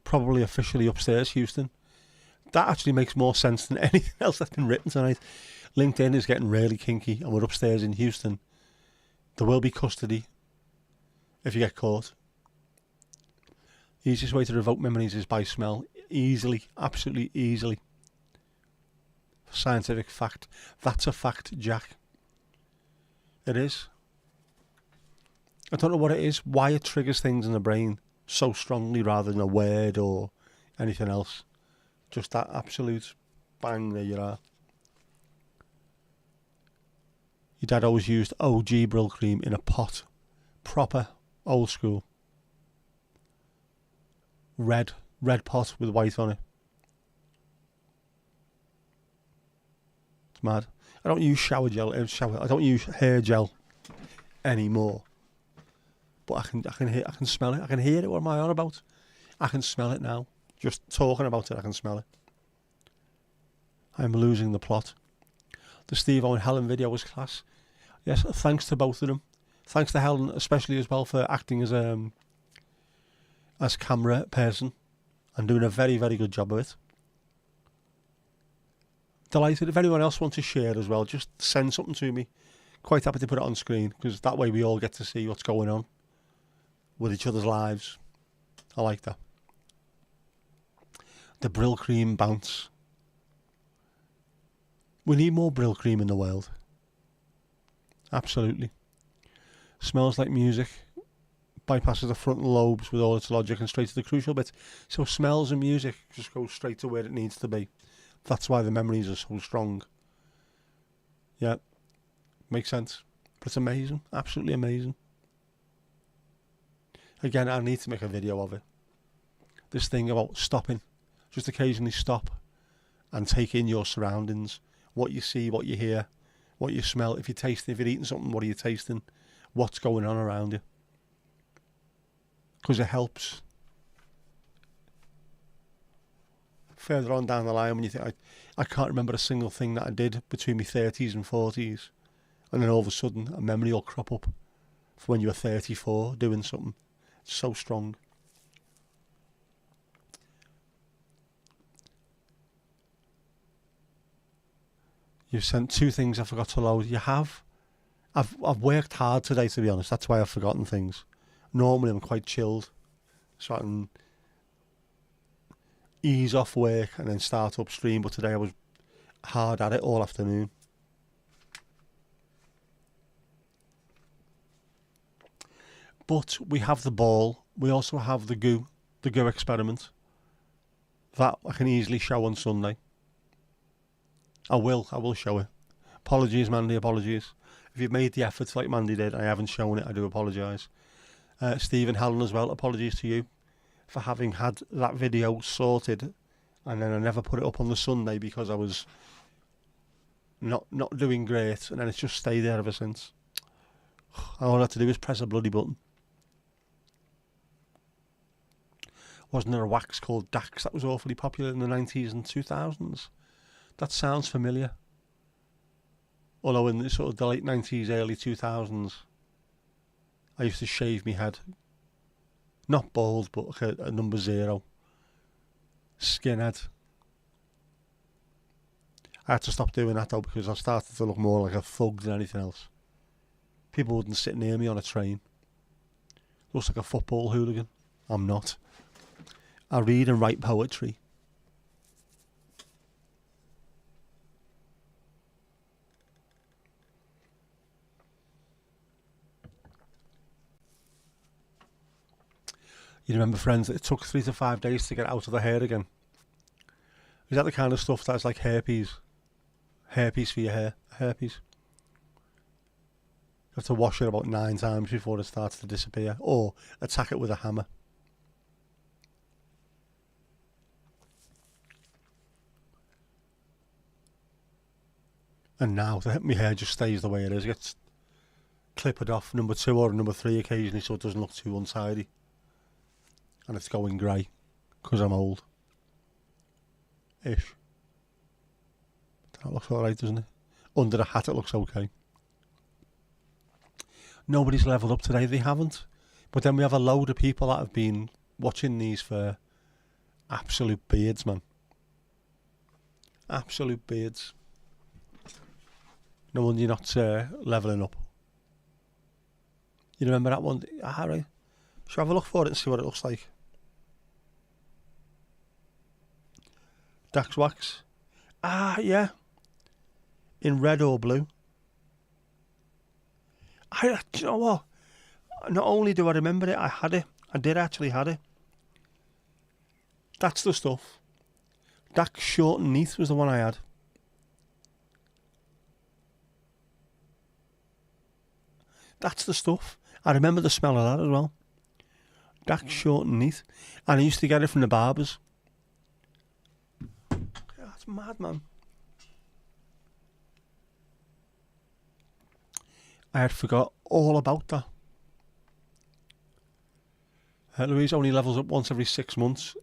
Probably officially upstairs, Houston. That actually makes more sense than anything else that's been written tonight. LinkedIn is getting really kinky and we're upstairs in Houston. There will be custody if you get caught. The easiest way to revoke memories is by smell. Easily, absolutely easily. Scientific fact. That's a fact, Jack. It is. I don't know what it is, why it triggers things in the brain so strongly rather than a word or anything else. Just that absolute bang, there you are. Your dad always used OG Brill cream in a pot. Proper, old school. Red pot with white on it. It's mad. I don't use I don't use hair gel anymore. But I can smell it. I can hear it. What am I on about? I can smell it now. Just talking about it, I can smell it. I'm losing the plot. The Steve and Helen video was class. Yes, thanks to both of them. Thanks to Helen especially as well for acting as camera person and doing a very, very good job of it. Delighted. If anyone else wants to share as well, just send something to me. Quite happy to put it on screen because that way we all get to see what's going on with each other's lives. I like that. The Brill cream bounce. We need more Brill cream in the world. Absolutely. Smells like music. Bypasses the frontal lobes with all its logic and straight to the crucial bit. So smells and music just go straight to where it needs to be. That's why the memories are so strong. Yeah. Makes sense. But it's amazing. Absolutely amazing. Again, I need to make a video of it. This thing about stopping. Just occasionally stop and take in your surroundings. What you see, what you hear, what you smell. If you're eating something, what are you tasting? What's going on around you? Because it helps. Further on down the line, when you think, I can't remember a single thing that I did between my 30s and 40s. And then all of a sudden, a memory will crop up for when you were 34 doing something. It's so strong. You've sent 2 things I forgot to load. You have? I've worked hard today, to be honest. That's why I've forgotten things. Normally I'm quite chilled, so I can ease off work and then start upstream. But today I was hard at it all afternoon. But we have the ball. We also have the goo experiment. That I can easily show on Sunday. I will show it. Apologies, Mandy, apologies. If you've made the effort like Mandy did, I haven't shown it, I do apologise. Steve and Helen as well, apologies to you for having had that video sorted and then I never put it up on the Sunday because I was not doing great and then it's just stayed there ever since. All I had to do is press a bloody button. Wasn't there a wax called Dax that was awfully popular in the 90s and 2000s? That sounds familiar. Although in the sort of the late 90s, early 2000s, I used to shave my head. Not bald, but like a number 0. Skinhead. I had to stop doing that though because I started to look more like a thug than anything else. People wouldn't sit near me on a train. Looks like a football hooligan. I'm not. I read and write poetry. You remember, friends, that it took 3 to 5 days to get out of the hair again? Is that the kind of stuff that's like herpes? Herpes for your hair. Herpes. You have to wash it about 9 times before it starts to disappear. Or attack it with a hammer. And now, my hair just stays the way it is. It gets clipped off number 2 or number 3 occasionally so it doesn't look too untidy. And it's going grey because I'm old. Ish. That looks alright, doesn't it? Under the hat it looks okay. Nobody's leveled up today, they haven't. But then we have a load of people that have been watching these for absolute beards, man. Absolute beards. No wonder you're not levelling up. You remember that one? Ah, right. Shall I have a look for it and see what it looks like? Dax Wax. Ah, yeah. In red or blue. Do you know what? Not only do I remember it, I had it. I did actually had it. That's the stuff. Dax Short and Neath was the one I had. That's the stuff. I remember the smell of that as well. Dax Short and Neath. And I used to get it from the barbers. That's mad, man. I had forgot all about that. Louise only levels up once every 6 months.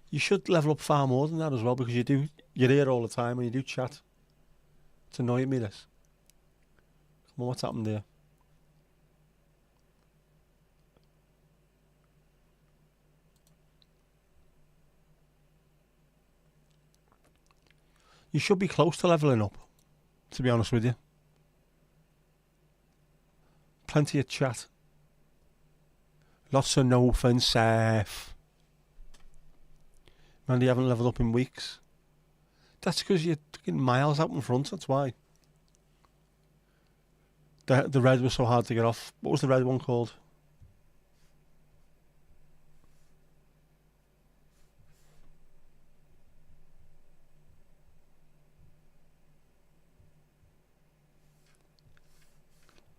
You should level up far more than that as well, because you're here all the time and you do chat. It's annoying me, this. Come on, what's happened there? You should be close to levelling up, to be honest with you. Plenty of chat. Lots of no offence, safe. Man, you haven't leveled up in weeks. That's because you're taking miles out in front, that's why. The red was so hard to get off. What was the red one called?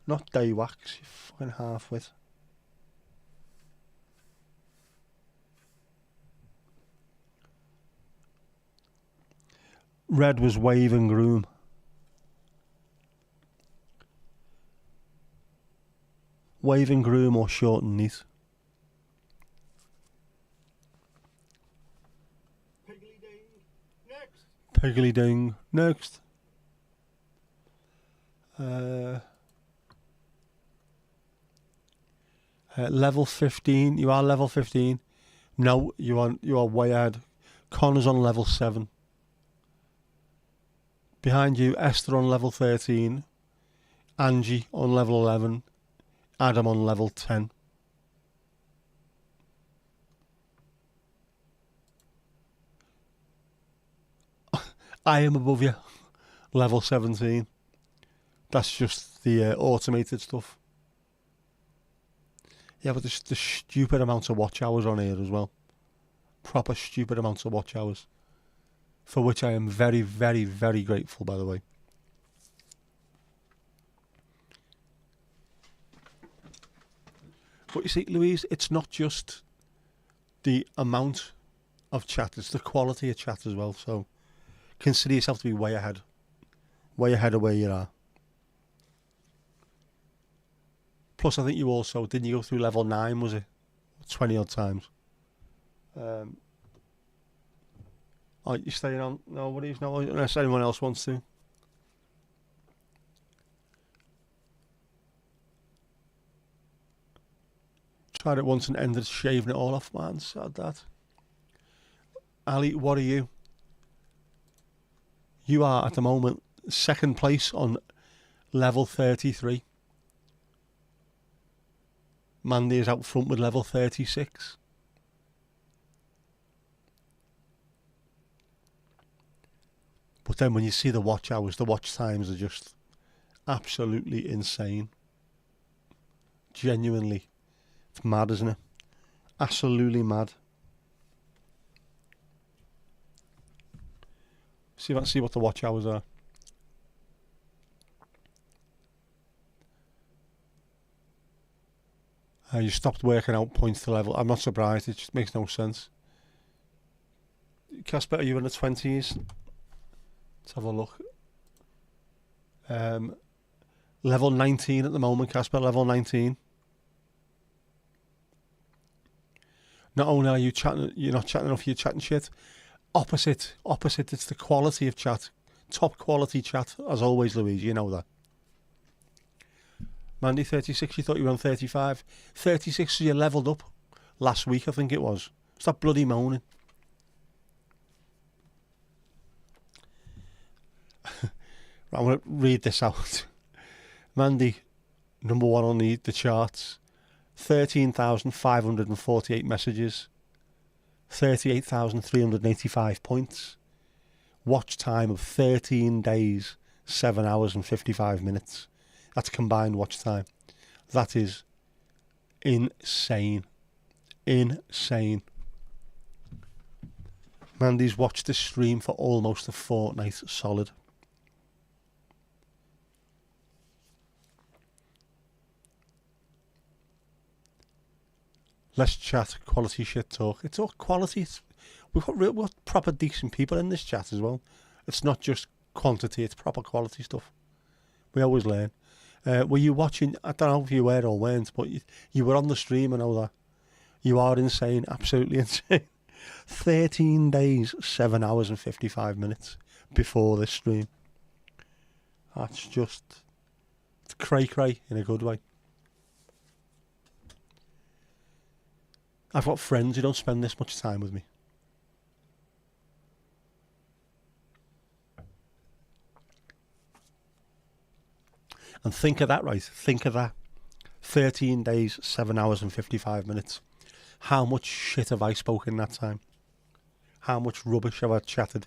Not day wax, you fucking half-wit. Red was Wave and Groom. Wave and Groom or Short and Neath. Piggly ding. Next. Piggly ding. Next. Level 15. You are level 15. No, you are way ahead. Connor's on level 7. Behind you, Esther on level 13. Angie on level 11. Adam on level 10. I am above you. Level 17. That's just the automated stuff. Yeah, but there's the stupid amounts of watch hours on here as well. Proper stupid amounts of watch hours. For which I am very, very, very grateful, by the way. But you see, Louise, it's not just the amount of chat, it's the quality of chat as well. So consider yourself to be way ahead of where you are. Plus, I think you also, didn't you go through level 9, was it? 20 odd times. Oh, you staying on? Nobody's, no, unless anyone else wants to. Tried it once and ended shaving it all off, man. Sad that. Ali, what are you? You are at the moment second place on level 33. Mandy is out front with level 36. But then when you see the watch hours, the watch times are just absolutely insane. Genuinely. It's mad, isn't it? Absolutely mad. See what the watch hours are. You stopped working out points to level. I'm not surprised. It just makes no sense. Casper, are you in the 20s? Let's have a look. Level 19 at the moment, Casper. Level 19. Not only are you chatting, you're not chatting enough, you're chatting shit. Opposite. It's the quality of chat Top quality chat, as always, Louise, you know that. Mandy, 36, you thought you were on 35. 36, so you levelled up last week, I think it was. Stop bloody moaning. I'm going to read this out. Mandy, number one on the charts. 13,548 messages. 38,385 points. Watch time of 13 days, 7 hours and 55 minutes. That's combined watch time. That is insane. Insane. Mandy's watched this stream for almost a fortnight solid. Let's chat quality shit talk. It's all quality. We've got proper decent people in this chat as well. It's not just quantity, it's proper quality stuff. We always learn. Were you watching? I don't know if you were or weren't, but you were on the stream and all that. You are insane, absolutely insane. 13 days, 7 hours and 55 minutes before this stream. That's just, it's cray-cray in a good way. I've got friends who don't spend this much time with me. And think of that, right? Think of that. 13 days, 7 hours and 55 minutes. How much shit have I spoken that time? How much rubbish have I chatted?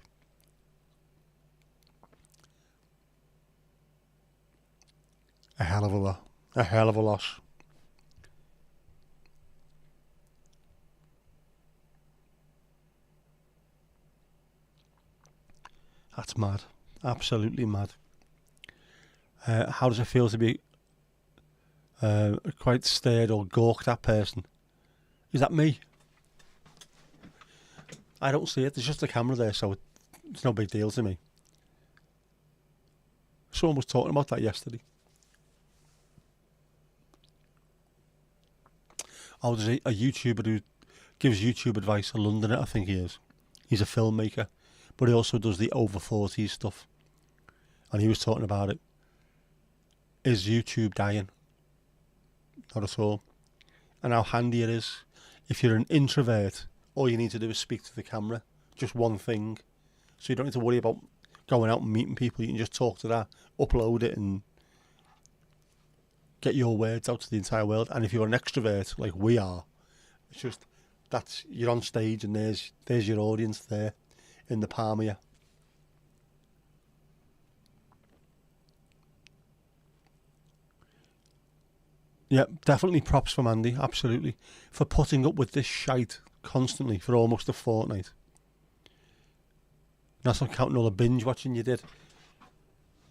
A hell of a lot. A hell of a loss. That's mad. Absolutely mad. How does it feel to be quite stared or gawked at person? Is that me? I don't see it. There's just a camera there, so it's no big deal to me. Someone was talking about that yesterday. Oh, there's a YouTuber who gives YouTube advice, a Londoner, I think he is. He's a filmmaker, but he also does the over 40s stuff. And he was talking about it. Is YouTube dying? Not at all. And how handy it is. If you're an introvert, all you need to do is speak to the camera. Just one thing. So you don't need to worry about going out and meeting people. You can just talk to that, upload it and get your words out to the entire world. And if you're an extrovert, like we are, it's just, you're on stage and there's your audience there in the palm of you. Yeah, definitely props from Andy, absolutely, for putting up with this shite constantly for almost a fortnight. That's not counting all the binge watching you did.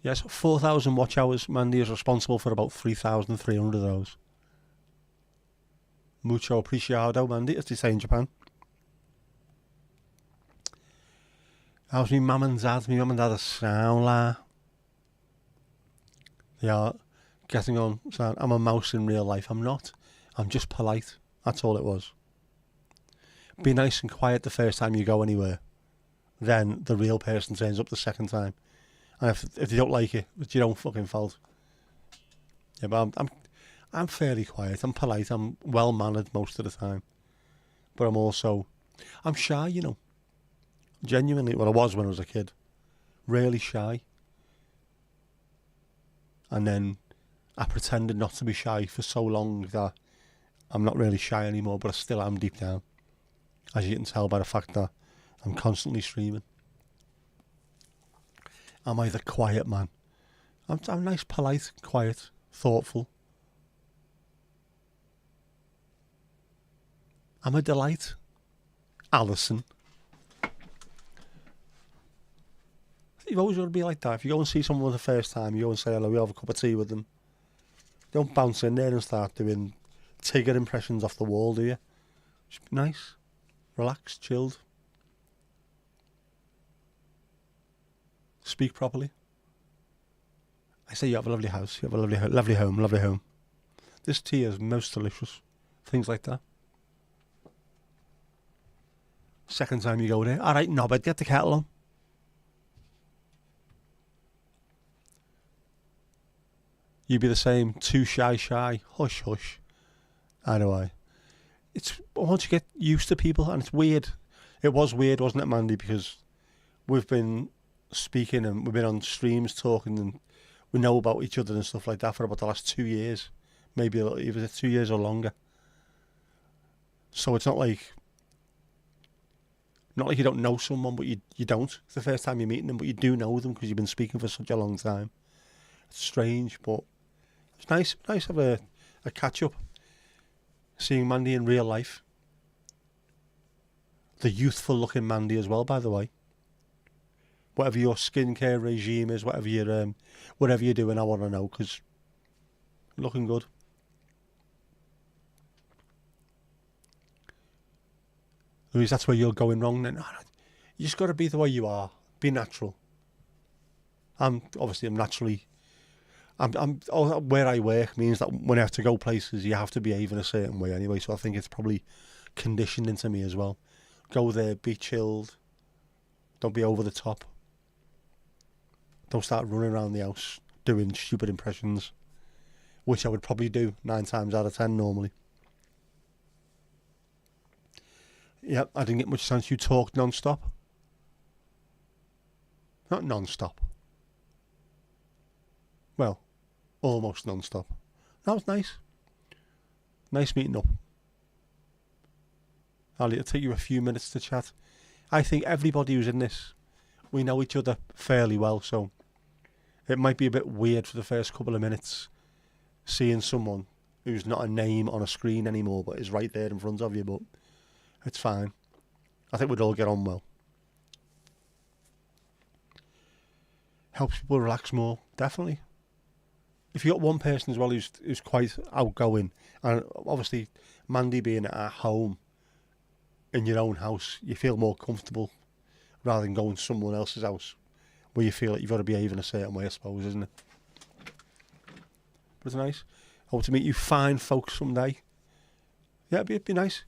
Yes, 4,000 watch hours. Mandy is responsible for about 3,300 of those. Mucho apreciado, Mandy, as they say in Japan. How's me mum and dad? Me mum and dad are sound la. They are getting on. So I'm a mouse in real life. I'm not. I'm just polite. That's all it was. Be nice and quiet the first time you go anywhere. Then the real person turns up the second time. And if they don't like it, it's your own fucking fault. Yeah, but I'm fairly quiet. I'm polite. I'm well mannered most of the time. But I'm shy, you know. Genuinely, well, I was when I was a kid. Really shy. And then I pretended not to be shy for so long that I'm not really shy anymore, but I still am deep down. As you can tell by the fact that I'm constantly streaming. Am I the quiet man? I'm nice, polite, quiet, thoughtful. I'm a delight. Alison. You've always got to be like that. If you go and see someone for the first time, you go and say hello, you have a cup of tea with them. Don't bounce in there and start doing Tigger impressions off the wall, do you? Just be nice, relaxed, chilled. Speak properly. I say you have a lovely house, you have a lovely home. This tea is most delicious. Things like that. Second time you go there, alright, no, but get the kettle on. You'd be the same. Too shy. Hush, hush. I know I. It's once you get used to people, and it's weird. It was weird, wasn't it, Mandy? Because we've been speaking and we've been on streams talking, and we know about each other and stuff like that for about the last 2 years, maybe either 2 years or longer. So it's not like you don't know someone, but you don't. It's the first time you're meeting them, but you do know them because you've been speaking for such a long time. It's strange, but it's nice to have a catch up. Seeing Mandy in real life. The youthful looking Mandy as well, by the way. Whatever your skincare regime is, whatever you're doing, I want to know, because looking good. Louise, that's where you're going wrong then. You just got to be the way you are. Be natural. I'm naturally. Where I work means that when I have to go places, you have to behave in a certain way anyway. So I think it's probably conditioned into me as well. Go there, be chilled. Don't be over the top. Don't start running around the house doing stupid impressions, which I would probably do 9 times out of 10 normally. Yep, I didn't get much chance. You talked non-stop. Not non-stop. Well, almost non-stop. That was nice. Nice meeting up. It'll take you a few minutes to chat. I think everybody who's in this, we know each other fairly well, so it might be a bit weird for the first couple of minutes seeing someone who's not a name on a screen anymore but is right there in front of you, but it's fine. I think we'd all get on well. Helps people relax more, definitely. If you got one person as well who's quite outgoing, and obviously Mandy being at home in your own house, you feel more comfortable rather than going to someone else's house where you feel like you've got to behave in a certain way, I suppose, isn't it? But it's nice. I hope to meet you fine folks someday. Yeah, it'd be nice.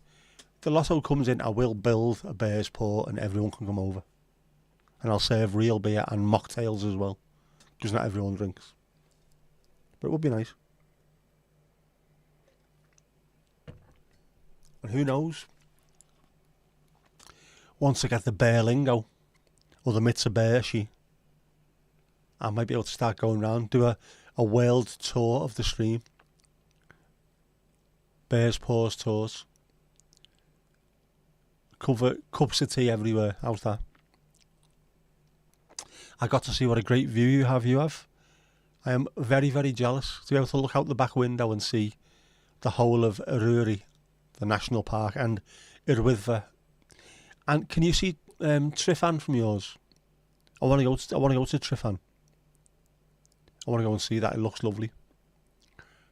The lotto comes in, I will build a bear's paw and everyone can come over. And I'll serve real beer and mocktails as well, because not everyone drinks. But it would be nice. And who knows? Once I get the bear lingo, or the Mitsubishi, I might be able to start going around, do a world tour of the stream. Bear's Paws tours. Cover cups of tea everywhere. How's that? I got to see what a great view you have. I am very, very jealous to be able to look out the back window and see the whole of Ururi, the national park, and Irwitva. And can you see Trifan from yours? I want to go to Trifan. I want to go and see that. It looks lovely.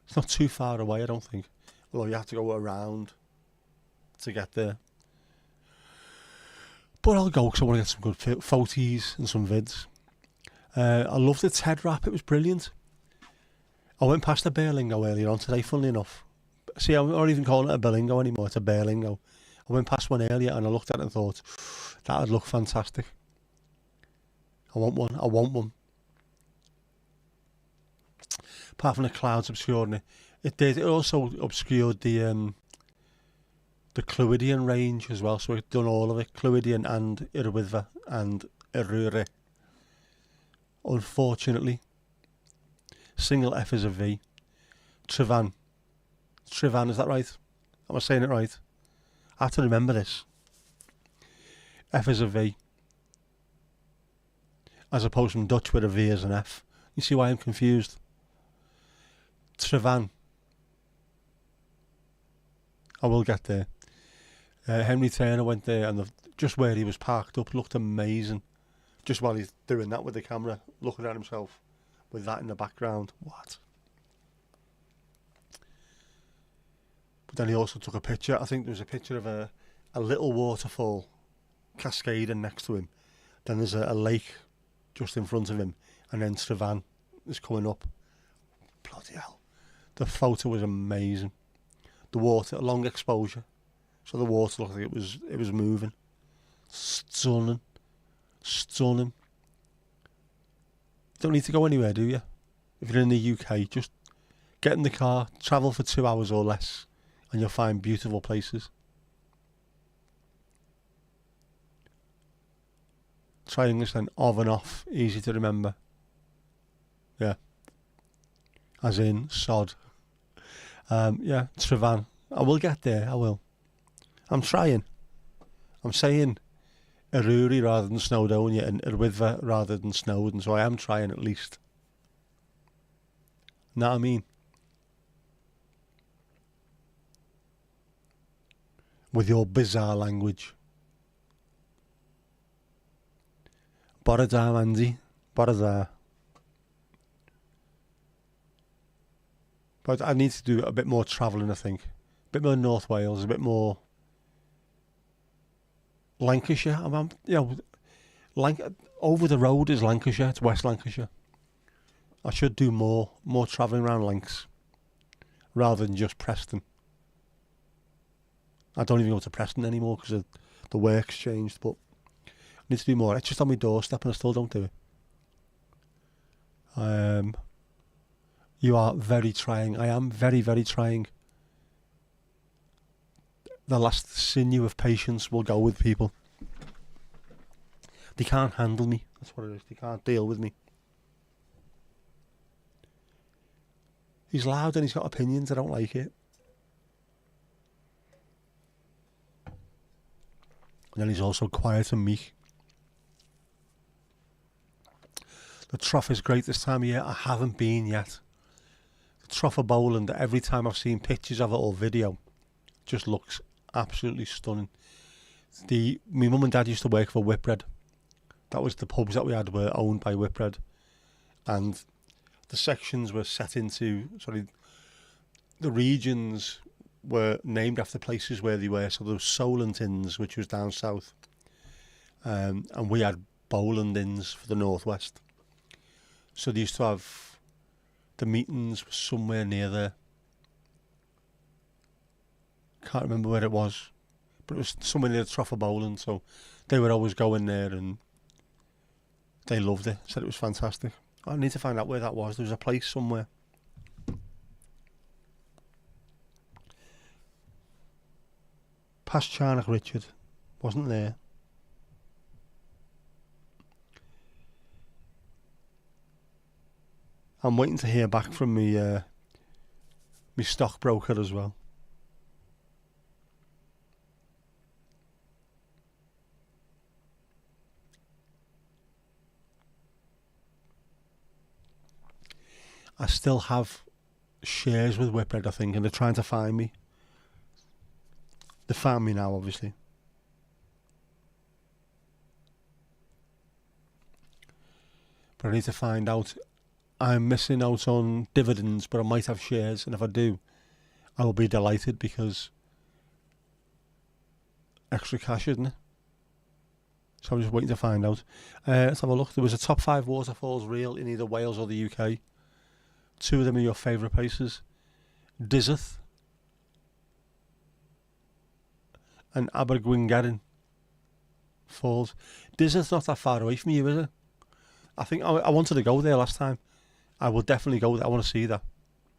It's not too far away, I don't think. Although you have to go around to get there. But I'll go because I want to get some good photos and some vids. I loved the TED rap. It was brilliant. I went past the Berlingo earlier on today, funnily enough. See, I'm not even calling it a Berlingo anymore. It's a Berlingo. I went past one earlier and I looked at it and thought, that would look fantastic. I want one. Apart from the clouds obscuring it. It also obscured the Clwydian range as well, so we've done all of it. Clwydian and Irwitva and Ururi. Unfortunately, single F is a V. Trifan, is that right? Am I saying it right? I have to remember this. F is a V. As opposed from Dutch where a V is an F. You see why I'm confused? Trifan. I will get there. Henry Turner went there and just where he was parked up looked amazing. Just while he's doing that with the camera, looking at himself with that in the background. What? But then he also took a picture. I think there was a picture of a little waterfall cascading next to him. Then there's a lake just in front of him. And then Trifan is coming up. Bloody hell. The photo was amazing. The water, long exposure. So the water looked like it was moving. Stunning. Don't need to go anywhere, do you? If you're in the UK, just Get in the car, travel for 2 hours or less, and you'll find beautiful places. Try English then, of and off, easy to remember. Yeah. As in, sod. Yeah, Trevan. I will get there, I will. I'm trying. I'm saying Aruri rather than Snowdonia and Irwidva rather than Snowdon, so I am trying at least. Know what I mean? With your bizarre language. Bore da, Andy. Bore da. But I need to do a bit more travelling, I think. A bit more North Wales, a bit more Lancashire. Over the road is Lancashire. It's West Lancashire. I should do more travelling around Lancs rather than just Preston. I don't even go to Preston anymore because the work's changed, but I need to do more. It's just on my doorstep and I still don't do it. You are very trying. I am very, very trying. The last sinew of patience will go with people. They can't handle me. That's what it is. They can't deal with me. He's loud and he's got opinions. I don't like it. And then he's also quiet and meek. The trough is great this time of year. I haven't been yet. The trough of Bowland, every time I've seen pictures of it or video, just looks absolutely stunning. My mum and dad used to work for Whitbread. That was the pubs that we had were owned by Whitbread. And the sections were set into, the regions were named after places where they were. So there was Solent Inns, which was down south. And we had Bowland Inns for the northwest. So they used to have the meetings somewhere near there. Can't remember where it was, but it was somewhere near the Trough of Bowland. So they would always go in there and they loved it. Said it was fantastic. I need to find out where that was. There was a place somewhere. Past Charnock Richard. Wasn't there. I'm waiting to hear back from me stockbroker as well. I still have shares with Whitbread, I think, and they're trying to find me. They found me now, obviously. But I need to find out. I'm missing out on dividends, but I might have shares, and if I do, I will be delighted because extra cash, isn't it? So I'm just waiting to find out. Let's have a look. There was a top 5 waterfalls reel in either Wales or the UK. 2 of them are your favourite places. Dyzeth and Abergwyngarin Falls. Dyzeth's not that far away from you, is it? I think I wanted to go there last time. I will definitely go there. I want to see that.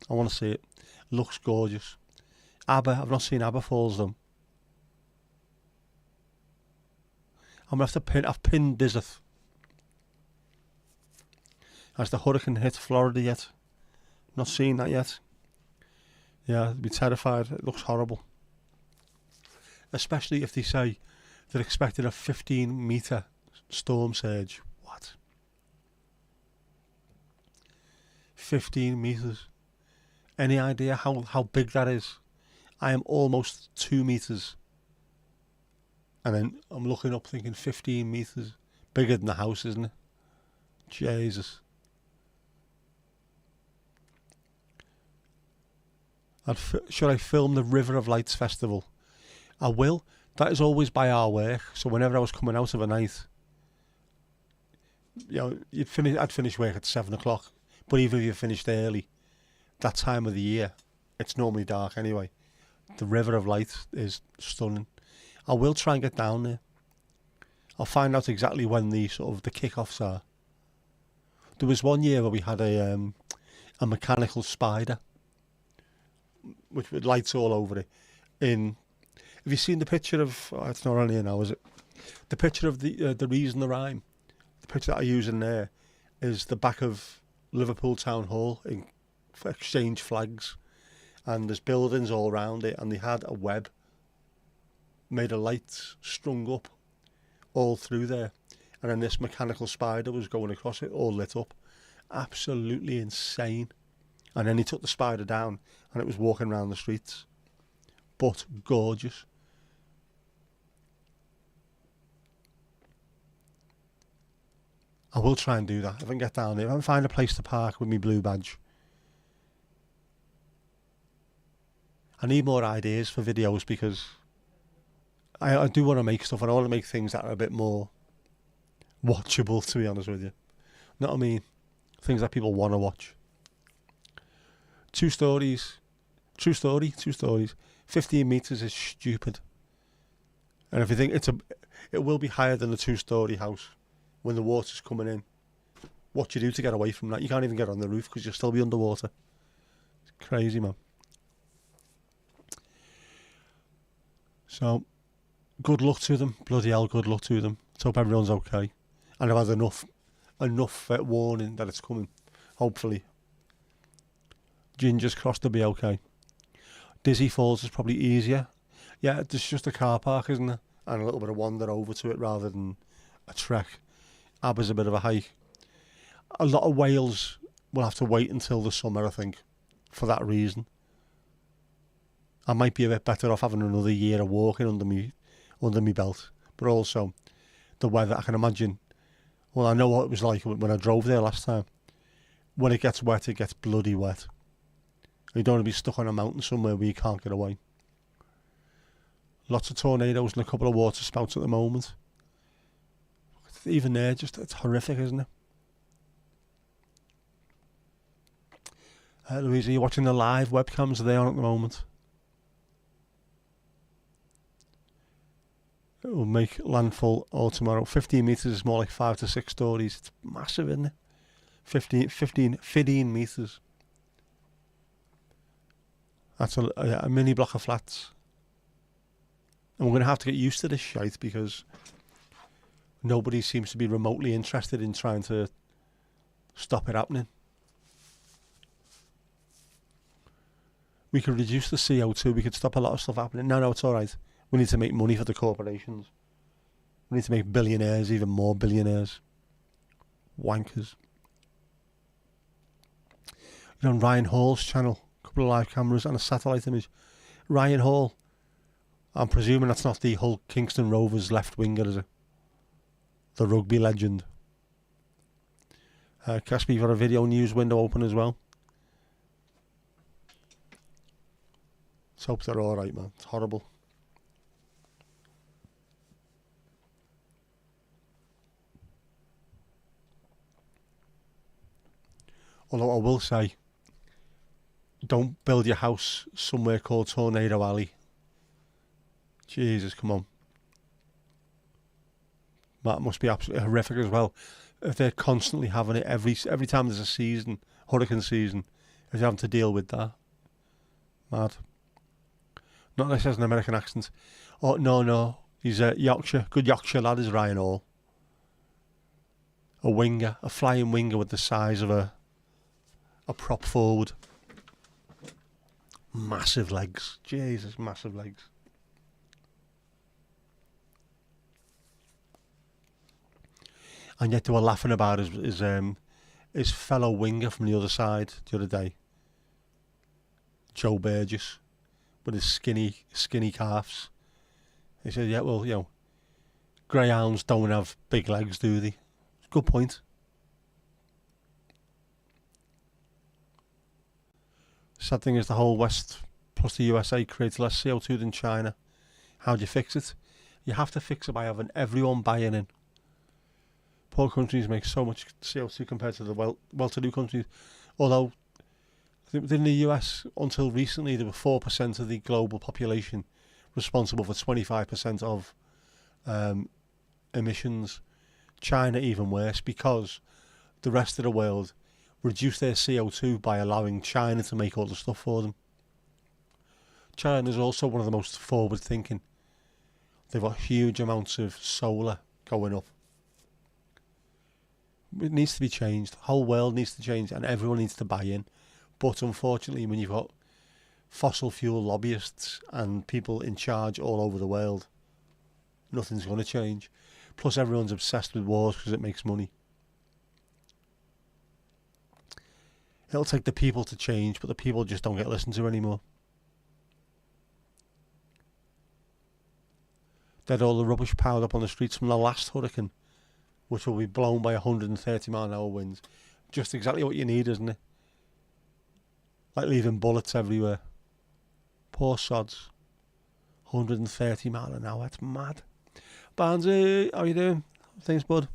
I want to see it. Looks gorgeous. I've not seen Aber Falls though. I'm going to have to I've pinned Dyzeth. Has the hurricane hit Florida yet? Not seen that yet. Yeah, I'd be terrified. It looks horrible. Especially if they say they're expecting a 15-metre storm surge. What? 15 metres. Any idea how big that is? I am almost 2 metres. And then I'm looking up thinking 15 metres. Bigger than the house, isn't it? Jesus. Should I film the River of Lights Festival? I will. That is always by our work. So whenever I was coming out of a night, I'd finish work at 7 o'clock. But even if you finished early, that time of the year, it's normally dark anyway. The River of Light is stunning. I will try and get down there. I'll find out exactly when the kick-offs are. There was one year where we had a mechanical spider which with lights all over it. Have you seen the picture of? Oh, it's not on here now, is it? The picture of the reason the rhyme. The picture that I use in there is the back of Liverpool Town Hall in exchange flags, and there's buildings all around it, and they had a web made of lights strung up all through there, and then this mechanical spider was going across it, all lit up. Absolutely insane. And then he took the spider down, and it was walking around the streets. But gorgeous. I will try and do that if I can get down there. If I can find a place to park with my blue badge. I need more ideas for videos because I do want to make stuff, and I want to make things that are a bit more watchable, to be honest with you. Know what I mean? Things that people want to watch. Two stories. True story, 2 stories. 15 metres is stupid. And if you think it will be higher than a 2-storey house when the water's coming in. What do you do to get away from that? You can't even get on the roof because you'll still be underwater. It's crazy, man. So, good luck to them. Bloody hell, good luck to them. Let's hope everyone's okay. And I've had enough warning that it's coming. Hopefully. Ginger's crossed to be okay. Dizzy Falls is probably easier. Yeah, there's just a car park, isn't there? And a little bit of wander over to it rather than a trek. Abba's a bit of a hike. A lot of Wales will have to wait until the summer, I think, for that reason. I might be a bit better off having another year of walking under me belt. But also, the weather, I can imagine. Well, I know what it was like when I drove there last time. When it gets wet, it gets bloody wet. You don't want to be stuck on a mountain somewhere where you can't get away. Lots of tornadoes and a couple of water spouts at the moment. Even there, it's horrific, isn't it? Louise, are you watching the live webcams? Are they on at the moment? It will make landfall all tomorrow. 15 metres is more like 5 to 6 stories. It's massive, isn't it? 15 metres. That's a mini block of flats. And we're going to have to get used to this shite because nobody seems to be remotely interested in trying to stop it happening. We could reduce the CO2. We could stop a lot of stuff happening. No, it's all right. We need to make money for the corporations. We need to make billionaires even more billionaires. Wankers. You know, on Ryan Hall's channel, a couple of live cameras and a satellite image. Ryan Hall. I'm presuming that's not the Hull Kingston Rovers left winger, is it? The rugby legend. Caspi, you've got a video news window open as well. Let's hope they're alright, man. It's horrible. Although I will say, don't build your house somewhere called Tornado Alley. Jesus, come on. That must be absolutely horrific as well. If they're constantly having it every time there's a season, hurricane season, if you're having to deal with that. Mad. Not unless he has an American accent. Oh, no. He's a Yorkshire. Good Yorkshire lad is Ryan Hall. A winger. A flying winger with the size of a prop forward. Massive legs. Jesus, massive legs. And yet they were laughing about his fellow winger from the other side the other day. Joe Burgess. With his skinny calves. He said, yeah, well, you know, greyhounds don't have big legs, do they? Good point. Sad thing is the whole West plus the USA creates less CO2 than China. How do you fix it? You have to fix it by having everyone buying in. Poor countries make so much CO2 compared to the well-to-do countries. Although, I think within the US, until recently, there were 4% of the global population responsible for 25% of emissions. China even worse, because the rest of the world reduced their CO2 by allowing China to make all the stuff for them. China's also one of the most forward thinking. They've got huge amounts of solar going up. It needs to be changed. The whole world needs to change and everyone needs to buy in. But unfortunately, when you've got fossil fuel lobbyists and people in charge all over the world, nothing's going to change. Plus everyone's obsessed with wars because it makes money. It'll take the people to change, but the people just don't get listened to anymore. They had all the rubbish piled up on the streets from the last hurricane, which will be blown by 130 mile an hour winds. Just exactly what you need, isn't it? Like leaving bullets everywhere. Poor sods. 130 mile an hour, that's mad. Barnsey, how you doing? Thanks, bud.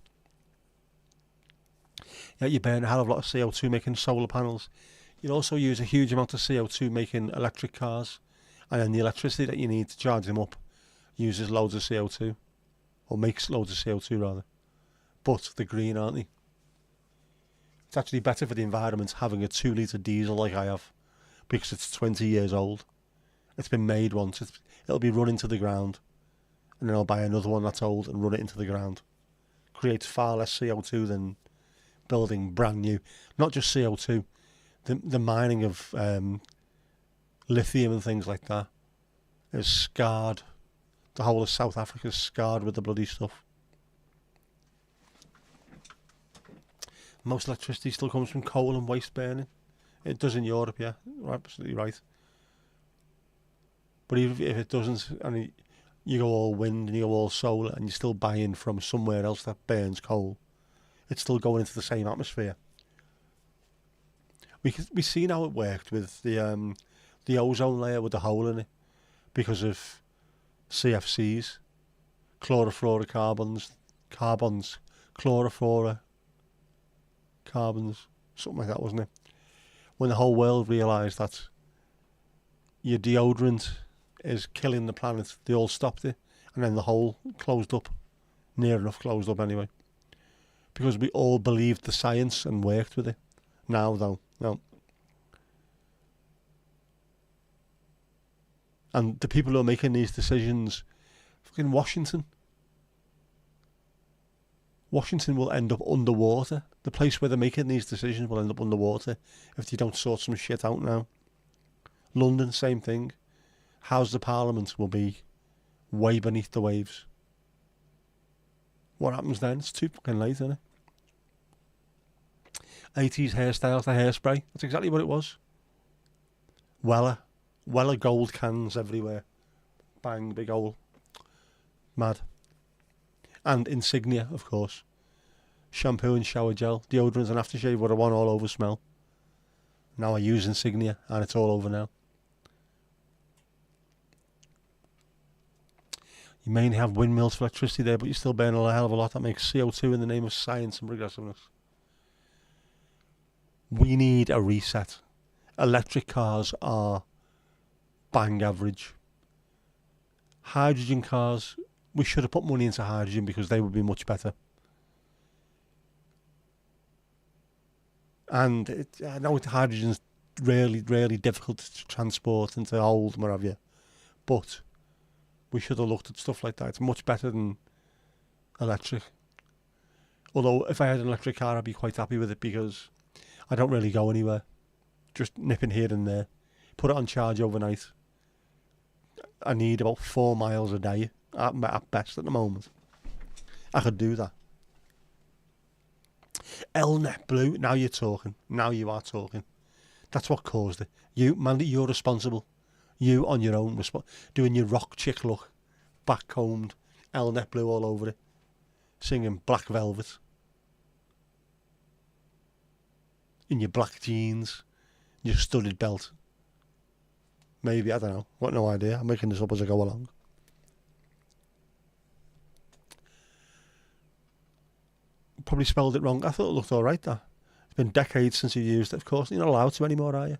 Yeah, you burn a hell of a lot of CO2 making solar panels. You'd also use a huge amount of CO2 making electric cars. And then the electricity that you need to charge them up uses loads of CO2. Or makes loads of CO2 rather. But they're green, aren't they? It's actually better for the environment having a 2 litre diesel like I have. Because it's 20 years old. It's been made once. It'll be run into the ground. And then I'll buy another one that's old and run it into the ground. Creates far less CO2 than building brand new. Not just CO2. The mining of lithium and things like that is scarred. The whole of South Africa is scarred with the bloody stuff. Most electricity still comes from coal and waste burning. It does in Europe, yeah. You're absolutely right. But even if it doesn't, and you go all wind and you go all solar and you're still buying from somewhere else that burns coal, it's still going into the same atmosphere. We seen how it worked with the ozone layer with the hole in it because of CFCs, chlorofluorocarbons, chlorofluorocarbons, something like that, wasn't it? When the whole world realised that your deodorant is killing the planet, they all stopped it, and then the hole closed up, near enough closed up anyway, because we all believed the science and worked with it. Now though, no. And the people who are making these decisions, fucking Washington will end up underwater. The place where they're making these decisions will end up underwater if they don't sort some shit out now. London, same thing. House of Parliament will be way beneath the waves. What happens then? It's too fucking late, isn't it? 80s hairstyles, the hairspray. That's exactly what it was. Weller gold cans everywhere. Bang, big hole. Mad. And Insignia, of course. Shampoo and shower gel, deodorant and aftershave were a one all over smell. Now I use Insignia and it's all over now. You may have windmills for electricity there, but you still burn a hell of a lot. That makes CO2 in the name of science and progressiveness. We need a reset. Electric cars are bang average. Hydrogen cars, we should have put money into hydrogen because they would be much better. And I know hydrogen's really difficult to transport and to hold and what have you, but we should have looked at stuff like that. It's much better than electric. Although if I had an electric car, I'd be quite happy with it because I don't really go anywhere. Just nipping here and there. Put it on charge overnight. I need about 4 miles a day at best at the moment. I could do that. Elnet Blue, now you're talking. Now you are talking. That's what caused it. You, Mandy, you're responsible. You on your own, doing your rock chick look, backcombed, Elnet Blue all over it, singing Black Velvet, in your black jeans, your studded belt. Maybe, I don't know. I've got no idea. I'm making this up as I go along. Probably spelled it wrong. I thought it looked alright, that. It's been decades since you used it, of course. You're not allowed to anymore, are you?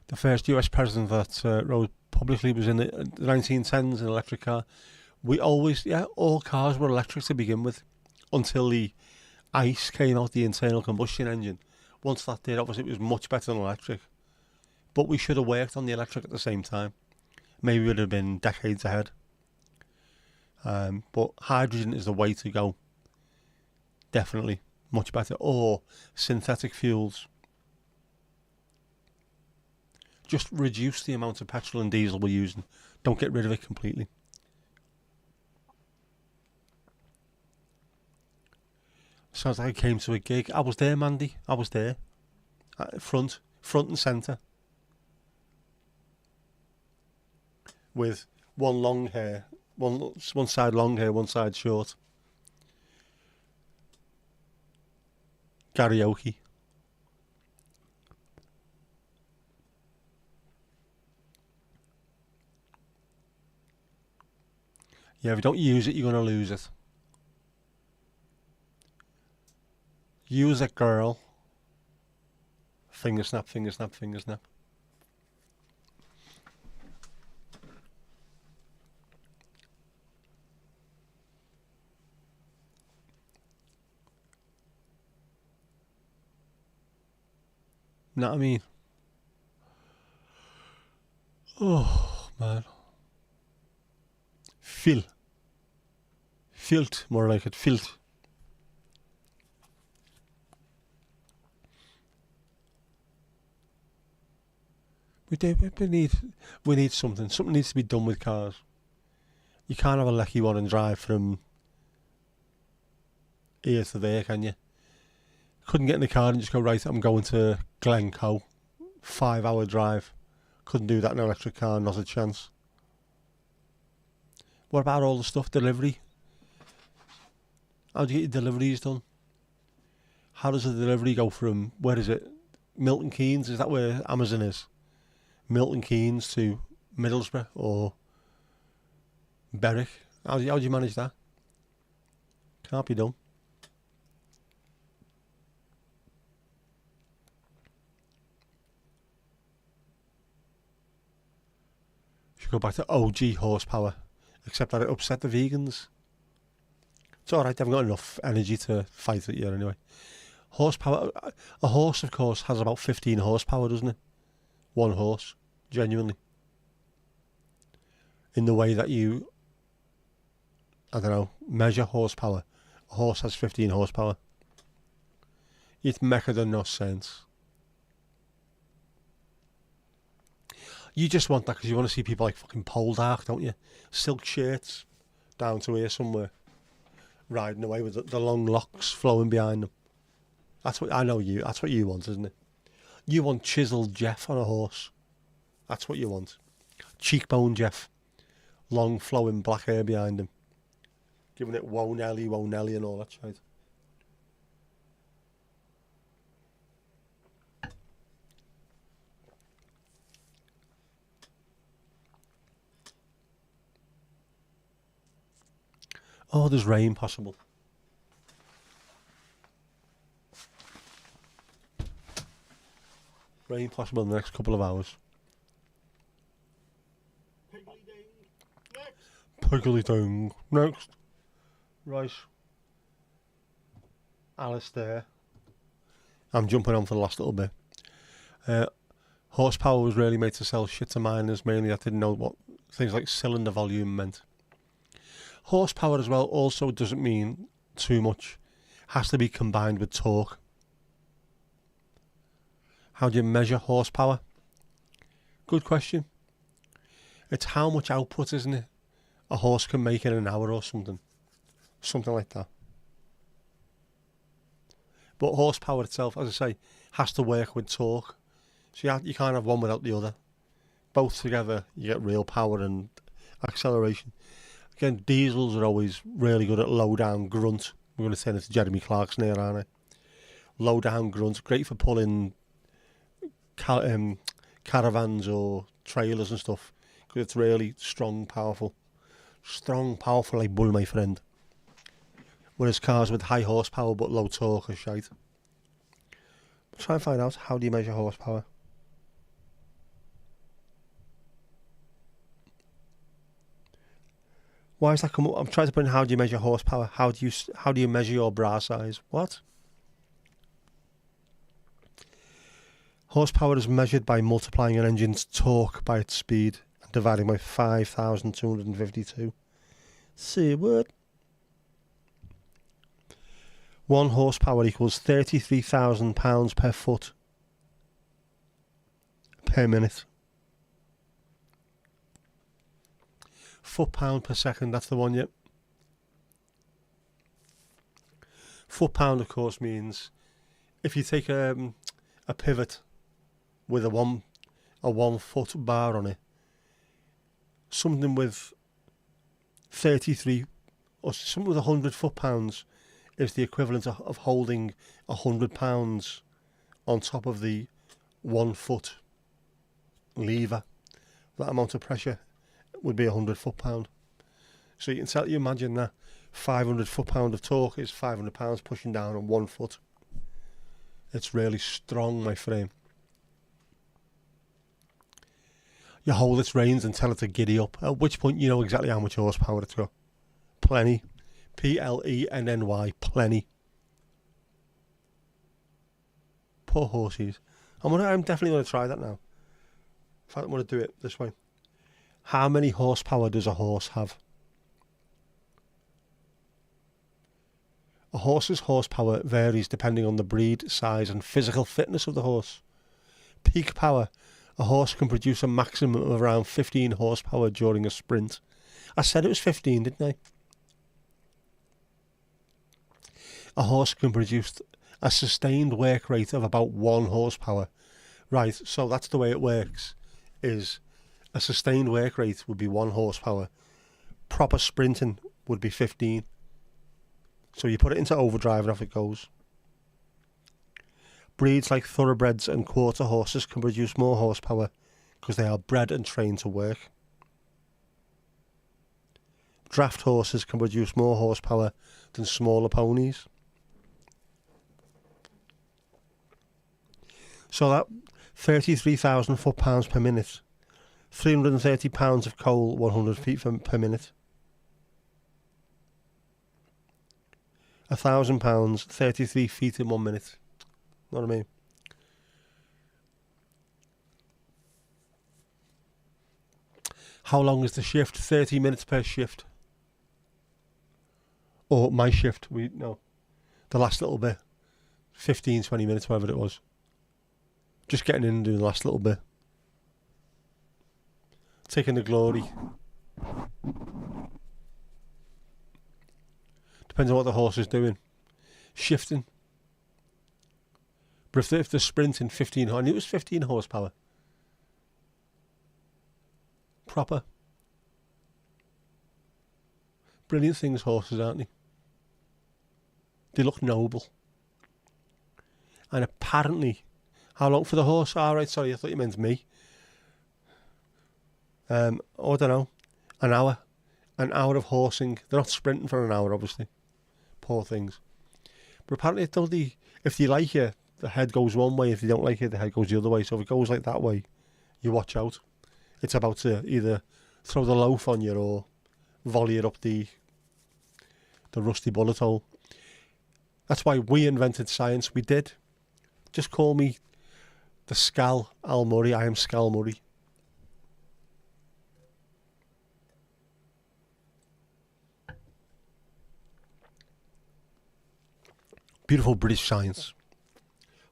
The first US president that rode publicly was in the 1910s in an electric car. We always, yeah, all cars were electric to begin with, until the ICE came out, the internal combustion engine. Once that did, obviously it was much better than electric. But we should have worked on the electric at the same time. Maybe we'd have been decades ahead. But hydrogen is the way to go. Definitely. Much better. Or synthetic fuels. Just reduce the amount of petrol and diesel we're using. Don't get rid of it completely. Sounds like I came to a gig. I was there, Mandy. I was there. Front and centre. With one long hair. One side long hair, one side short. Karaoke. Yeah, if you don't use it, you're going to lose it. Use it, girl. Finger snap, finger snap, finger snap. Know what I mean? Oh, man. Filt, more like it. Filt. We need something. Something needs to be done with cars. You can't have a lecky one and drive from here to there, can you? Couldn't get in the car and just go, right, I'm going to Glencoe. 5-hour drive. Couldn't do that in an electric car, not a chance. What about all the stuff, delivery? How do you get your deliveries done? How does the delivery go from, where is it? Milton Keynes, is that where Amazon is? Milton Keynes to Middlesbrough or Berwick. How do you manage that? Can't be done. Should go back to OG horsepower, except that it upset the vegans. It's alright, they haven't got enough energy to fight it yet anyway. Horsepower, a horse of course has about 15 horsepower, doesn't it? One horse, genuinely. In the way that you, I don't know, measure horsepower. A horse has 15 horsepower. It makes no sense. You just want that because you want to see people like fucking pole dark, don't you? Silk shirts down to here somewhere, riding away with the long locks flowing behind them. That's what I know you. That's what you want, isn't it? You want chiseled Jeff on a horse. That's what you want. Cheekbone Jeff, long flowing black hair behind him, giving it whoa Nelly, and all that shit. Oh, there's rain possible. Rain possible in the next couple of hours. Piggly ding. Next. Right. Alistair. I'm jumping on for the last little bit. Horsepower was really made to sell shit to miners, mainly. I didn't know what things like cylinder volume meant. Horsepower as well also doesn't mean too much. Has to be combined with torque. How do you measure horsepower? Good question. It's how much output, isn't it? A horse can make in an hour or something. Something like that. But horsepower itself, as I say, has to work with torque. So you can't have one without the other. Both together, you get real power and acceleration. Again, diesels are always really good at low down grunt. We're going to turn it to Jeremy Clarkson here, aren't I? Low down grunt, great for pulling caravans or trailers and stuff, because it's really strong, powerful like bull, my friend. Whereas cars with high horsepower but low torque are shite. Try and find out, how do you measure horsepower? Why is that come up? I'm trying to put in how do you measure horsepower? How do you measure your bra size? What? Horsepower is measured by multiplying an engine's torque by its speed and dividing by 5,252. See what? 1 horsepower equals 33,000 pounds per foot per minute. Foot-pound per second, that's the one, yep. Foot-pound, of course, means if you take a pivot with a 1 foot bar on it, something with 33 or something with 100 foot-pounds is the equivalent of holding 100 pounds on top of the 1 foot lever. That amount of pressure would be 100 foot-pound. So you imagine that 500 foot-pound of torque is 500 pounds pushing down on 1 foot. It's really strong, my frame. You hold its reins and tell it to giddy up, at which point you know exactly how much horsepower it's got. Plenty. Plenny. Plenty. Poor horses. I'm definitely going to try that now. In fact, I'm going to do it this way. How many horsepower does a horse have? A horse's horsepower varies depending on the breed, size and physical fitness of the horse. Peak power. A horse can produce a maximum of around 15 horsepower during a sprint. I said it was 15, didn't I? A horse can produce a sustained work rate of about 1 horsepower. Right, so that's the way it works, is a sustained work rate would be 1 horsepower. Proper sprinting would be 15. So you put it into overdrive and off it goes. Breeds like thoroughbreds and quarter horses can produce more horsepower because they are bred and trained to work. Draft horses can produce more horsepower than smaller ponies. So that 33,000 foot-pounds per minute, 330 pounds of coal, 100 feet per minute. 1,000 pounds, 33 feet in 1 minute. Know what I mean? How long is the shift? 30 minutes per shift. Or my shift, the last little bit. 15, 20 minutes, whatever it was. Just getting in and doing the last little bit. Taking the glory. Depends on what the horse is doing. Shifting. But if they're sprinting 15, I knew it was 15 horsepower. Proper. Brilliant things, horses, aren't they? They look noble. And apparently, how long for the horse? Right, sorry, I thought you meant me. I don't know. An hour. An hour of horsing. They're not sprinting for an hour, obviously. Poor things. But apparently, if they like you, the head goes one way. If you don't like it, the head goes the other way. So if it goes like that way, you watch out. It's about to either throw the loaf on you or volley it up the rusty bullet hole. That's why we invented science. We did. Just call me the Scal Al Murray. I am Scal Murray. Beautiful British science.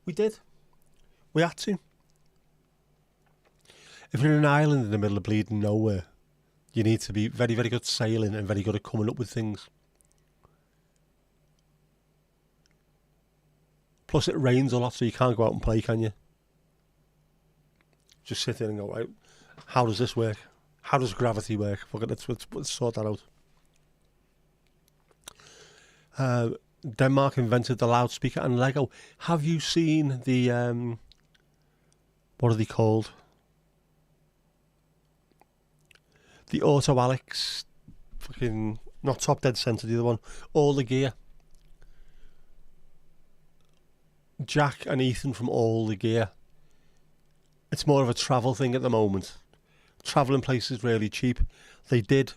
We did. We had to. If you're in an island in the middle of bleeding nowhere, you need to be very, very good at sailing and very good at coming up with things. Plus it rains a lot, so you can't go out and play, can you? Just sit there and go, right, how does this work? How does gravity work? Let's sort that out. Denmark invented the loudspeaker and Lego. Have you seen the, what are they called? The Auto Alex, fucking, not Top Dead Centre, the other one, All the Gear. Jack and Ethan from All the Gear. It's more of a travel thing at the moment. Travelling places really cheap. They did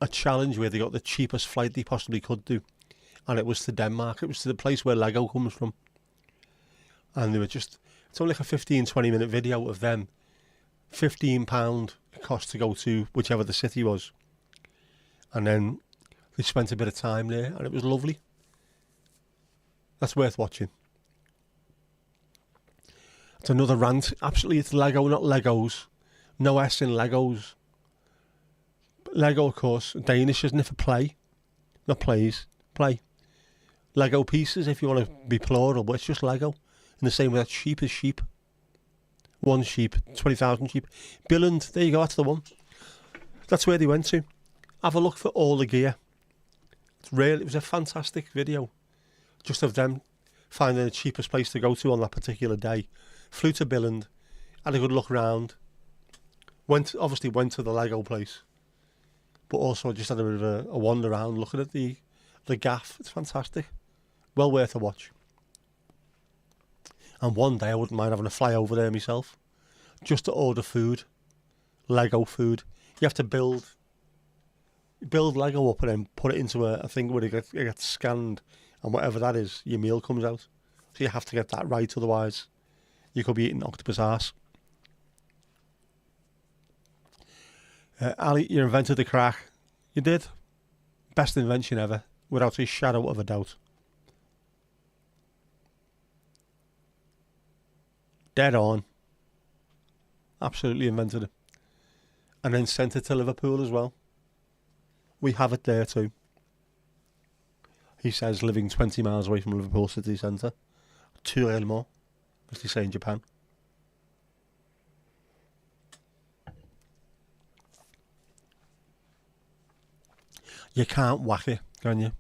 a challenge where they got the cheapest flight they possibly could do, and it was to Denmark. It was to the place where Lego comes from, and they were just, it's only like a 15-20 minute video of them. £15 it cost to go to whichever the city was, and then they spent a bit of time there, and it was lovely. That's worth watching. It's another rant. Absolutely, it's Lego, not Legos. No S in Legos. But Lego, of course, Danish, isn't it, for play? Not plays, play. Lego pieces, if you want to be plural, but it's just Lego. In the same way that sheep is sheep. One sheep, 20,000 sheep. Billund, there you go, that's the one. That's where they went to. Have a look for all the gear. It was a fantastic video. Just of them finding the cheapest place to go to on that particular day. Flew to Billund, had a good look round. Obviously went to the Lego place, but also just had a bit of a wander around looking at the gaff. It's fantastic. Well worth a watch. And one day I wouldn't mind having a fly over there myself, just to order food, Lego food. You have to build Lego up and then put it into a thing where it gets scanned, and whatever that is, your meal comes out. So you have to get that right, otherwise you could be eating octopus arse. Ali, you invented the crack. You did. Best invention ever, without a shadow of a doubt. Dead on. Absolutely invented it. And then sent it to Liverpool as well. We have it there too. He says living 20 miles away from Liverpool city centre. Tourellement, as they say in Japan. You can't whack it, can you?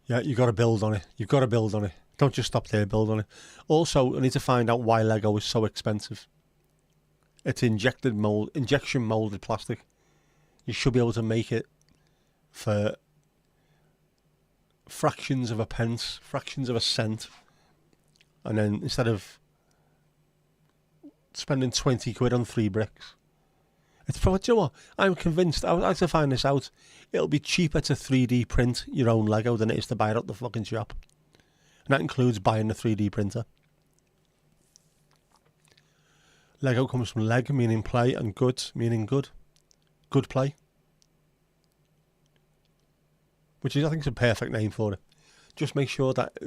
Yeah, you've got to build on it. You've got to build on it. Don't just stop there, build on it. Also, I need to find out why Lego is so expensive. It's injection molded plastic. You should be able to make it for fractions of a pence, fractions of a cent. And then instead of spending 20 quid on 3 bricks, it's probably, do you know what? I'm convinced, I'd like to find this out. It'll be cheaper to 3D print your own Lego than it is to buy it at the fucking shop. And that includes buying the 3D printer. Lego comes from leg, meaning play, and good, meaning good. Good play. Which is, I think, is a perfect name for it. Just make sure that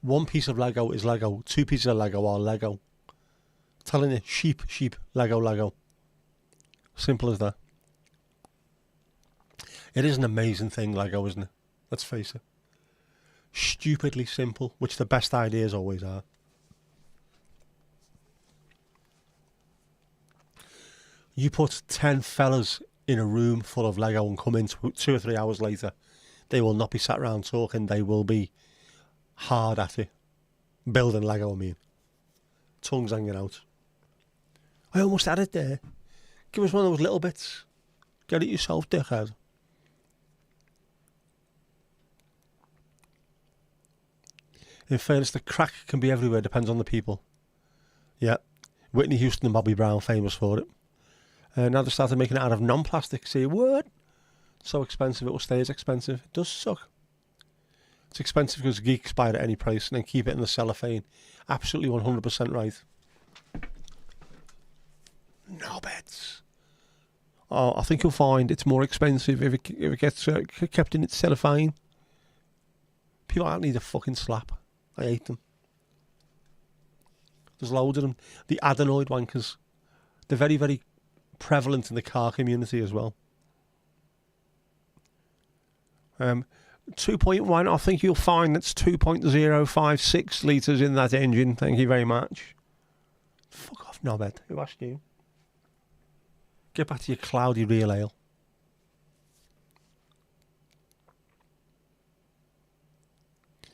one piece of Lego is Lego, 2 pieces of Lego are Lego. Telling you, sheep, Lego, Lego. Simple as that. It is an amazing thing, Lego, isn't it? Let's face it. Stupidly simple, which the best ideas always are. You put 10 fellas in a room full of Lego and come in 2 or 3 hours later, they will not be sat around talking, they will be hard at it. Building Lego, I mean. Tongues hanging out. I almost had it there. Give us one of those little bits. Get it yourself, dickhead. In fairness, the crack can be everywhere, depends on the people. Yeah. Whitney Houston and Bobby Brown, famous for it. Now they started making it out of non-plastic. See, what? So expensive, it will stay as expensive. It does suck. It's expensive because geeks buy it at any price and then keep it in the cellophane. Absolutely 100% right. No bets. Oh, I think you'll find it's more expensive if it gets kept in its cellophane. People don't need a fucking slap. I hate them. There's loads of them. The adenoid wankers. They're very, very prevalent in the car community as well. 2.1, I think you'll find that's 2.056 litres in that engine. Thank you very much. Fuck off, knobhead. Who asked you? Get back to your cloudy real ale.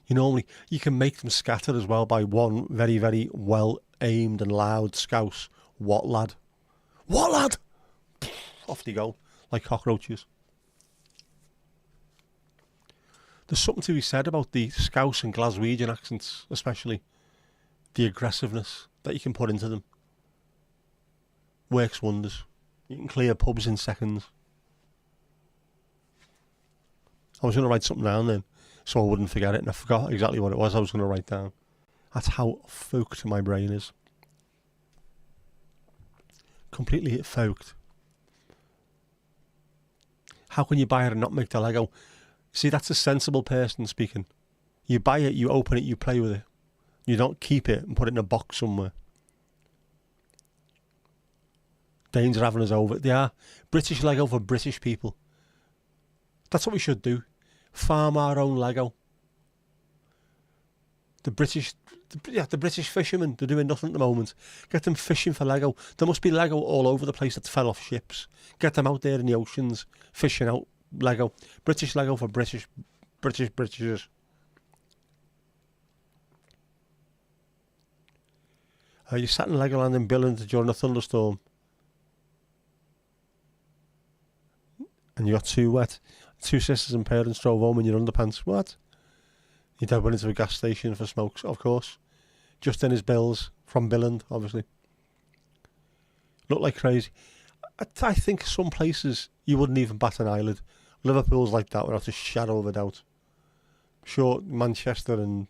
You can make them scatter as well by one very, very well aimed and loud scouse. What lad? What lad? Off they go, like cockroaches. There's something to be said about the Scouse and Glaswegian accents, especially the aggressiveness that you can put into them. Works wonders. You can clear pubs in seconds. I was going to write something down then, so I wouldn't forget it, and I forgot exactly what it was I was going to write down. That's how folked my brain is. Completely folked. How can you buy it and not make the Lego? See, that's a sensible person speaking. You buy it, you open it, you play with it. You don't keep it and put it in a box somewhere. Danes are having us over. They are. British Lego for British people. That's what we should do. Farm our own Lego. The British fishermen, they're doing nothing at the moment. Get them fishing for Lego. There must be Lego all over the place that fell off ships. Get them out there in the oceans, fishing out Lego. British Lego for Britishers. You sat in Legoland in Billund during a thunderstorm and you got too wet. Two sisters and parents drove home in your underpants. What? Your dad went into a gas station for smokes, of course. Just in his bills from Billund, obviously. Looked like crazy. I think some places you wouldn't even bat an eyelid. Liverpool's like that without a shadow of a doubt. Sure, Manchester and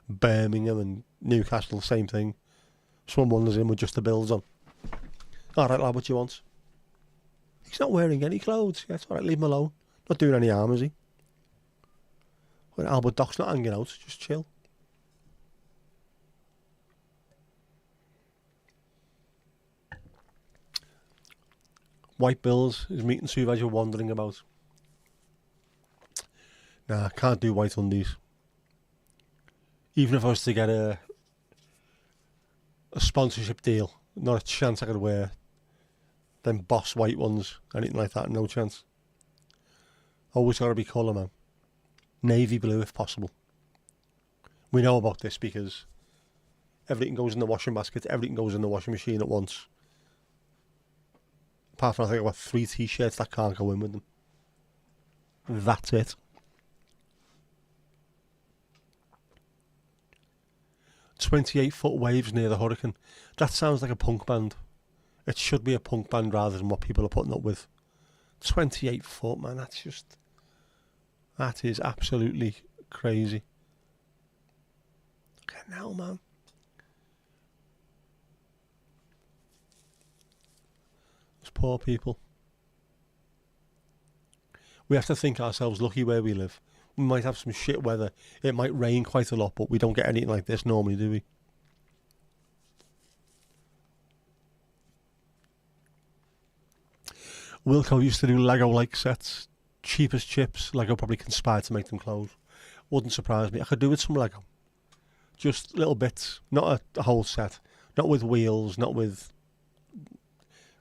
Birmingham and Newcastle, same thing. Someone's in with just the bills on. Alright lad, what you want? He's not wearing any clothes. Yeah, it's alright, leave him alone. Not doing any harm, is he? When Albert Doc's not hanging out, just chill. White Bills is meeting Sue as you're wandering about. Nah, can't do white undies. Even if I was to get a sponsorship deal, not a chance I could wear them Boss white ones, anything like that, no chance. Always got to be colour, man. Navy blue if possible. We know about this because everything goes in the washing basket, everything goes in the washing machine at once. Apart from I think I've got 3 t-shirts that can't go in with them. That's it. "28-foot waves near the hurricane." That sounds like a punk band. It should be a punk band rather than what people are putting up with. 28 foot, man, that is absolutely crazy. Okay, now, man. Those poor people. We have to think ourselves lucky where we live. We might have some shit weather. It might rain quite a lot, but we don't get anything like this normally, do we? Wilco used to do Lego-like sets. Cheap as chips. Lego probably conspired to make them close. Wouldn't surprise me. I could do with some Lego. Just little bits. Not a whole set. Not with wheels. Not with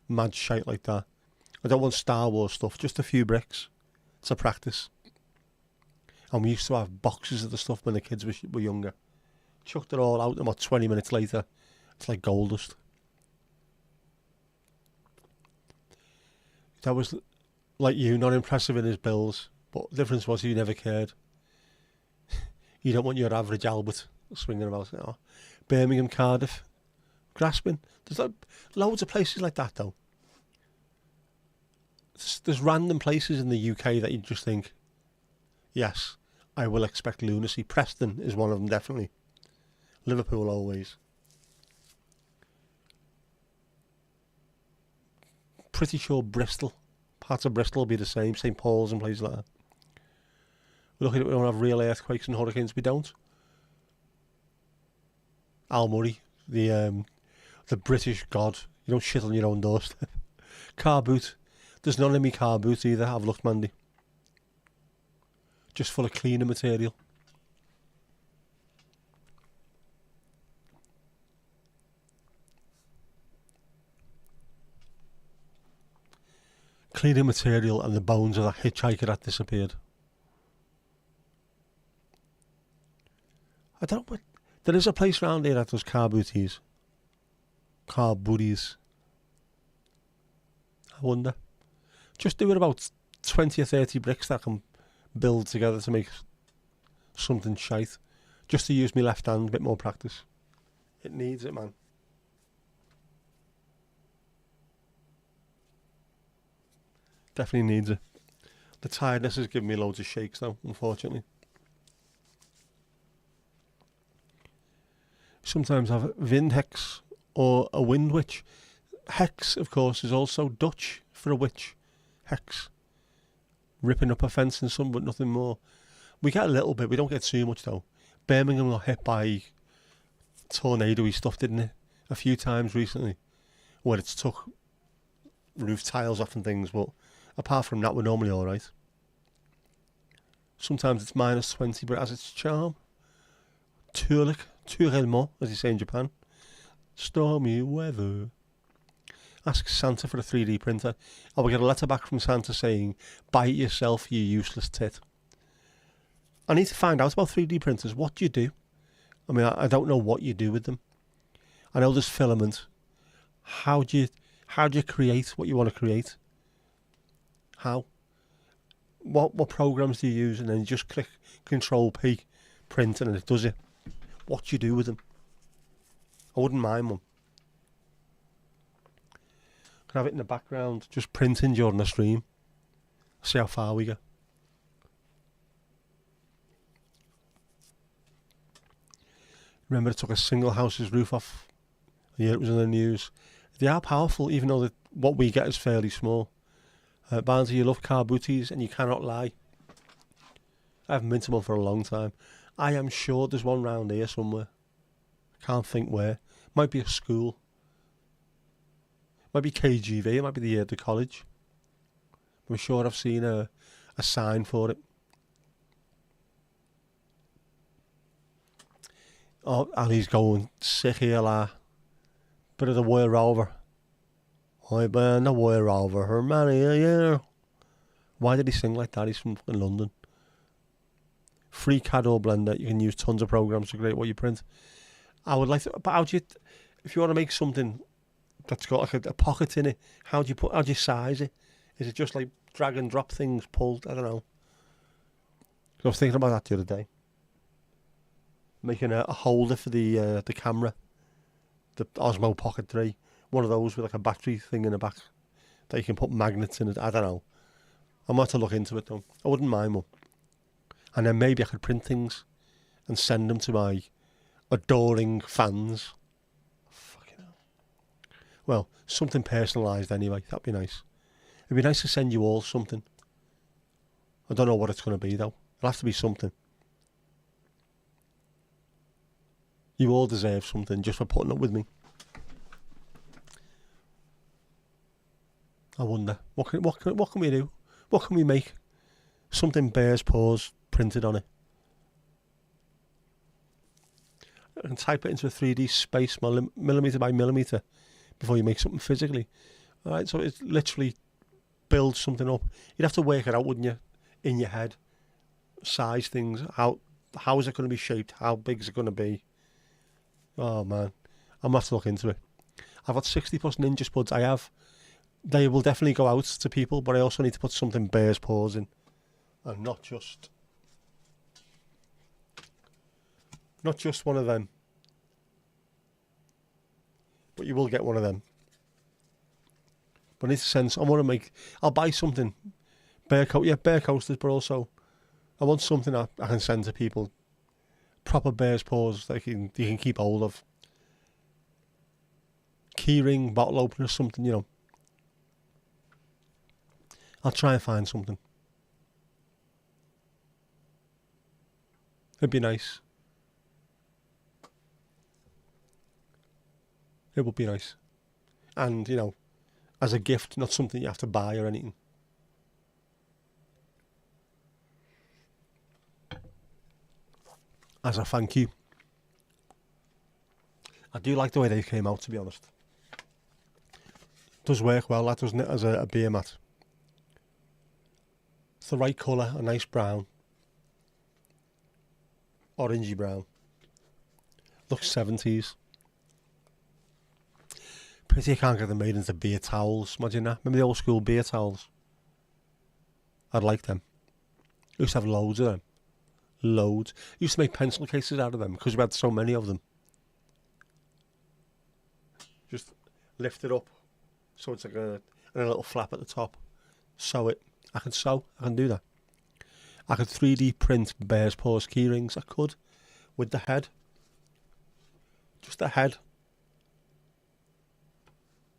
mad shite like that. I don't want Star Wars stuff. Just a few bricks. It's a practice. And we used to have boxes of the stuff when the kids were younger. Chucked it all out and about 20 minutes later, it's like gold dust. That was like you, not impressive in his bills, but the difference was he never cared. You don't want your average Albert swinging about. Oh, Birmingham, Cardiff, grasping. There's loads of places like that though. There's random places in the UK that you just think, yes, I will expect lunacy. Preston is one of them, definitely. Liverpool always. Pretty sure Bristol, parts of Bristol will be the same. St Paul's and places like that. We're looking at we don't have real earthquakes and hurricanes. We don't. Al Murray, the British god. You don't shit on your own doorstep. Car boot. There's none in me car boot either. I've looked, Mandy. Just full of cleaner material. Cleaner material and the bones of that hitchhiker that disappeared. I don't know. There is a place round here that does car booties. Car booties. I wonder. Just do it about 20 or 30 bricks that I can build together to make something shite. Just to use my left hand, a bit more practice. It needs it, man. Definitely needs it. The tiredness has given me loads of shakes though, unfortunately. Sometimes I have wind hex or a wind witch. Hex, of course, is also Dutch for a witch. Hex. Ripping up a fence and some, but nothing more. We get a little bit, we don't get too much though. Birmingham got hit by tornado-y stuff, didn't it? A few times recently. Where it's took roof tiles off and things, but apart from that, we're normally alright. Sometimes it's -20, but it has its charm. Turelmo, as you say in Japan. Stormy weather. Ask Santa for a 3D printer. I will get a letter back from Santa saying, buy it yourself, you useless tit. I need to find out about 3D printers. What do you do? I mean, I don't know what you do with them. I know there's filament. How do you create what you want to create? How? What programs do you use? And then you just click Control P, print, and it does it. What do you do with them? I wouldn't mind one. Can have it in the background, just printing during the stream. See how far we go. Remember, it took a single house's roof off. Yeah, it was in the news. They are powerful, even though what we get is fairly small. Barnsley, you love car booties, and you cannot lie. I haven't been to one for a long time. I am sure there's one round here somewhere. I can't think where. Might be a school. Might be KGV. It might be the college. I'm sure I've seen a sign for it. Oh, and he's going sick here, la. Bit of the Royal Rover. I've been the Royal Rover for many a year. Why did he sing like that? He's from London. Free CAD or Blender. You can use tons of programs to create what you print. I would like to, but how do you, if you want to make something that's got like a pocket in it, how do you size it? Is it just like drag and drop things pulled? I don't know. I was thinking about that the other day. Making a holder for the camera, the Osmo Pocket 3, one of those with like a battery thing in the back that you can put magnets in it. I don't know. I might have to look into it though. I wouldn't mind one. And then maybe I could print things and send them to my adoring fans. Fucking hell. Well, something personalised anyway. That'd be nice. It'd be nice to send you all something. I don't know what it's going to be though. It'll have to be something. You all deserve something just for putting up with me. I wonder, what can we do? What can we make? Something bear's paws printed on it. I can type it into a 3D space, millimetre by millimetre, before you make something physically. Alright, so it's literally build something up. You'd have to work it out, wouldn't you? In your head. Size things. How is it going to be shaped? How big is it going to be? Oh man, I'm going to have to look into it. I've got 60 plus Ninja Spuds. They will definitely go out to people, but I also need to put something bear's paws in. And not just one of them. But you will get one of them. But I need to send, I'll buy something. Bear coasters, but also I want something I can send to people. Proper bear's paws that you can keep hold of. Keyring, bottle opener, something, you know. I'll try and find something. It'd be nice. It would be nice. And, you know, as a gift, not something you have to buy or anything. As a thank you. I do like the way they came out, to be honest. Does work well, that doesn't it, as a beer mat. It's the right colour, a nice brown. Orangey brown. Looks 70s. Pity I can't get them made into beer towels. Imagine that. Remember the old school beer towels? I'd like them. I used to have loads of them. Loads. I used to make pencil cases out of them because we had so many of them. Just lift it up so it's like a little flap at the top. sew it. I can sew. I can do that. I could 3D print bear's paws key rings. I could, with the head. Just the head.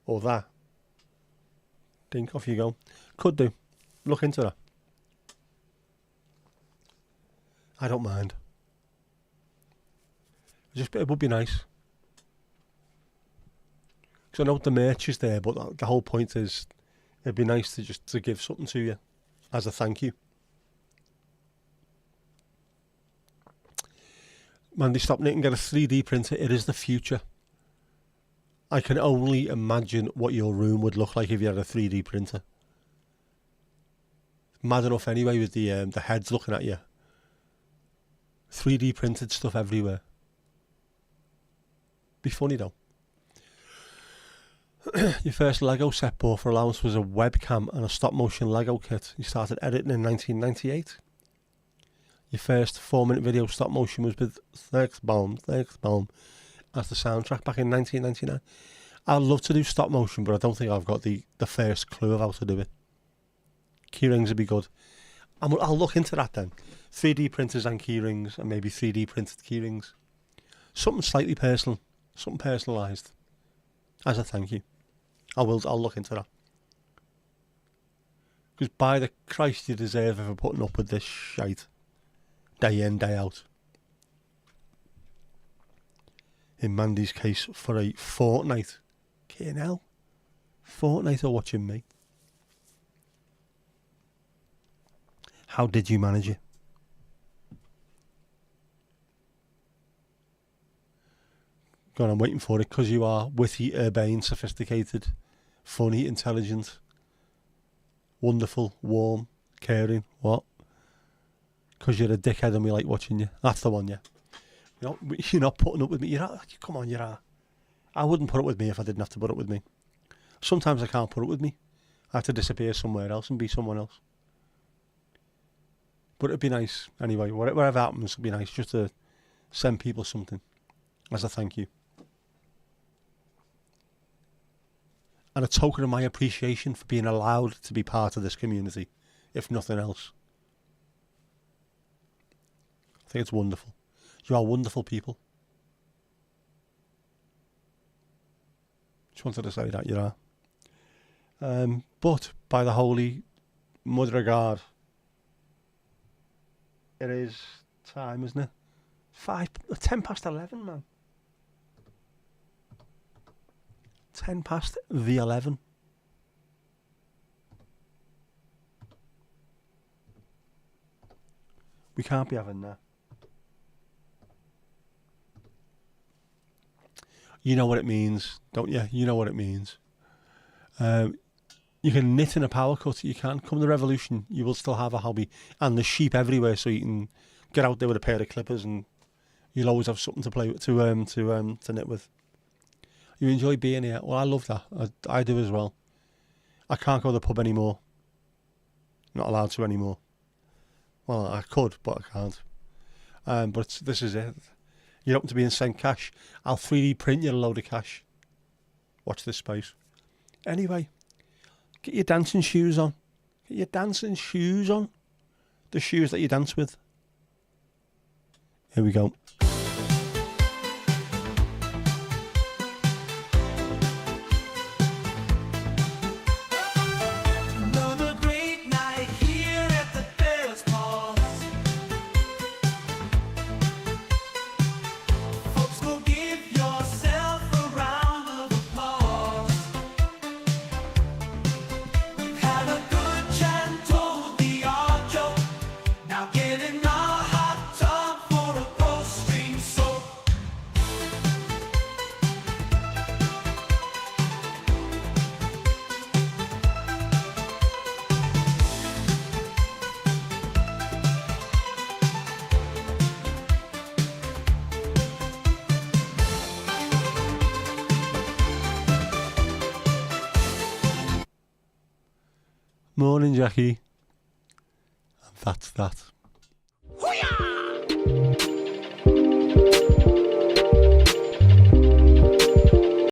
Or that. Dink, off you go. Could do. Look into that. I don't mind. It would be nice. Because I know the merch is there, but the whole point is it'd be nice to give something to you as a thank you. Mandy, stop knitting, get a 3D printer. It is the future. I can only imagine what your room would look like if you had a 3D printer. Mad enough anyway with the heads looking at you. 3D printed stuff everywhere. Be funny though. Your first Lego set bought for allowance was a webcam and a stop motion Lego kit. You started editing in 1998. Your first 4-minute video stop motion was with Thirkbaum as the soundtrack back in 1999. I'd love to do stop motion, but I don't think I've got the first clue of how to do it. Keyrings would be good. I'll look into that then. 3D printers and keyrings, and maybe 3D printed keyrings. Something slightly personal, something personalised. As a thank you. I'll look into that. Because by the Christ, you deserve for putting up with this shite. Day in, day out. In Mandy's case, for a fortnight. K&L. Fortnight of watching me. How did you manage it? God, I'm waiting for it because you are witty, urbane, sophisticated, funny, intelligent, wonderful, warm, caring. What? Because you're a dickhead and we like watching you. That's the one, yeah. You're not putting up with me. Come on, you are. I wouldn't put up with me if I didn't have to put up with me. Sometimes I can't put up with me. I have to disappear somewhere else and be someone else. But it'd be nice anyway. Whatever happens, it'd be nice just to send people something as a thank you. And a token of my appreciation for being allowed to be part of this community, if nothing else. I think it's wonderful. You are wonderful people. Just wanted to say that you are. But by the holy mother of God, it is time, isn't it? 10 past 11, man. 10 past the 11. We can't be having that. You know what it means, don't you? You know what it means. You can knit in a power cut. You can. Come the revolution, you will still have a hobby. And there's sheep everywhere, so you can get out there with a pair of clippers and you'll always have something to play with, to knit with. You enjoy being here. Well, I love that. I do as well. I can't go to the pub anymore. Not allowed to anymore. Well, I could, but I can't. But this is it. You're open to being sent cash. I'll 3D print you a load of cash. Watch this space. Anyway, get your dancing shoes on. Get your dancing shoes on. The shoes that you dance with. Here we go. Morning, Jackie. And that's that.